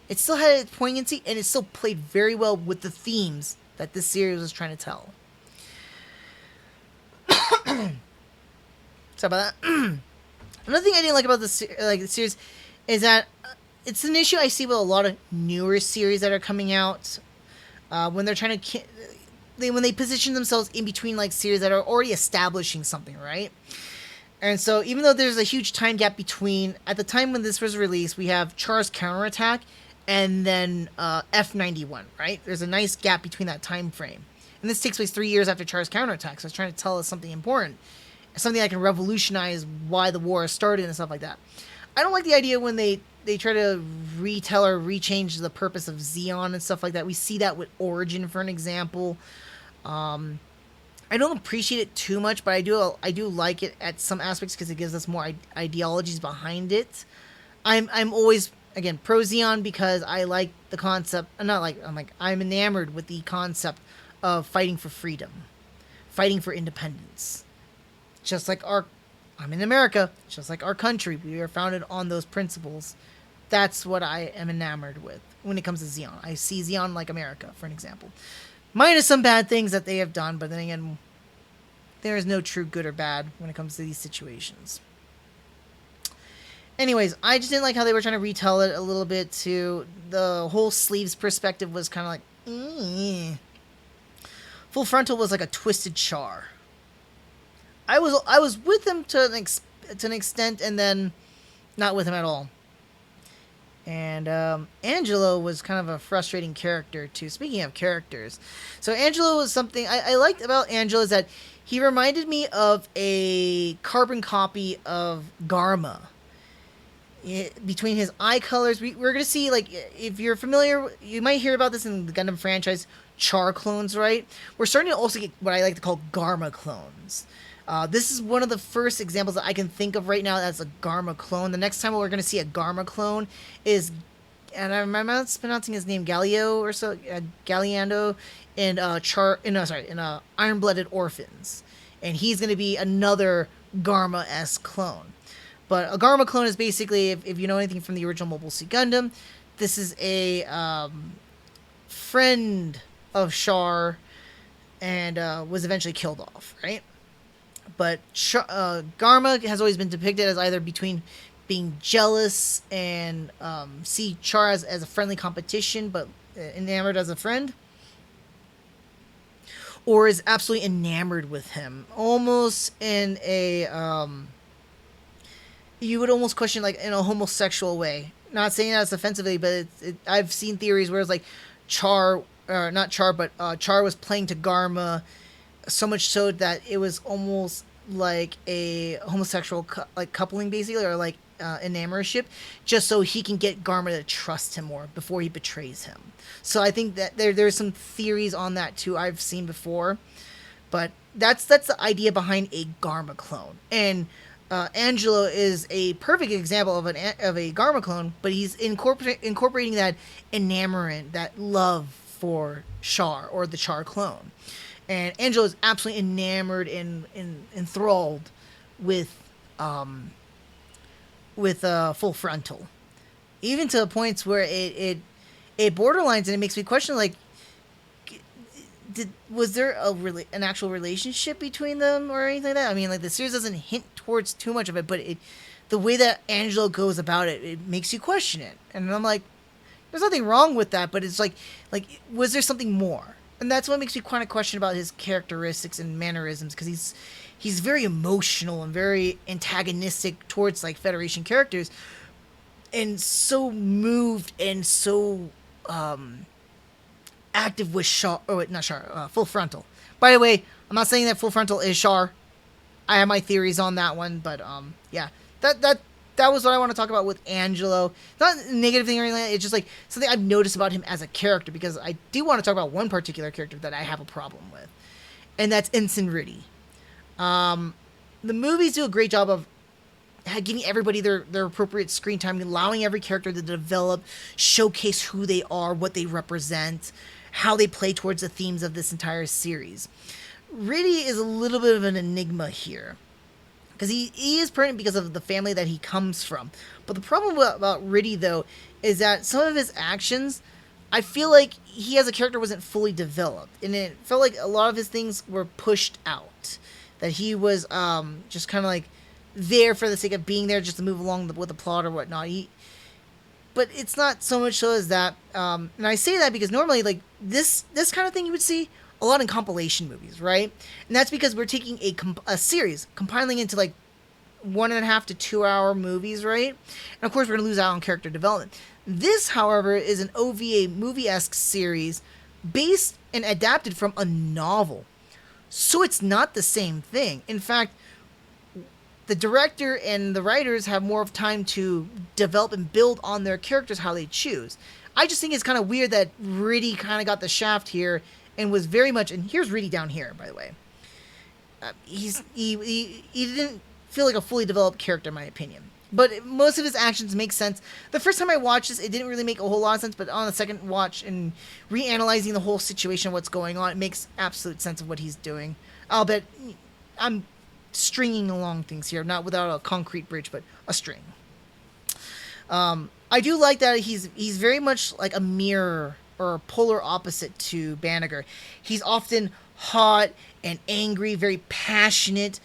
It still had its poignancy, and it still played very well with the themes that this series was trying to tell. Sorry about that. Another thing I didn't like about the series is that it's an issue I see with a lot of newer series that are coming out when they're trying to when they position themselves in between like series that are already establishing something, right? And so even though there's a huge time gap between, at the time when this was released, we have Char's Counterattack and then F91, right? There's a nice gap between that time frame. And this takes place 3 years after Char's Counterattack, so it's trying to tell us something important. Something that can revolutionize why the war started and stuff like that. I don't like the idea when they try to retell or rechange the purpose of Zeon and stuff like that. We see that with Origin, for an example. I don't appreciate it too much, but I do like it at some aspects because it gives us more ideologies behind it. I'm always, again, pro Zeon because I like the concept. I'm enamored with the concept of fighting for freedom, fighting for independence. Just like I'm in America, just like our country, we are founded on those principles. That's what I am enamored with when it comes to Zeon. I see Zeon like America, for an example. Minus some bad things that they have done, but then again, there is no true good or bad when it comes to these situations. Anyways, I just didn't like how they were trying to retell it a little bit too. The whole sleeves perspective was kind of like, Full Frontal was like a twisted Char. I was with him to an extent, and then not with him at all. And Angelo was kind of a frustrating character too. Speaking of characters, so Angelo was something I liked about Angelo is that he reminded me of a carbon copy of Garma. Between his eye colors, we're going to see, like, if you're familiar, you might hear about this in the Gundam franchise, Char clones, right? We're starting to also get what I like to call Garma clones. This is one of the first examples that I can think of right now as a Garma clone. The next time we're going to see a Garma clone is, and I'm mispronouncing his name, Galio or so, Galliando, in Iron-Blooded Orphans. And he's going to be another Garma-esque clone. But a Garma clone is basically, if you know anything from the original Mobile Suit Gundam, this is a friend of Char and was eventually killed off, right? But Garma has always been depicted as either between being jealous and see Char as a friendly competition, but enamored as a friend, or is absolutely enamored with him, almost in a you would almost question, like, in a homosexual way. Not saying that offensively, but I've seen theories where it's like Char was playing to Garma so much so that it was almost like a homosexual coupling, basically, or like enamorship, just so he can get Garma to trust him more before he betrays him. So I think that there's some theories on that too I've seen before, but that's the idea behind a Garma clone. And Angelo is a perfect example of a Garma clone, but he's incorporating that enamorment, that love for Char, or the Char clone. And Angelo is absolutely enamored and enthralled with Full Frontal, even to the points where it borderlines, and it makes me question, like, was there an actual relationship between them or anything like that? I mean, like, the series doesn't hint towards too much of it, but the way that Angelo goes about it makes you question it. And I'm like, there's nothing wrong with that, but it's like, was there something more? And that's what makes me kind of question about his characteristics and mannerisms, because he's very emotional and very antagonistic towards, like, Federation characters, and so moved and so active with Char, Full Frontal. By the way, I'm not saying that Full Frontal is Char. I have my theories on that one, but yeah, that was what I want to talk about with Angelo. Not a negative thing or anything like that. It's just like something I've noticed about him as a character, because I do want to talk about one particular character that I have a problem with, and that's Ensign Riddy. The movies do a great job of giving everybody their appropriate screen time, allowing every character to develop, showcase who they are, what they represent, how they play towards the themes of this entire series. Riddy is a little bit of an enigma here, because he is pertinent because of the family that he comes from. But the problem about Riddy, though, is that some of his actions, I feel like he as a character wasn't fully developed, and it felt like a lot of his things were pushed out. That he was just kind of like there for the sake of being there, just to move along with the plot or whatnot. But it's not so much so as that. And I say that because normally, like, this kind of thing you would see a lot in compilation movies, right? And that's because we're taking a series, compiling into, like, 1.5 to 2 hour movies, right? And of course, we're going to lose out on character development. This, however, is an OVA movie-esque series based and adapted from a novel. So it's not the same thing. In fact, the director and the writers have more of time to develop and build on their characters how they choose. I just think it's kind of weird that Riddy kind of got the shaft here and was very much, and here's Riddy down here, by the way. He didn't feel like a fully developed character, in my opinion. But most of his actions make sense. The first time I watched this, it didn't really make a whole lot of sense, but on the second watch and reanalyzing the whole situation, what's going on, it makes absolute sense of what he's doing. I'll bet I'm stringing along things here, not without a concrete bridge, but a string. I do like that he's very much like a mirror or a polar opposite to Banagher. He's often hot and angry, very passionate.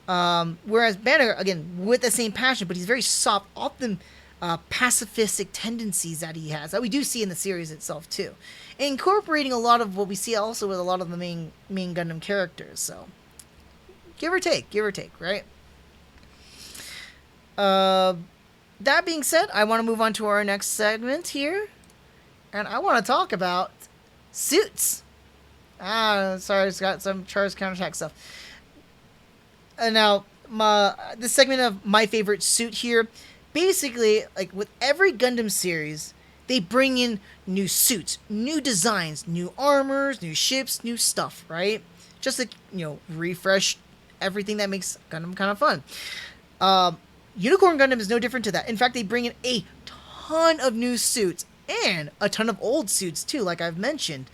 Whereas Banagher, again, with the same passion, but he's very soft, often pacifistic tendencies that he has, that we do see in the series itself, too. Incorporating a lot of what we see also with a lot of the main Gundam characters, so give or take, right? That being said, I want to move on to our next segment here, and I want to talk about suits. Sorry, it's got some Char's Counterattack stuff. Now, this segment of my favorite suit here, basically, like with every Gundam series, they bring in new suits, new designs, new armors, new ships, new stuff, right? Just to, refresh everything that makes Gundam kind of fun. Unicorn Gundam is no different to that. In fact, they bring in a ton of new suits and a ton of old suits too, like I've mentioned.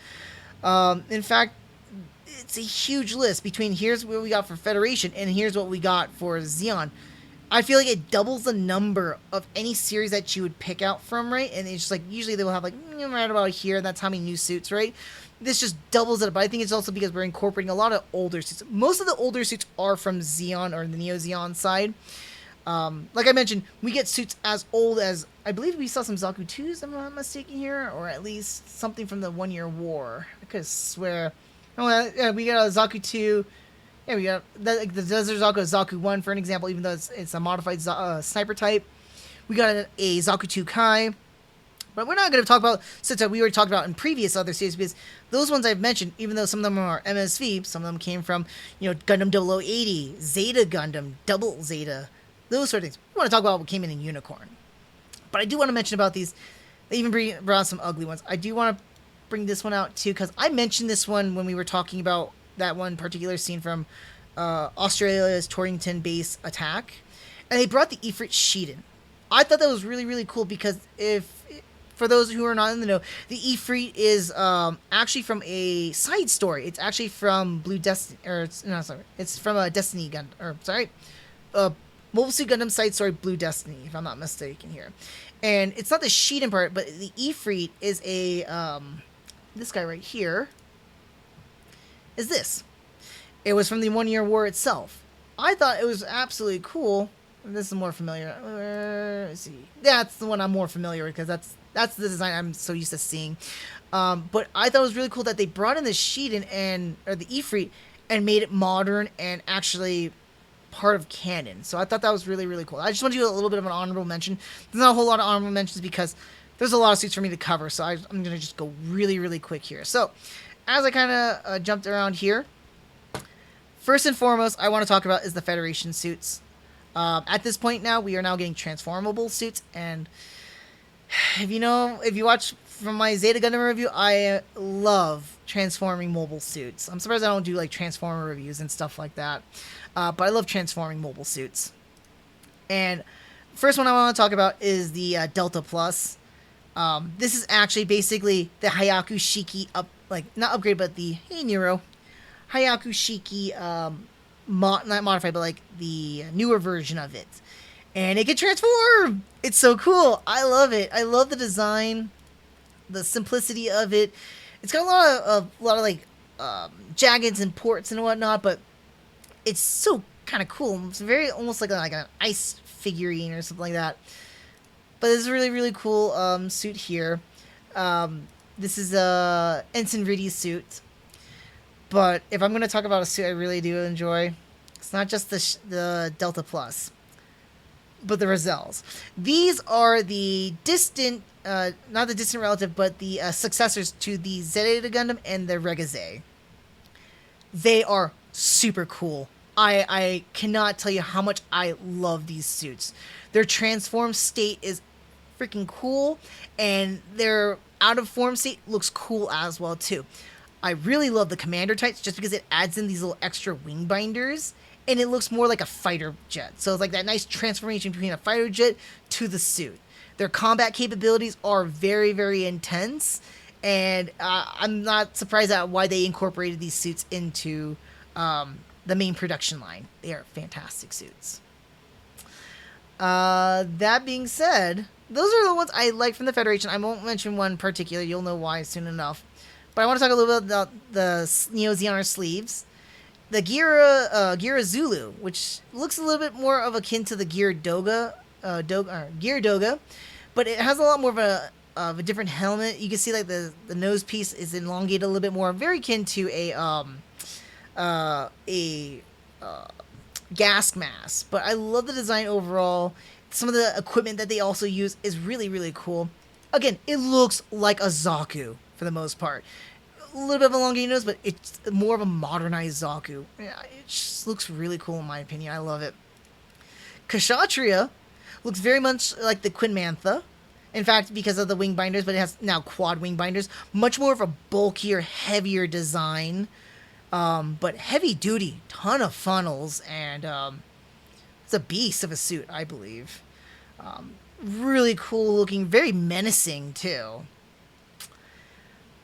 In fact, it's a huge list between here's what we got for Federation and here's what we got for Zeon. I feel like it doubles the number of any series that you would pick out from, right? And it's just like, usually they will have like, right about here, that's how many new suits, right? This just doubles it, but I think it's also because we're incorporating a lot of older suits. Most of the older suits are from Zeon or the Neo Zeon side. Like I mentioned, we get suits as old as, I believe we saw some Zaku 2s, if I'm not mistaken here, or at least something from the 1 Year War. I could swear. Oh, yeah, we got a Zaku 2. Yeah, we got the Desert Zaku, Zaku 1, for an example, even though it's a modified sniper type. We got a Zaku 2 Kai. But we're not going to talk about suits that we already talked about in previous other series, because those ones I've mentioned, even though some of them are MSV, some of them came from, Gundam 0080, Zeta Gundam, Double Zeta, those sort of things. We want to talk about what came in Unicorn. But I do want to mention about these. They even brought out some ugly ones. I do want to bring this one out too, because I mentioned this one when we were talking about that one particular scene from Australia's Torrington base attack. And they brought the Ifrit Shiden. I thought that was really, really cool because for those who are not in the know, the Ifrit is actually from a side story. It's actually from Blue Destiny, it's from a Destiny Gundam, Mobile Suit Gundam side story Blue Destiny, if I'm not mistaken here. And it's not the Shiden part, but the Ifrit is this guy right here is this. It was from the 1 Year War itself. I thought it was absolutely cool. This is more familiar. Let's see. That's the one I'm more familiar with, because that's the design I'm so used to seeing. But I thought it was really cool that they brought in the Shiden or the Ifrit and made it modern and actually part of canon. So I thought that was really, really cool. I just want to do a little bit of an honorable mention. There's not a whole lot of honorable mentions because there's a lot of suits for me to cover. So I'm going to just go really, really quick here. So as I kind of jumped around here, first and foremost, I want to talk about is the Federation suits. At this point now, we are now getting transformable suits. And if you watch from my Zeta Gundam review, I love transforming mobile suits. I'm surprised I don't do like transformer reviews and stuff like that. But I love transforming mobile suits. And first one I want to talk about is the Delta Plus. This is actually basically the Hayaku Shiki not upgrade, but the Nero Hayaku Shiki not modified, but like the newer version of it. And it can transform. It's so cool. I love it. I love the design, the simplicity of it. It's got a lot of like jaggeds and ports and whatnot, but it's so kind of cool. It's very almost like an ice figurine or something like that. But this is a really, really cool suit here. This is a Ensign Riddy suit. But if I'm going to talk about a suit I really do enjoy, it's not just the Delta Plus. but the Razels. These are the distant, not the distant relative, but the successors to the Zeta Gundam and the Regaze. They are super cool. I cannot tell you how much I love these suits. Their transformed state is freaking cool, and their out of form state looks cool as well too. I really love the commander types just because it adds in these little extra wing binders, and it looks more like a fighter jet. So it's like that nice transformation between a fighter jet to the suit. Their combat capabilities are very, very intense, and I'm not surprised at why they incorporated these suits into the main production line. They are fantastic suits. That being said, those are the ones I like from the Federation. I won't mention one particular. You'll know why soon enough. But I want to talk a little bit about the Neo Zeoner sleeves. The Gira Zulu, which looks a little bit more of akin to the Gear Doga, Gear Doga, but it has a lot more of a different helmet. You can see like the nose piece is elongated a little bit more, very akin to a gas mask. But I love the design overall. Some of the equipment that they also use is really, really cool. Again, it looks like a Zaku for the most part. A little bit of a elongated nose, but it's more of a modernized Zaku. Yeah, it just looks really cool in my opinion. I love it. Kshatriya looks very much like the Queen Mantha. In fact, because of the wing binders, but it has now quad wing binders. Much more of a bulkier, heavier design. But heavy duty, ton of funnels, and it's a beast of a suit, I believe. Really cool looking, very menacing too.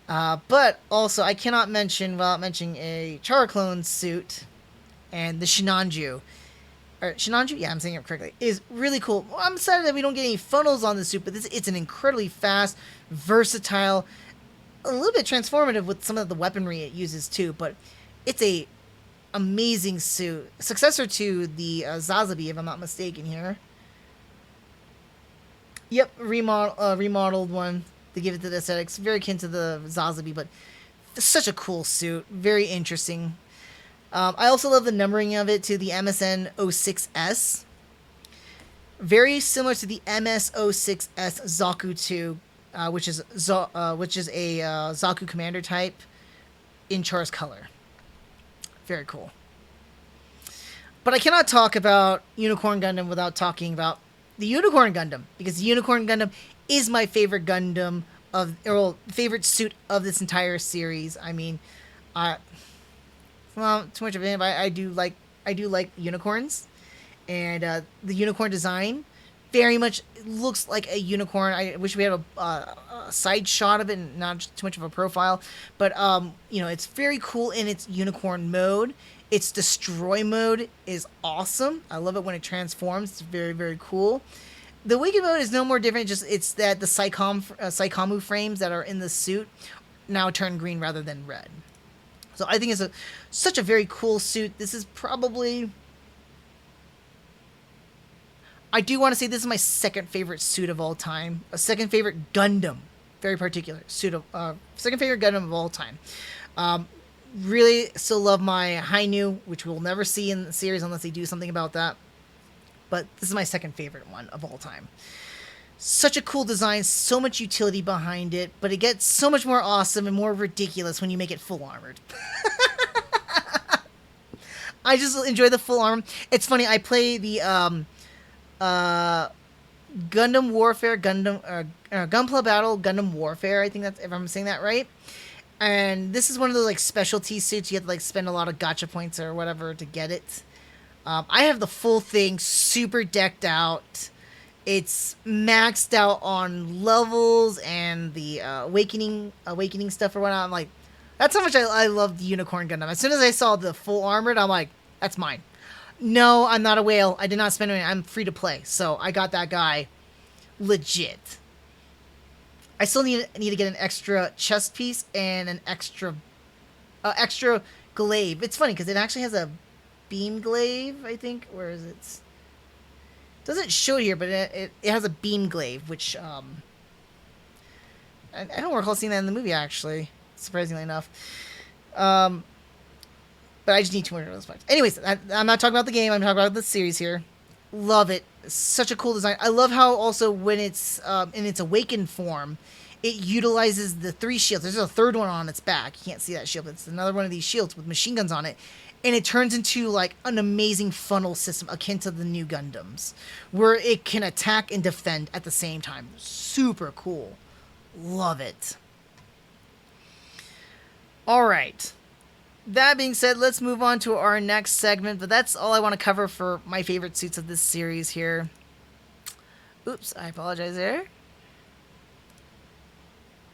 But also, I cannot mention without mentioning a Char clone suit, and the Shinanju. Or Shinanju? Yeah, I'm saying it correctly. Is really cool. Well, I'm sad that we don't get any funnels on the suit, but it's an incredibly fast, versatile, a little bit transformative with some of the weaponry it uses too, but it's a amazing suit. Successor to the Zazabi, if I'm not mistaken here. Yep, remodeled one to give it to the aesthetics. Very akin to the Zazabi, but such a cool suit. Very interesting. I also love the numbering of it to the MSN 06S. Very similar to the MS-06S Zaku 2, which is a Zaku commander type in Char's color. Very cool. But I cannot talk about Unicorn Gundam without talking about the Unicorn Gundam, because the Unicorn Gundam is my favorite Gundam favorite suit of this entire series. I mean, well, too much of it, but I do like unicorns, and the unicorn design very much looks like a unicorn. I wish we had a side shot of it and not too much of a profile, but it's very cool in its unicorn mode. Its destroy mode is awesome. I love it when it transforms. It's very, very cool. The Wicked mode is no more different. Just it's that the Psychomu frames that are in the suit now turn green rather than red. So I think it's such a very cool suit. This is probably, I do want to say this is my second favorite suit of all time. A second favorite Gundam, very particular suit of second favorite Gundam of all time. Really still love my Hainu, which we'll never see in the series unless they do something about that. But this is my second favorite one of all time. Such a cool design, so much utility behind it, but it gets so much more awesome and more ridiculous when you make it full armored. I just enjoy the full armor. It's funny, I play the Gundam Warfare, Gunpla Battle, Gundam Warfare, I think that's, if I'm saying that right. And this is one of those like specialty suits. You have to like spend a lot of gacha points or whatever to get it. I have the full thing, super decked out. It's maxed out on levels and the awakening stuff or whatnot. I'm like, that's how much I love the Unicorn Gundam. As soon as I saw the full armored, I'm like, that's mine. No, I'm not a whale. I did not spend any. I'm free to play, so I got that guy legit. I still need to get an extra chest piece and an extra glaive. It's funny because it actually has a beam glaive, I think. Where is it? Doesn't show it here, but it has a beam glaive, which I don't recall seeing that in the movie, actually, surprisingly enough. But I just need 200 of those parts. Anyways, I'm not talking about the game. I'm talking about the series here. Love it. Such a cool design. I love how also when it's in its awakened form, it utilizes the 3 shields. There's a third one on its back. You can't see that shield, but it's another one of these shields with machine guns on it. And it turns into like an amazing funnel system akin to the new Gundams, where it can attack and defend at the same time. Super cool. Love it. All right. That being said, let's move on to our next segment, but that's all I want to cover for my favorite suits of this series here. Oops, I apologize there.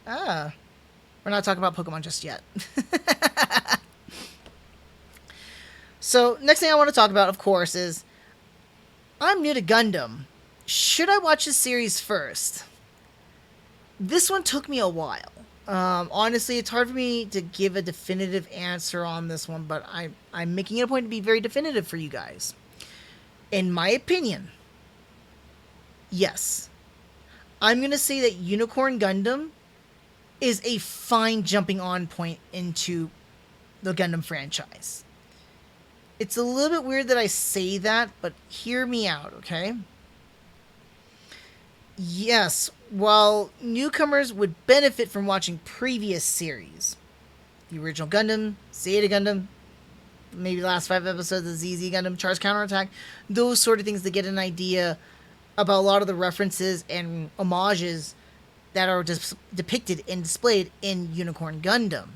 We're not talking about Pokemon just yet. So, next thing I want to talk about, of course, is I'm new to Gundam. Should I watch this series first? This one took me a while. Honestly, it's hard for me to give a definitive answer on this one, but I'm making it a point to be very definitive for you guys. In my opinion, yes. I'm going to say that Unicorn Gundam is a fine jumping on point into the Gundam franchise. It's a little bit weird that I say that, but hear me out, okay? Yes, while newcomers would benefit from watching previous series, the original Gundam, Zeta Gundam, maybe the last 5 episodes of ZZ Gundam, Char's Counterattack, those sort of things to get an idea about a lot of the references and homages that are depicted and displayed in Unicorn Gundam.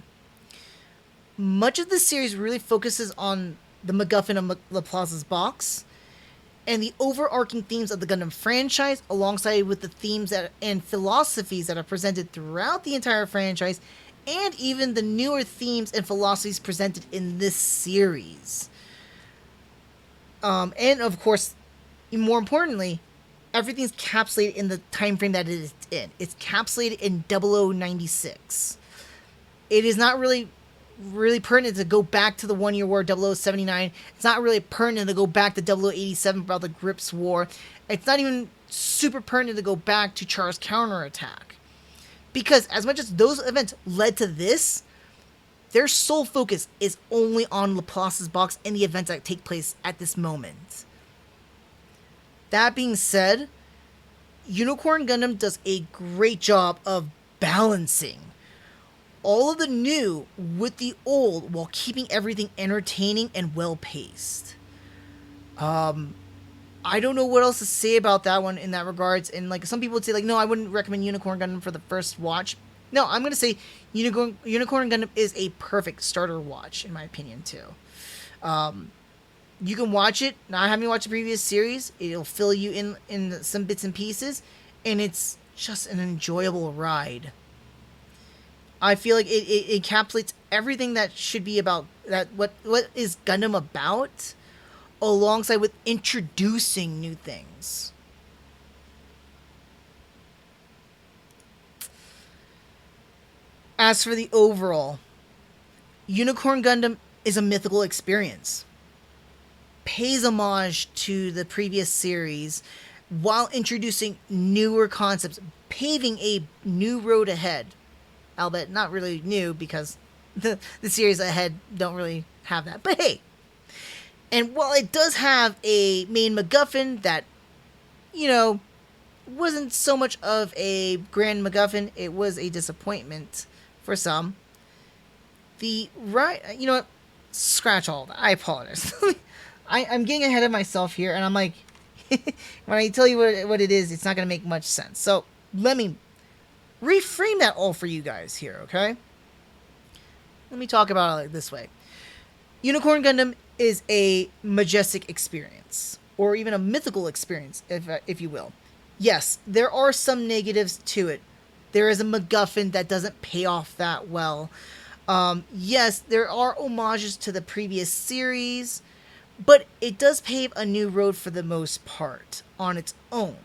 Much of the series really focuses on the MacGuffin of Laplace's box, and the overarching themes of the Gundam franchise, alongside with the themes and philosophies that are presented throughout the entire franchise, and even the newer themes and philosophies presented in this series. And of course, more importantly, everything's capsulated in the time frame that it is in. It's capsulated in 0096. It is not really pertinent to go back to the 1 year war 0079. It's not really pertinent to go back to 0087 about the Grips War. It's not even super pertinent to go back to Char's Counterattack. Because as much as those events led to this, their sole focus is only on Laplace's box and the events that take place at this moment. That being said, Unicorn Gundam does a great job of balancing all of the new with the old while keeping everything entertaining and well-paced. I don't know what else to say about that one in that regards. And like some people would say, like, no, I wouldn't recommend Unicorn Gundam for the first watch. No, I'm going to say Unicorn Gundam is a perfect starter watch, in my opinion, too. You can watch it, not having watched the previous series. It'll fill you in some bits and pieces, and it's just an enjoyable ride. I feel like it encapsulates everything that should be about that. What is Gundam about, alongside with introducing new things. As for the overall, Unicorn Gundam is a mythical experience. Pays homage to the previous series while introducing newer concepts, paving a new road ahead. Albeit not really new, because the series ahead don't really have that. But hey, and while it does have a main MacGuffin that, you know, wasn't so much of a grand MacGuffin, it was a disappointment for some. You know what? Scratch all that. I apologize. I'm getting ahead of myself here, and I'm like, when I tell you what it is, it's not going to make much sense. So let me reframe that all for you guys here, okay? Let me talk about it like this way. Unicorn Gundam is a majestic experience, or even a mythical experience, if you will. Yes, there are some negatives to it. There is a MacGuffin that doesn't pay off that well. Yes, there are homages to the previous series, but it does pave a new road for the most part on its own.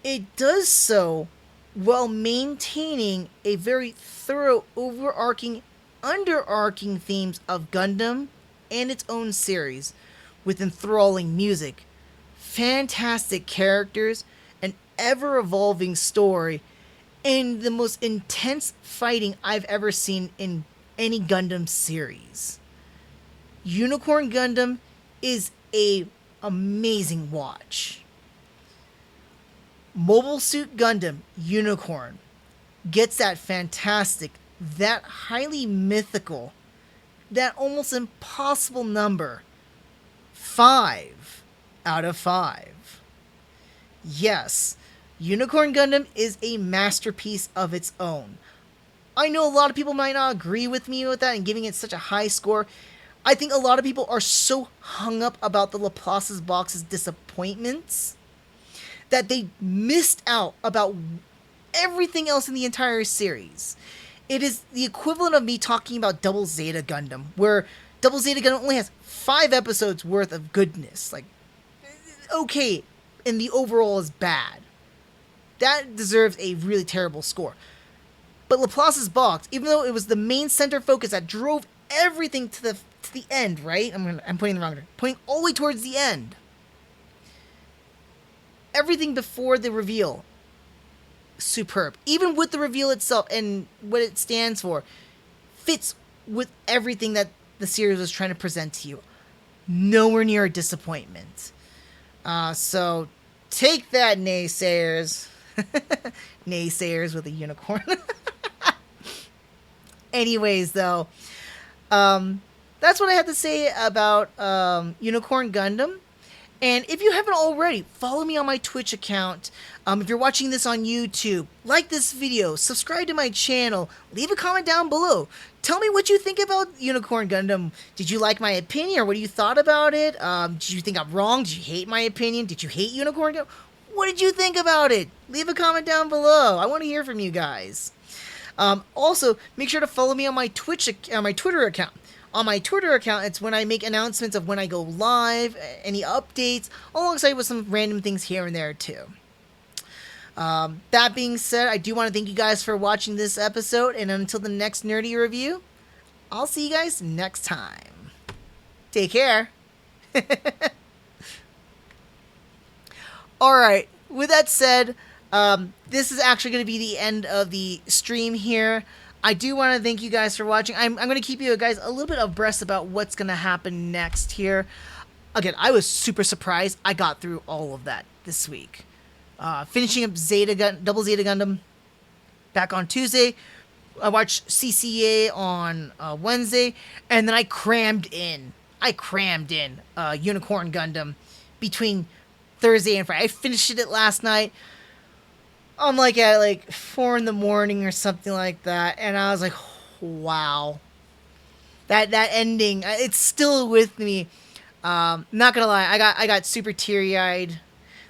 It does so while maintaining a very thorough overarching, underarching themes of Gundam and its own series, with enthralling music, fantastic characters, an ever-evolving story, and the most intense fighting I've ever seen in any Gundam series. Unicorn Gundam is a amazing watch. Mobile Suit Gundam Unicorn gets that fantastic, that highly mythical, that almost impossible number 5 out of 5. Yes, Unicorn Gundam is a masterpiece of its own. I know a lot of people might not agree with me with that and giving it such a high score. I think a lot of people are so hung up about the Laplace's Box's disappointments that they missed out about everything else in the entire series. It is the equivalent of me talking about Double Zeta Gundam, where Double Zeta Gundam only has 5 episodes worth of goodness. Like, okay, and the overall is bad. That deserves a really terrible score. But Laplace's Box, even though it was the main center focus that drove everything to the end, right? I'm putting the wrong order. Pointing all the way towards the end. Everything before the reveal, superb. Even with the reveal itself and what it stands for, fits with everything that the series was trying to present to you. Nowhere near a disappointment. So take that, naysayers. Naysayers with a unicorn. Anyways, though, that's what I had to say about Unicorn Gundam. And if you haven't already, follow me on my Twitch account. If you're watching this on YouTube, like this video, subscribe to my channel, leave a comment down below. Tell me what you think about Unicorn Gundam. Did you like my opinion, or what do you thought about it? Did you think I'm wrong? Did you hate my opinion? Did you hate Unicorn Gundam? What did you think about it? Leave a comment down below. I want to hear from you guys. Also, make sure to follow me on my Twitter account. On my Twitter account, it's when I make announcements of when I go live, any updates, alongside with some random things here and there too. That being said, I do want to thank you guys for watching this episode, and until the next nerdy review, I'll see you guys next time. Take care. Alright, with that said, this is actually going to be the end of the stream here. I do want to thank you guys for watching. I'm going to keep you guys a little bit abreast about what's going to happen next here. Again, I was super surprised I got through all of that this week. Finishing up Double Zeta Gundam back on Tuesday. I watched CCA on Wednesday, and then I crammed in Unicorn Gundam between Thursday and Friday. I finished it last night. I'm like at 4 in the morning or something like that, and I was like, wow. That ending, it's still with me. Not gonna lie, I got super teary-eyed.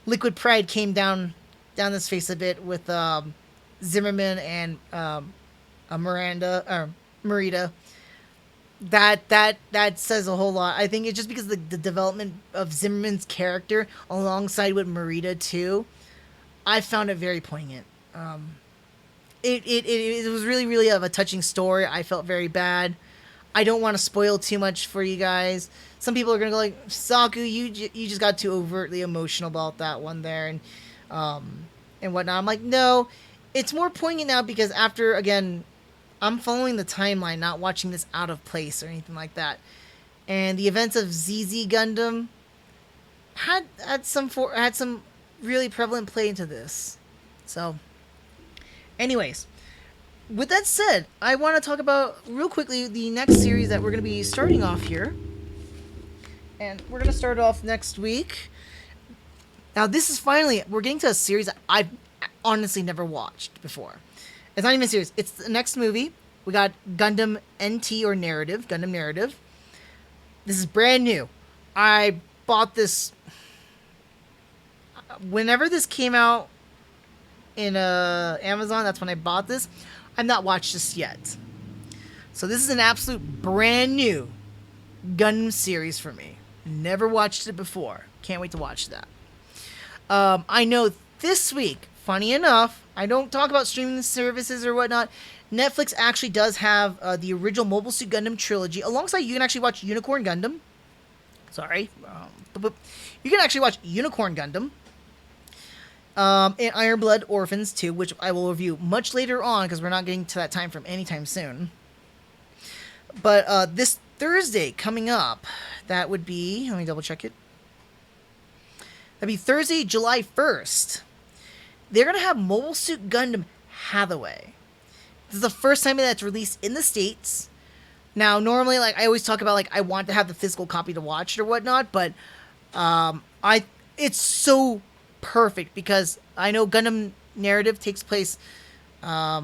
Liquid pride came down this face a bit with Zimmerman and Marita. That says a whole lot. I think it's just because the development of Zimmerman's character alongside with Marita too. I found it very poignant. It was really, really of a touching story. I felt very bad. I don't want to spoil too much for you guys. Some people are gonna go like, Saku, you just got too overtly emotional about that one there, and whatnot. I'm like, no, it's more poignant now because after, again, I'm following the timeline, not watching this out of place or anything like that. And the events of ZZ Gundam had some really prevalent play into this. So, anyways, with that said, I want to talk about real quickly the next series that we're going to be starting off here. And we're going to start off next week. Now, this is finally, we're getting to a series that I've honestly never watched before. It's not even a series. It's the next movie. We got Gundam NT or Narrative, Gundam Narrative. This is brand new. I bought this whenever this came out in Amazon. That's when I bought this. I've not watched this yet. So this is an absolute brand new Gundam series for me. Never watched it before. Can't wait to watch that. I know this week, funny enough, I don't talk about streaming services or whatnot. Netflix actually does have the original Mobile Suit Gundam trilogy. Alongside, you can actually watch Unicorn Gundam. Sorry. You can actually watch Unicorn Gundam. And Iron Blood Orphans too, which I will review much later on because we're not getting to that time from anytime soon. But this Thursday coming up, that would be, let me double check it. That'd be Thursday, July 1st. They're going to have Mobile Suit Gundam Hathaway. This is the first time that's released in the States. Now, normally, like, I always talk about, like, I want to have the physical copy to watch it or whatnot, but it's so perfect because I know Gundam Narrative takes place, I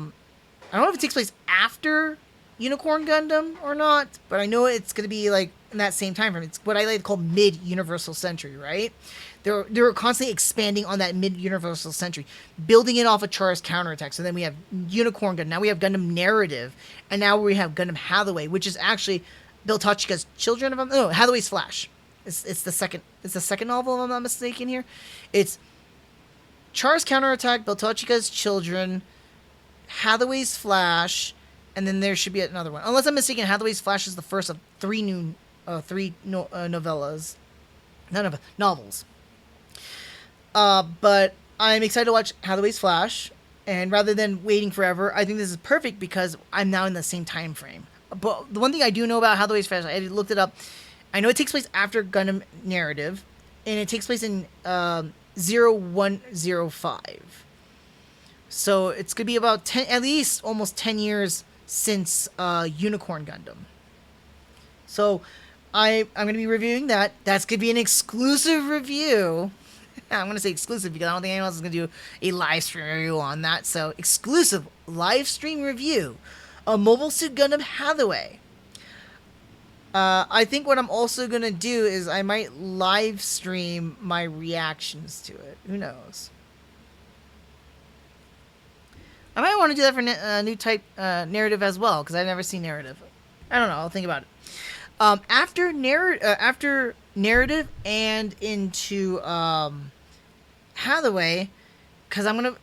don't know if it takes place after Unicorn Gundam or not, but I know it's going to be, like, in that same time frame. It's what I like to call mid-Universal Century, right? They're constantly expanding on that mid-Universal Century, building it off of Char's Counterattack. So then we have Unicorn Gundam, now we have Gundam Narrative, and now we have Gundam Hathaway, which is actually Bill Tachika's children. No, Hathaway's Flash. It's the second novel, if I'm not mistaken here. It's Char's Counterattack, Bill Tachika's children, Hathaway's Flash, and then there should be another one. Unless I'm mistaken, Hathaway's Flash is the first of three novellas. Novels. But I'm excited to watch Hathaway's Flash, and rather than waiting forever, I think this is perfect because I'm now in the same time frame. But the one thing I do know about Hathaway's Flash, I looked it up. I know it takes place after Gundam Narrative, and it takes place in 0105. So it's gonna be about at least almost 10 years since Unicorn Gundam. So I'm going to be reviewing that. That's going to be an exclusive review. I'm going to say exclusive because I don't think anyone else is going to do a live stream review on that. So, exclusive live stream review of Mobile Suit Gundam Hathaway. I think what I'm also going to do is I might live stream my reactions to it. Who knows? I might want to do that for new type narrative as well because I've never seen narrative. I don't know. I'll think about it. After narrative and into Hathaway, because I'm gonna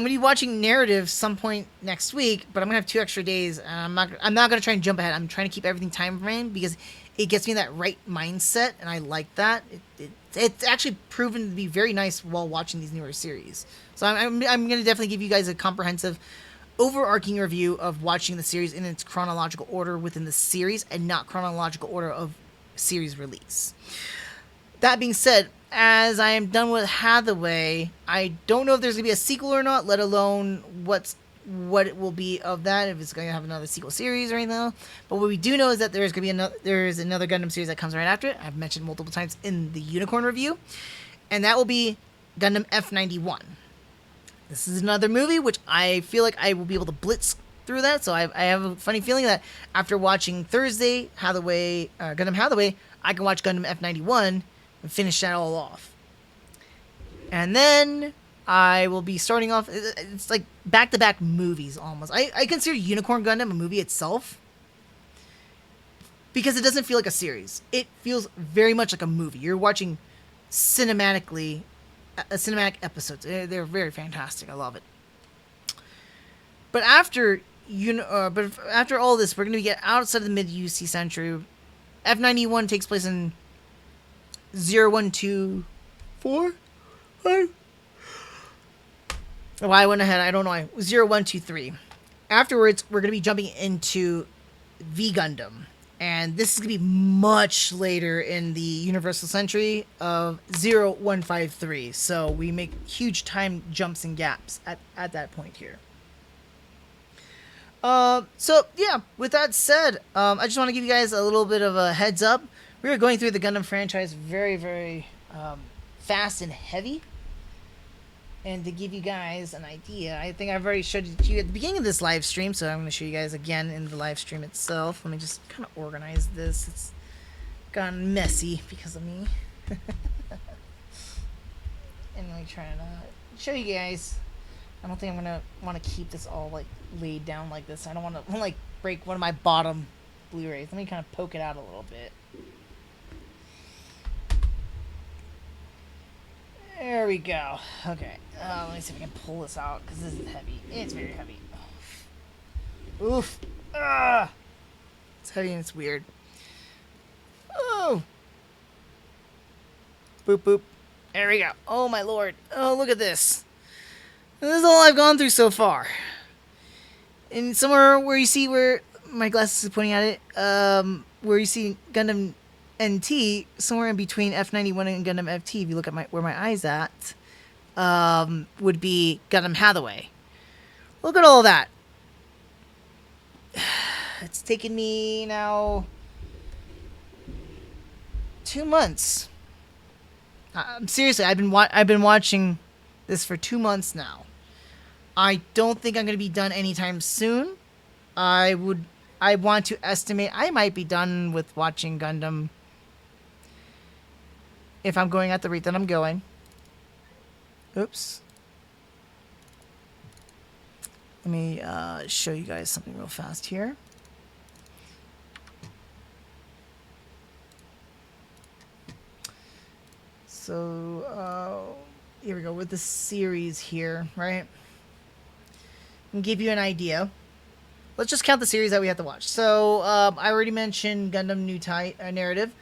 be watching narrative some point next week, but I'm gonna have 2 extra days, and I'm not gonna try and jump ahead. I'm trying to keep everything time frame because it gets me in that right mindset, and I like that. It's actually proven to be very nice while watching these newer series. So I'm gonna definitely give you guys a comprehensive, overarching review of watching the series in its chronological order within the series and not chronological order of series release. That being said, as I am done with Hathaway, I don't know if there's going to be a sequel or not, let alone what it will be of that, if it's going to have another sequel series or anything else. But what we do know is that there's another Gundam series that comes right after it. I've mentioned multiple times in the Unicorn review. And that will be Gundam F91. This is another movie which I feel like I will be able to blitz through that. So I have a funny feeling that after watching Thursday Gundam Hathaway, I can watch Gundam F91 and finish that all off. And then I will be starting off. It's like back-to-back movies almost. I consider Unicorn Gundam a movie itself because it doesn't feel like a series. It feels very much like a movie. You're watching cinematic episodes. They're very fantastic. I love it. But after all this, we're going to get outside of the mid-UC century. F91 takes place in 0124. Well, I went ahead. I don't know. 0123. Afterwards, we're going to be jumping into V Gundam. And this is going to be much later in the Universal Century of 0153. So we make huge time jumps and gaps at that point here. So, yeah, with that said, I just want to give you guys a little bit of a heads up. We are going through the Gundam franchise very, very fast and heavy. And to give you guys an idea, I think I've already showed it to you at the beginning of this live stream, so I'm going to show you guys again in the live stream itself. Let me just kind of organize this. It's gone messy because of me. And let me try and show you guys. I don't think I'm going to want to keep this all like laid down like this. I don't want to like break one of my bottom Blu-rays. Let me kind of poke it out a little bit. There we go. Okay. Let me see if I can pull this out because this is heavy. It's very heavy. Oof. It's heavy and it's weird. Oh. Boop, boop. There we go. Oh, my lord. Oh, look at this. This is all I've gone through so far. And somewhere where you see where my glasses is pointing at it, where you see Gundam NT, somewhere in between F91 and Gundam FT, if you look at where my eye's at, would be Gundam Hathaway. Look at all that. It's taken me now 2 months. Seriously, I've been watching this for 2 months now. I don't think I'm going to be done anytime soon. I want to estimate I might be done with watching Gundam if I'm going at the rate that I'm going. Oops. Let me show you guys something real fast here. So, here we go with the series here, right? And give you an idea. Let's just count the series that we have to watch. So, I already mentioned Gundam New Narrative,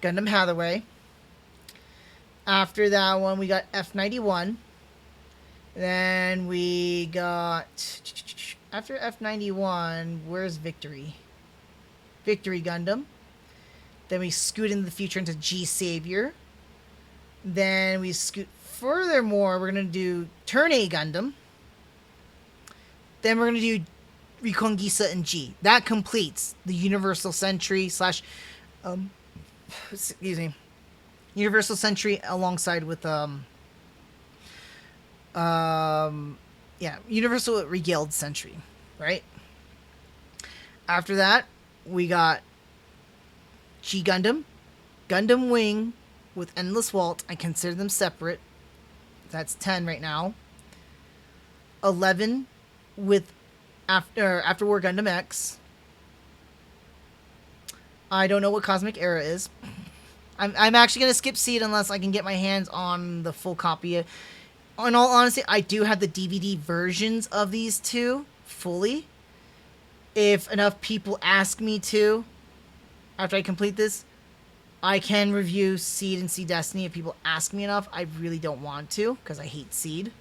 Gundam Hathaway. After that one, we got F91. Then we got... After F91, where's Victory? Victory Gundam. Then we scoot into the future into G Savior. Then we scoot... Furthermore, we're going to do Turn A Gundam. Then we're going to do Reconquista and G. That completes the Universal Century slash... excuse me. Universal Century alongside with... Universal Regaled Century, right? After that, we got G Gundam, Gundam Wing with Endless Waltz. I consider them separate. That's 10 right now. 11 with After War Gundam X. I don't know what Cosmic Era is. I'm actually going to skip Seed unless I can get my hands on the full copy. In all honesty, I do have the DVD versions of these two fully. If enough people ask me to, after I complete this, I can review Seed and Seed Destiny if people ask me enough. I really don't want to, because I hate Seed.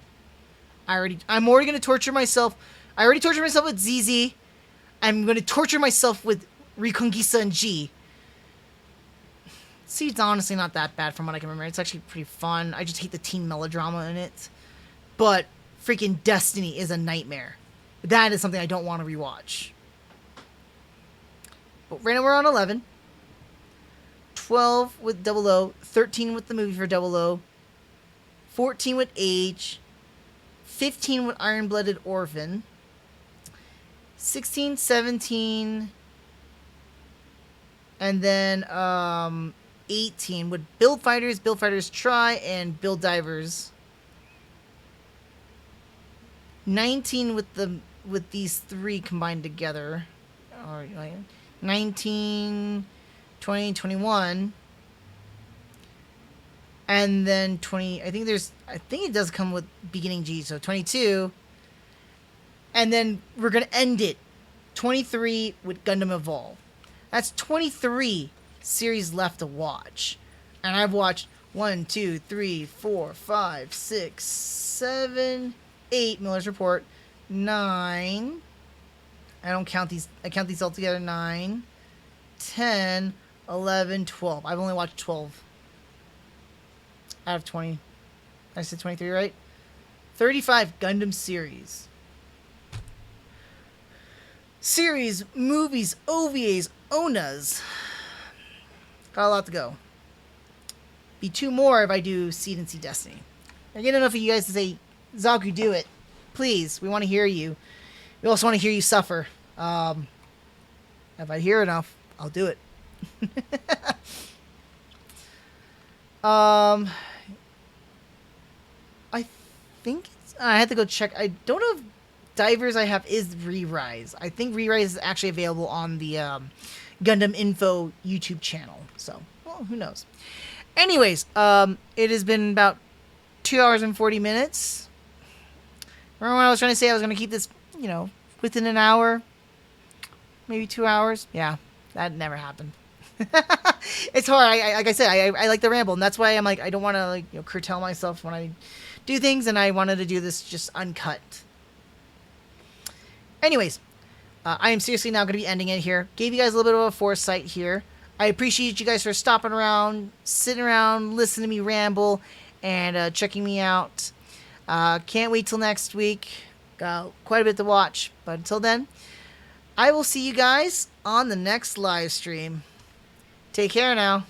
I'm already going to torture myself. I already tortured myself with ZZ. I'm going to torture myself with Reconquista and G. Seed's honestly not that bad from what I can remember. It's actually pretty fun. I just hate the teen melodrama in it. But freaking Destiny is a nightmare. That is something I don't want to rewatch. But right now we're on 11. 12 with 00. 13 with the movie for 00. 14 with Age. 15 with Iron-Blooded Orphan. 16, 17... And then 18 with Build Fighters Try, and Build Divers. 19 with these three combined together. Or 19, 20, 21. And then 20, I think it does come with Beginning G, so 22. And then we're going to end it 23 with Gundam Evolve. That's 23 series left to watch. And I've watched 1, 2, 3, 4, 5, 6, 7, 8, Miller's Report, 9. I don't count these. I count these all together. 9, 10, 11, 12. I've only watched 12 out of 20. I said 23, right? 35 Gundam series. Series, movies, OVAs, ONAs. Got a lot to go. Be 2 more if I do Seed and Seed Destiny. I get enough of you guys to say, Zaku, do it. Please, we want to hear you. We also want to hear you suffer. If I hear enough, I'll do it. I think I had to go check. I don't know if Divers I have is Re-Rise. I think Re-Rise is actually available on the Gundam Info YouTube channel. So, well, who knows? Anyways, it has been about 2 hours and 40 minutes. Remember when I was trying to say I was going to keep this, within an hour? Maybe 2 hours? Yeah, that never happened. It's hard. Like I said, I like to ramble, and that's why I'm like, I don't want to curtail myself when I do things, and I wanted to do this just uncut. Anyways, I am seriously now going to be ending it here. Gave you guys a little bit of a foresight here. I appreciate you guys for stopping around, sitting around, listening to me ramble, and checking me out. Can't wait till next week. Got quite a bit to watch. But until then, I will see you guys on the next live stream. Take care now.